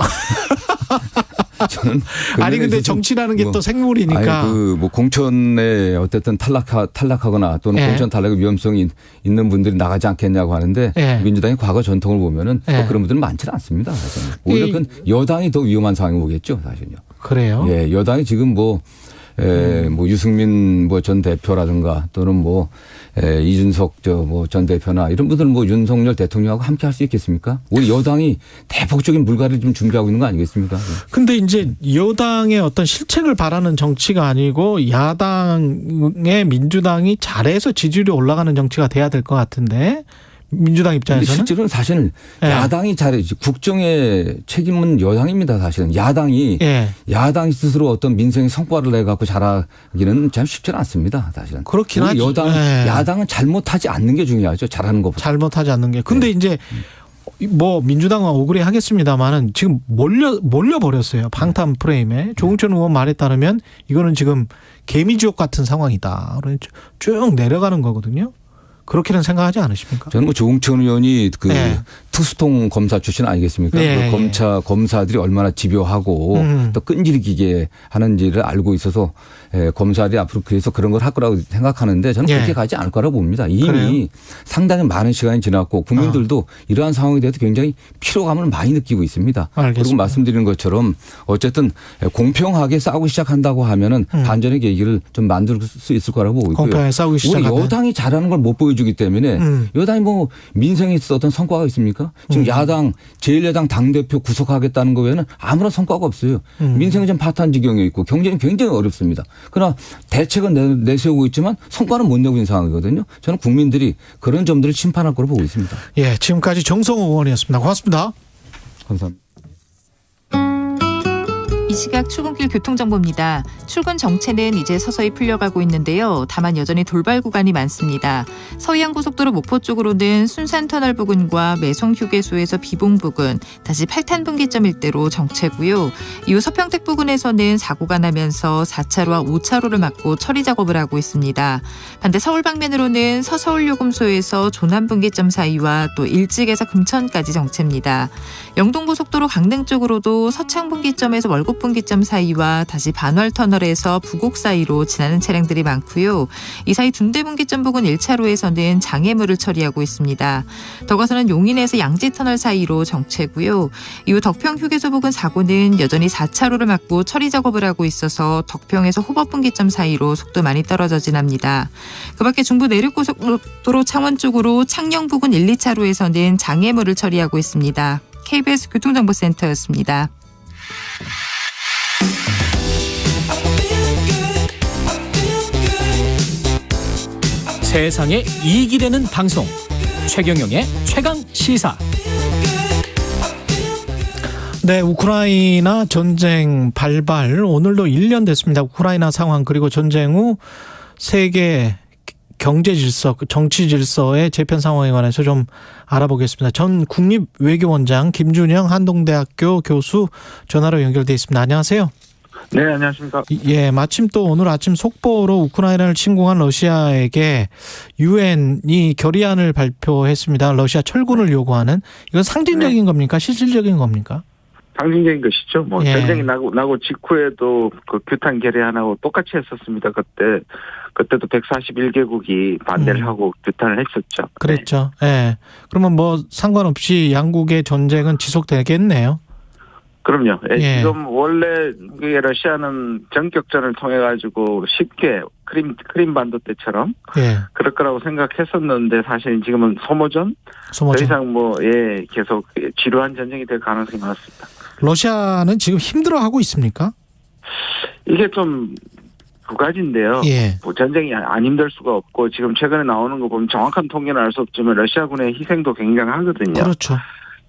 저는 아니 근데 정치라는 게 또 생물이니까 공천에 어쨌든 탈락하거나 또는 공천 탈락의 위험성이 있는 분들이 나가지 않겠냐고 하는데 민주당의 과거 전통을 보면은 또 그런 분들은 많지는 않습니다. 사실은. 오히려 그건 여당이 더 위험한 상황이 오겠죠. 사실은요. 그래요? 여당이 지금 유승민 전 대표라든가 또는 이준석 전 대표나 이런 분들은 윤석열 대통령하고 함께 할 수 있겠습니까? 우리 여당이 대폭적인 물갈이를 좀 준비하고 있는 거 아니겠습니까? 근데 이제 여당의 어떤 실책을 바라는 정치가 아니고 야당의 민주당이 잘해서 지지율이 올라가는 정치가 돼야 될 것 같은데 민주당 입장에서는 실제로는 사실은 야당이 잘해야지. 국정의 책임은 여당입니다. 사실은 야당이 스스로 어떤 민생의 성과를 내 갖고 잘하기는 참 쉽지는 않습니다. 사실은 그렇긴 하죠. 야당은 잘못하지 않는 게 중요하죠. 잘하는 것보다. 잘못하지 않는 게. 근데 이제 뭐 민주당은 억울해 하겠습니다만은 지금 몰려 버렸어요. 방탄 프레임에. 조응천 의원 말에 따르면 이거는 지금 개미지옥 같은 상황이다. 쭉 내려가는 거거든요. 그렇게는 생각하지 않으십니까? 저는 뭐 조응천 의원이 투수통 검사 출신 아니겠습니까? 검사들이 얼마나 집요하고 또 끈질기게 하는지를 알고 있어서 검사들이 앞으로 그래서 그런 걸 할 거라고 생각하는데 저는 그렇게 가지 않을 거라고 봅니다. 이미 그래요? 상당히 많은 시간이 지났고 국민들도 이러한 상황에 대해서 굉장히 피로감을 많이 느끼고 있습니다. 알겠습니다. 그리고 말씀드리는 것처럼 어쨌든 공평하게 싸우기 시작한다고 하면은 반전의 계기를 좀 만들 수 있을 거라고 보고 있고요. 공평하게 싸우기 시작하면. 우리 여당이 잘하는 걸 못 보여주기 때문에 여당이 뭐 민생에 있어서 어떤 성과가 있습니까? 지금 야당 제1야당 당대표 구속하겠다는 거 외에는 아무런 성과가 없어요. 민생은 좀 파탄 지경에 있고 경제는 굉장히 어렵습니다. 그러나 대책은 내세우고 있지만 성과는 못 내고 있는 상황이거든요. 저는 국민들이 그런 점들을 심판할 거로 보고 있습니다. 예, 지금까지 정성호 의원이었습니다. 고맙습니다. 감사합니다. 이 시각 출근길 교통정보입니다. 출근 정체는 이제 서서히 풀려가고 있는데요. 다만 여전히 돌발 구간이 많습니다. 서해안고속도로 목포 쪽으로는 순산터널 부근과 매송휴게소에서 비봉 부근, 다시 8탄 분기점 일대로 정체고요. 이후 서평택 부근에서는 사고가 나면서 4차로와 5차로를 막고 처리 작업을 하고 있습니다. 반대 서울 방면으로는 서서울요금소에서 조남 분기점 사이와 또 일찍에서 금천까지 정체입니다. 영동고속도로 강릉 쪽으로도 서창 분기점에서 월곡 분기점 사이와 다시 반월터널에서 부곡 사이로 지나는 차량들이 많고요. 이 사이 둔대 분기점 부근 1차로에서는 장애물을 처리하고 있습니다. 더 가서는 용인에서 양지터널 사이로 정체고요. 이후 덕평 휴게소 부근 사고는 여전히 4차로를 막고 처리 작업을 하고 있어서 덕평에서 호법 분기점 사이로 속도 많이 떨어져 지납니다. 그 밖에 중부 내륙고속도로 창원 쪽으로 창녕 부근 1, 2차로에서는 장애물을 처리하고 있습니다. KBS 교통정보센터였습니다. 세상에 이익이 되는 방송 최경영의 최강시사. 네, 우크라이나 전쟁 발발 오늘도 1년 됐습니다. 우크라이나 상황 그리고 전쟁 후 세계 경제 질서, 정치 질서의 재편 상황에 관해서 좀 알아보겠습니다. 전 국립외교원장 김준영 한동대학교 교수 전화로 연결돼 있습니다. 안녕하세요. 네, 안녕하십니까. 예, 마침 또 오늘 아침 속보로 우크라이나를 침공한 러시아에게 유엔이 결의안을 발표했습니다. 러시아 철군을 요구하는. 이건 상징적인 겁니까? 실질적인 겁니까? 상징적인 것이죠. 뭐 전쟁이 나고 직후에도 그 규탄 결의안하고 똑같이 했었습니다. 그때도 141개국이 반대를 하고 규탄을 했었죠. 그랬죠. 예. 네. 그러면 뭐 상관없이 양국의 전쟁은 지속되겠네요. 그럼요. 예. 지금 원래 러시아는 전격전을 통해 가지고 쉽게 크림 반도 때처럼 그럴 거라고 생각했었는데 사실 지금은 소모전. 더 이상 계속 지루한 전쟁이 될 가능성이 많습니다. 러시아는 지금 힘들어하고 있습니까? 이게 좀 두 가지인데요. 뭐 전쟁이 안 힘들 수가 없고 지금 최근에 나오는 거 보면 정확한 통계는 알 수 없지만 러시아군의 희생도 굉장하거든요. 그렇죠.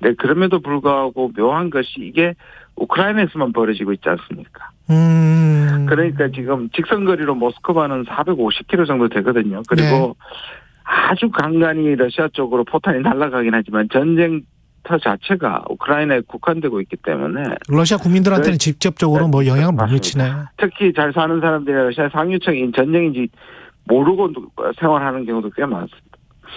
네, 그럼에도 불구하고 묘한 것이 이게 우크라이나에서만 벌어지고 있지 않습니까? 그러니까 지금 직선거리로 모스크바는 450km 정도 되거든요. 그리고 아주 간간히 러시아 쪽으로 포탄이 날아가긴 하지만 전쟁터 자체가 우크라이나에 국한되고 있기 때문에 러시아 국민들한테는 직접적으로 뭐 영향을 못 미치네요. 특히 잘 사는 사람들이 러시아 상류층이 전쟁인지 모르고 생활하는 경우도 꽤 많습니다.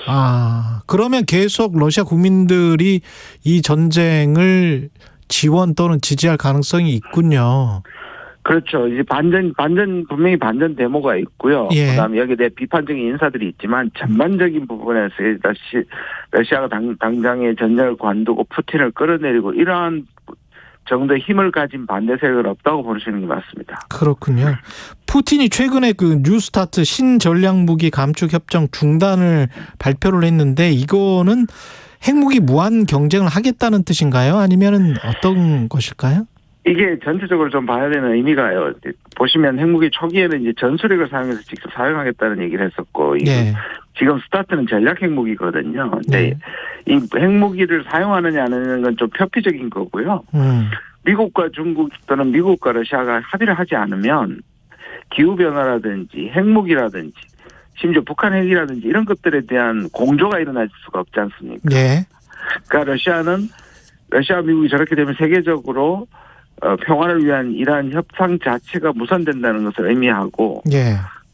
아, 그러면 계속 러시아 국민들이 이 전쟁을 지원 또는 지지할 가능성이 있군요. 그렇죠. 이제 분명히 반전 데모가 있고요. 그다음에 여기에 대해 비판적인 인사들이 있지만 전반적인 부분에서 러시아가 당장의 전쟁을 관두고 푸틴을 끌어내리고 이러한 정도의 힘을 가진 반대 세력은 없다고 보시는 게 맞습니다. 그렇군요. 푸틴이 최근에 그 뉴스타트 신전략무기 감축 협정 중단을 발표를 했는데 이거는 핵무기 무한 경쟁을 하겠다는 뜻인가요? 아니면은 어떤 것일까요? 이게 전체적으로 좀 봐야 되는 의미가요. 보시면 핵무기 초기에는 이제 전술핵을 사용해서 직접 사용하겠다는 얘기를 했었고, 네. 지금 스타트는 전략 핵무기거든요. 근데 이 핵무기를 사용하느냐 안 하느냐는 건 좀 표피적인 거고요. 미국과 중국 또는 미국과 러시아가 합의를 하지 않으면 기후변화라든지 핵무기라든지 심지어 북한 핵이라든지 이런 것들에 대한 공조가 일어날 수가 없지 않습니까? 네. 그러니까 러시아 미국이 저렇게 되면 세계적으로 평화를 위한 이러한 협상 자체가 무산된다는 것을 의미하고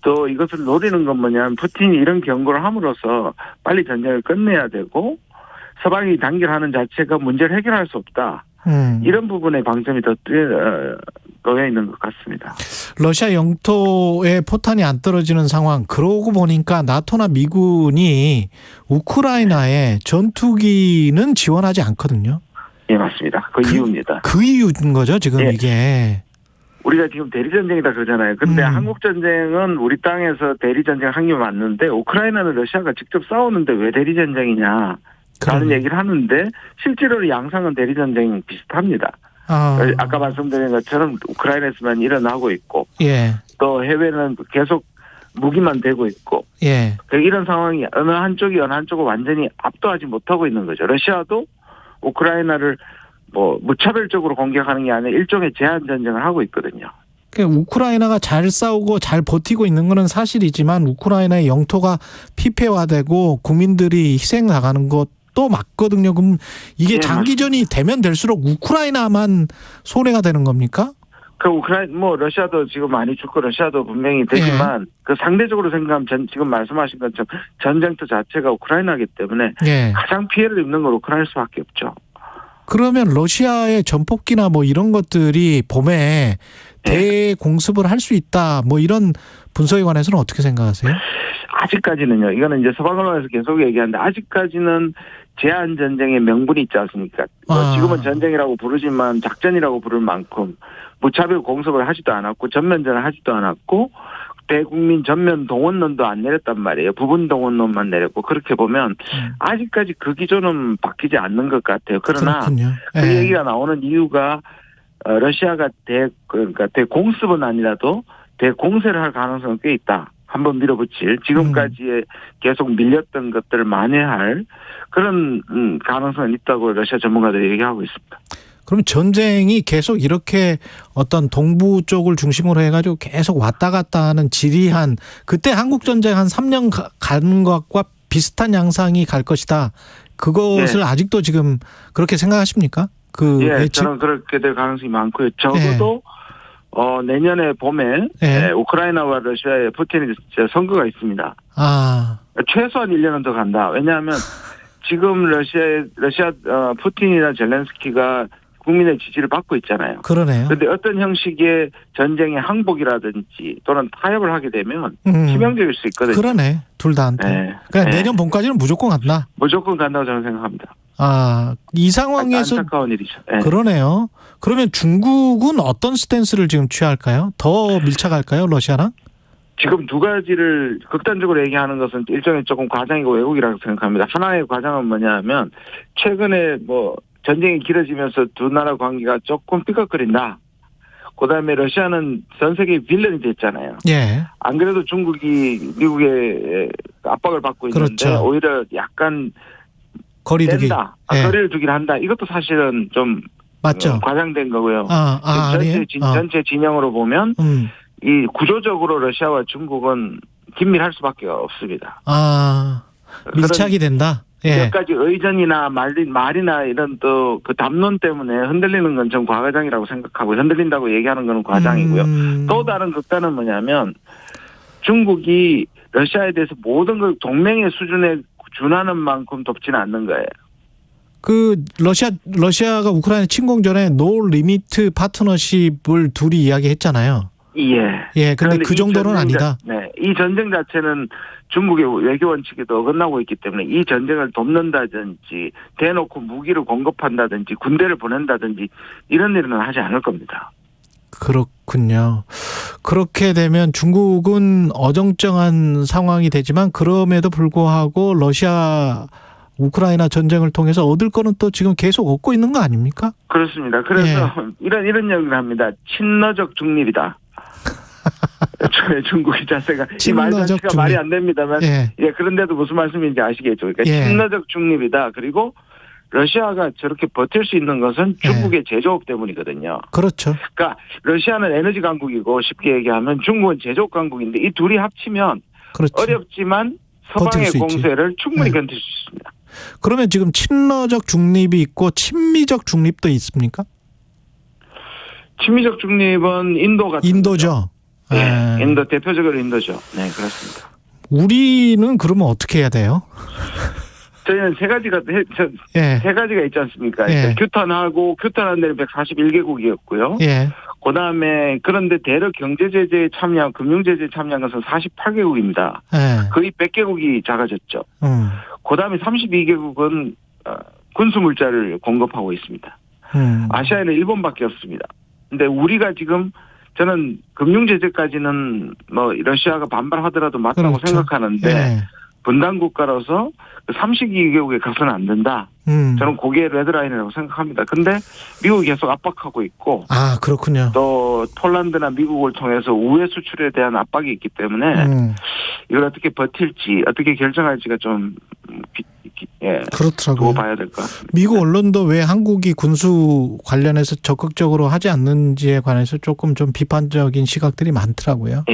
또 이것을 노리는 건 뭐냐면 푸틴이 이런 경고를 함으로써 빨리 전쟁을 끝내야 되고 서방이 단결하는 자체가 문제를 해결할 수 없다. 이런 부분의 방점이 더 놓여 있는 것 같습니다. 러시아 영토에 포탄이 안 떨어지는 상황. 그러고 보니까 나토나 미군이 우크라이나에 전투기는 지원하지 않거든요. 예, 맞습니다. 그 이유입니다. 그 이유인 거죠, 지금 이게. 우리가 지금 대리전쟁이다 그러잖아요. 근데 한국전쟁은 우리 땅에서 대리전쟁 한 게 맞는데 우크라이나는 러시아가 직접 싸우는데 왜 대리전쟁이냐. 라는 얘기를 하는데 실제로 양상은 대리전쟁 비슷합니다. 아까 말씀드린 것처럼 우크라이나에서만 일어나고 있고 또 해외는 계속 무기만 되고 있고 이런 상황이 어느 한쪽을 완전히 압도하지 못하고 있는 거죠. 러시아도 우크라이나를 무차별적으로 공격하는 게 아니라 일종의 제한 전쟁을 하고 있거든요. 우크라이나가 잘 싸우고 잘 버티고 있는 것은 사실이지만 우크라이나의 영토가 피폐화되고 국민들이 희생 나가는 것도 맞거든요. 그럼 이게 장기전이 되면 될수록 우크라이나만 손해가 되는 겁니까? 러시아도 지금 많이 죽고 러시아도 분명히 되지만 그 상대적으로 생각하면 지금 말씀하신 것처럼 전쟁터 자체가 우크라이나이기 때문에 가장 피해를 입는 건 우크라이나일 수밖에 없죠. 그러면 러시아의 전폭기나 이런 것들이 봄에 대공습을 할 수 있다. 이런 분석에 관해서는 어떻게 생각하세요? 아직까지는요. 이거는 이제 서방 언론에서 계속 얘기하는데 아직까지는 제한 전쟁의 명분이 있지 않습니까? 지금은 전쟁이라고 부르지만 작전이라고 부를 만큼 무차별 공습을 하지도 않았고 전면전을 하지도 않았고 대국민 전면 동원론도 안 내렸단 말이에요. 부분 동원론만 내렸고 그렇게 보면 아직까지 그 기조는 바뀌지 않는 것 같아요. 그러나 그 얘기가 나오는 이유가 러시아가 대공습은 아니라도 대공세를 할 가능성은 꽤 있다. 한번 밀어붙일 지금까지의 계속 밀렸던 것들을 만회할 그런 가능성은 있다고 러시아 전문가들이 얘기하고 있습니다. 그럼 전쟁이 계속 이렇게 어떤 동부 쪽을 중심으로 해가지고 계속 왔다 갔다 하는 지리한 그때 한국전쟁 한 3년 가는 것과 비슷한 양상이 갈 것이다. 그것을 아직도 지금 그렇게 생각하십니까? 저는 그렇게 될 가능성이 많고요. 적어도 내년에 봄에 우크라이나와 러시아의 푸틴이 선거가 있습니다. 최소한 1년은 더 간다. 왜냐하면 지금 러시아 푸틴이나 젤렌스키가 국민의 지지를 받고 있잖아요. 그러네요. 그런데 어떤 형식의 전쟁의 항복이라든지 또는 타협을 하게 되면 치명적일 수 있거든요. 그러네. 둘 다한테. 그러니까 내년 봄까지는 무조건 간다. 무조건 간다고 저는 생각합니다. 이 상황에서 안타까운 일이죠. 그러네요. 그러면 중국은 어떤 스탠스를 지금 취할까요? 더 밀착할까요, 러시아랑? 지금 두 가지를 극단적으로 얘기하는 것은 일종의 조금 과장이고 왜곡이라고 생각합니다. 하나의 과장은 뭐냐면 최근에 전쟁이 길어지면서 두 나라 관계가 조금 삐걱거린다. 그다음에 러시아는 전 세계의 빌런이 됐잖아요. 안 그래도 중국이 미국의 압박을 받고 있는데 오히려 약간 거리두기. 거리를 두기를 한다. 이것도 사실은 좀 맞죠. 과장된 거고요. 전체 전체 진영으로 보면 이 구조적으로 러시아와 중국은 긴밀할 수밖에 없습니다. 밀착이 된다. 몇 가지 의전이나 말이나 이런 또 그 담론 때문에 흔들리는 건 좀 과장이라고 생각하고 흔들린다고 얘기하는 건 과장이고요. 또 다른 극단은 뭐냐면 중국이 러시아에 대해서 모든 걸 동맹의 수준에 준하는 만큼 돕지는 않는 거예요. 러시아가 우크라이나 침공 전에 노 리미트 파트너십을 둘이 이야기했잖아요. 근데 그 정도는 아니다. 이 전쟁 자체는 중국의 외교 원칙에도 어긋나고 있기 때문에 이 전쟁을 돕는다든지 대놓고 무기를 공급한다든지 군대를 보낸다든지 이런 일은 하지 않을 겁니다. 그렇군요. 그렇게 되면 중국은 어정쩡한 상황이 되지만 그럼에도 불구하고 러시아와 우크라이나 전쟁을 통해서 얻을 거는 또 지금 계속 얻고 있는 거 아닙니까? 그렇습니다. 그래서 이런 얘기를 합니다. 친러적 중립이다. 중국의 자세가 이 말 자체가 말이 안 됩니다만 그런데도 무슨 말씀인지 아시겠죠. 그러니까 친러적 중립이다. 그리고 러시아가 저렇게 버틸 수 있는 것은 중국의 제조업 때문이거든요. 그렇죠. 그러니까 러시아는 에너지 강국이고 쉽게 얘기하면 중국은 제조업 강국인데 이 둘이 합치면 어렵지만 서방의 공세를 충분히 견딜 수 있습니다. 그러면 지금 친러적 중립이 있고 친미적 중립도 있습니까? 친미적 중립은 인도 같은 인도죠. 네, 인도 대표적으로 인도죠. 네, 그렇습니다. 우리는 그러면 어떻게 해야 돼요? 저희는 세 가지가 있지 않습니까? 규탄한 데는 141개국이었고요. 그다음에 그런데 대러 경제 제재에 참여한 금융 제재에 참여한 것은 48개국입니다. 거의 100개국이 작아졌죠. 그다음에 32개국은 군수 물자를 공급하고 있습니다. 아시아에는 일본밖에 없습니다. 근데 우리가 지금 저는 금융 제재까지는 뭐 러시아가 반발하더라도 맞다고 생각하는데 분단 국가로서 32개국에 가서는 안 된다. 저는 그게 레드라인이라고 생각합니다. 근데 미국이 계속 압박하고 있고. 아, 그렇군요. 또 폴란드나 미국을 통해서 우회 수출에 대한 압박이 있기 때문에 이걸 어떻게 버틸지 어떻게 결정할지가 좀 그렇더라고요. 두고 봐야 될 것 같습니다. 미국 언론도 왜 한국이 군수 관련해서 적극적으로 하지 않는지에 관해서 조금 좀 비판적인 시각들이 많더라고요.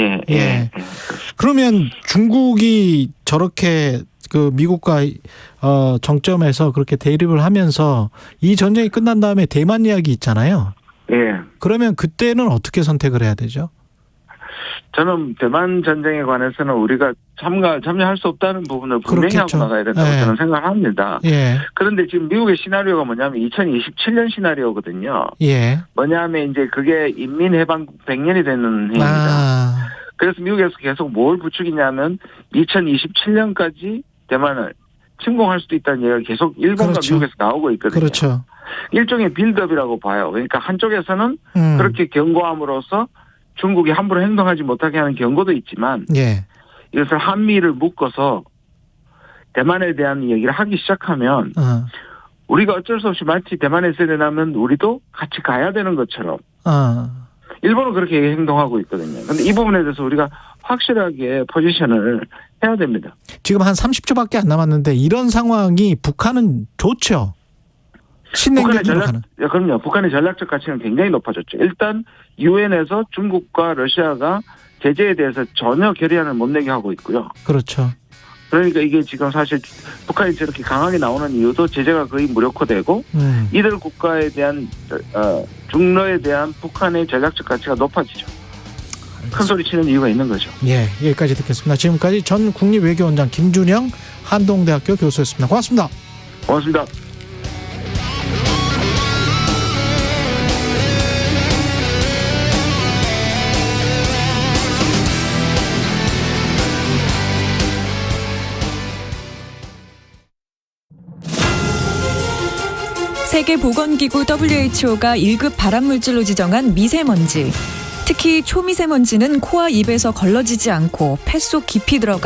그러면 중국이 저렇게 그 미국과 정점에서 그렇게 대립을 하면서 이 전쟁이 끝난 다음에 대만 이야기 있잖아요. 그러면 그때는 어떻게 선택을 해야 되죠? 저는 대만 전쟁에 관해서는 우리가 참여할 수 없다는 부분을 분명히 하고 나가야 된다고 저는 생각합니다. 그런데 지금 미국의 시나리오가 뭐냐면 2027년 시나리오거든요. 뭐냐면 이제 그게 인민해방 100년이 되는 해입니다. 그래서 미국에서 계속 뭘 부추기냐면 2027년까지 대만을 침공할 수도 있다는 얘기가 계속 일본과 미국에서 나오고 있거든요. 일종의 빌드업이라고 봐요. 그러니까 한쪽에서는 그렇게 경고함으로써 중국이 함부로 행동하지 못하게 하는 경고도 있지만 이것을 한미를 묶어서 대만에 대한 얘기를 하기 시작하면 우리가 어쩔 수 없이 마치 대만에 있어야 되냐면 우리도 같이 가야 되는 것처럼 일본은 그렇게 행동하고 있거든요. 그런데 이 부분에 대해서 우리가 확실하게 포지션을 해야 됩니다. 지금 한 30초밖에 안 남았는데 이런 상황이 북한은 좋죠. 그럼요. 북한의 전략적 가치는 굉장히 높아졌죠. 일단 유엔에서 중국과 러시아가 제재에 대해서 전혀 결의안을 못 내게 하고 있고요. 그렇죠. 그러니까 이게 지금 사실 북한이 저렇게 강하게 나오는 이유도 제재가 거의 무력화되고 이들 국가에 대한 중러에 대한 북한의 전략적 가치가 높아지죠. 큰 소리 치는 이유가 있는 거죠. 여기까지 듣겠습니다. 지금까지 전 국립외교원장 김준영 한동대학교 교수였습니다. 고맙습니다. 고맙습니다. 세계보건기구 WHO가 1급 발암물질로 지정한 미세먼지. 특히 초미세먼지는 코와 입에서 걸러지지 않고 폐 속 깊이 들어가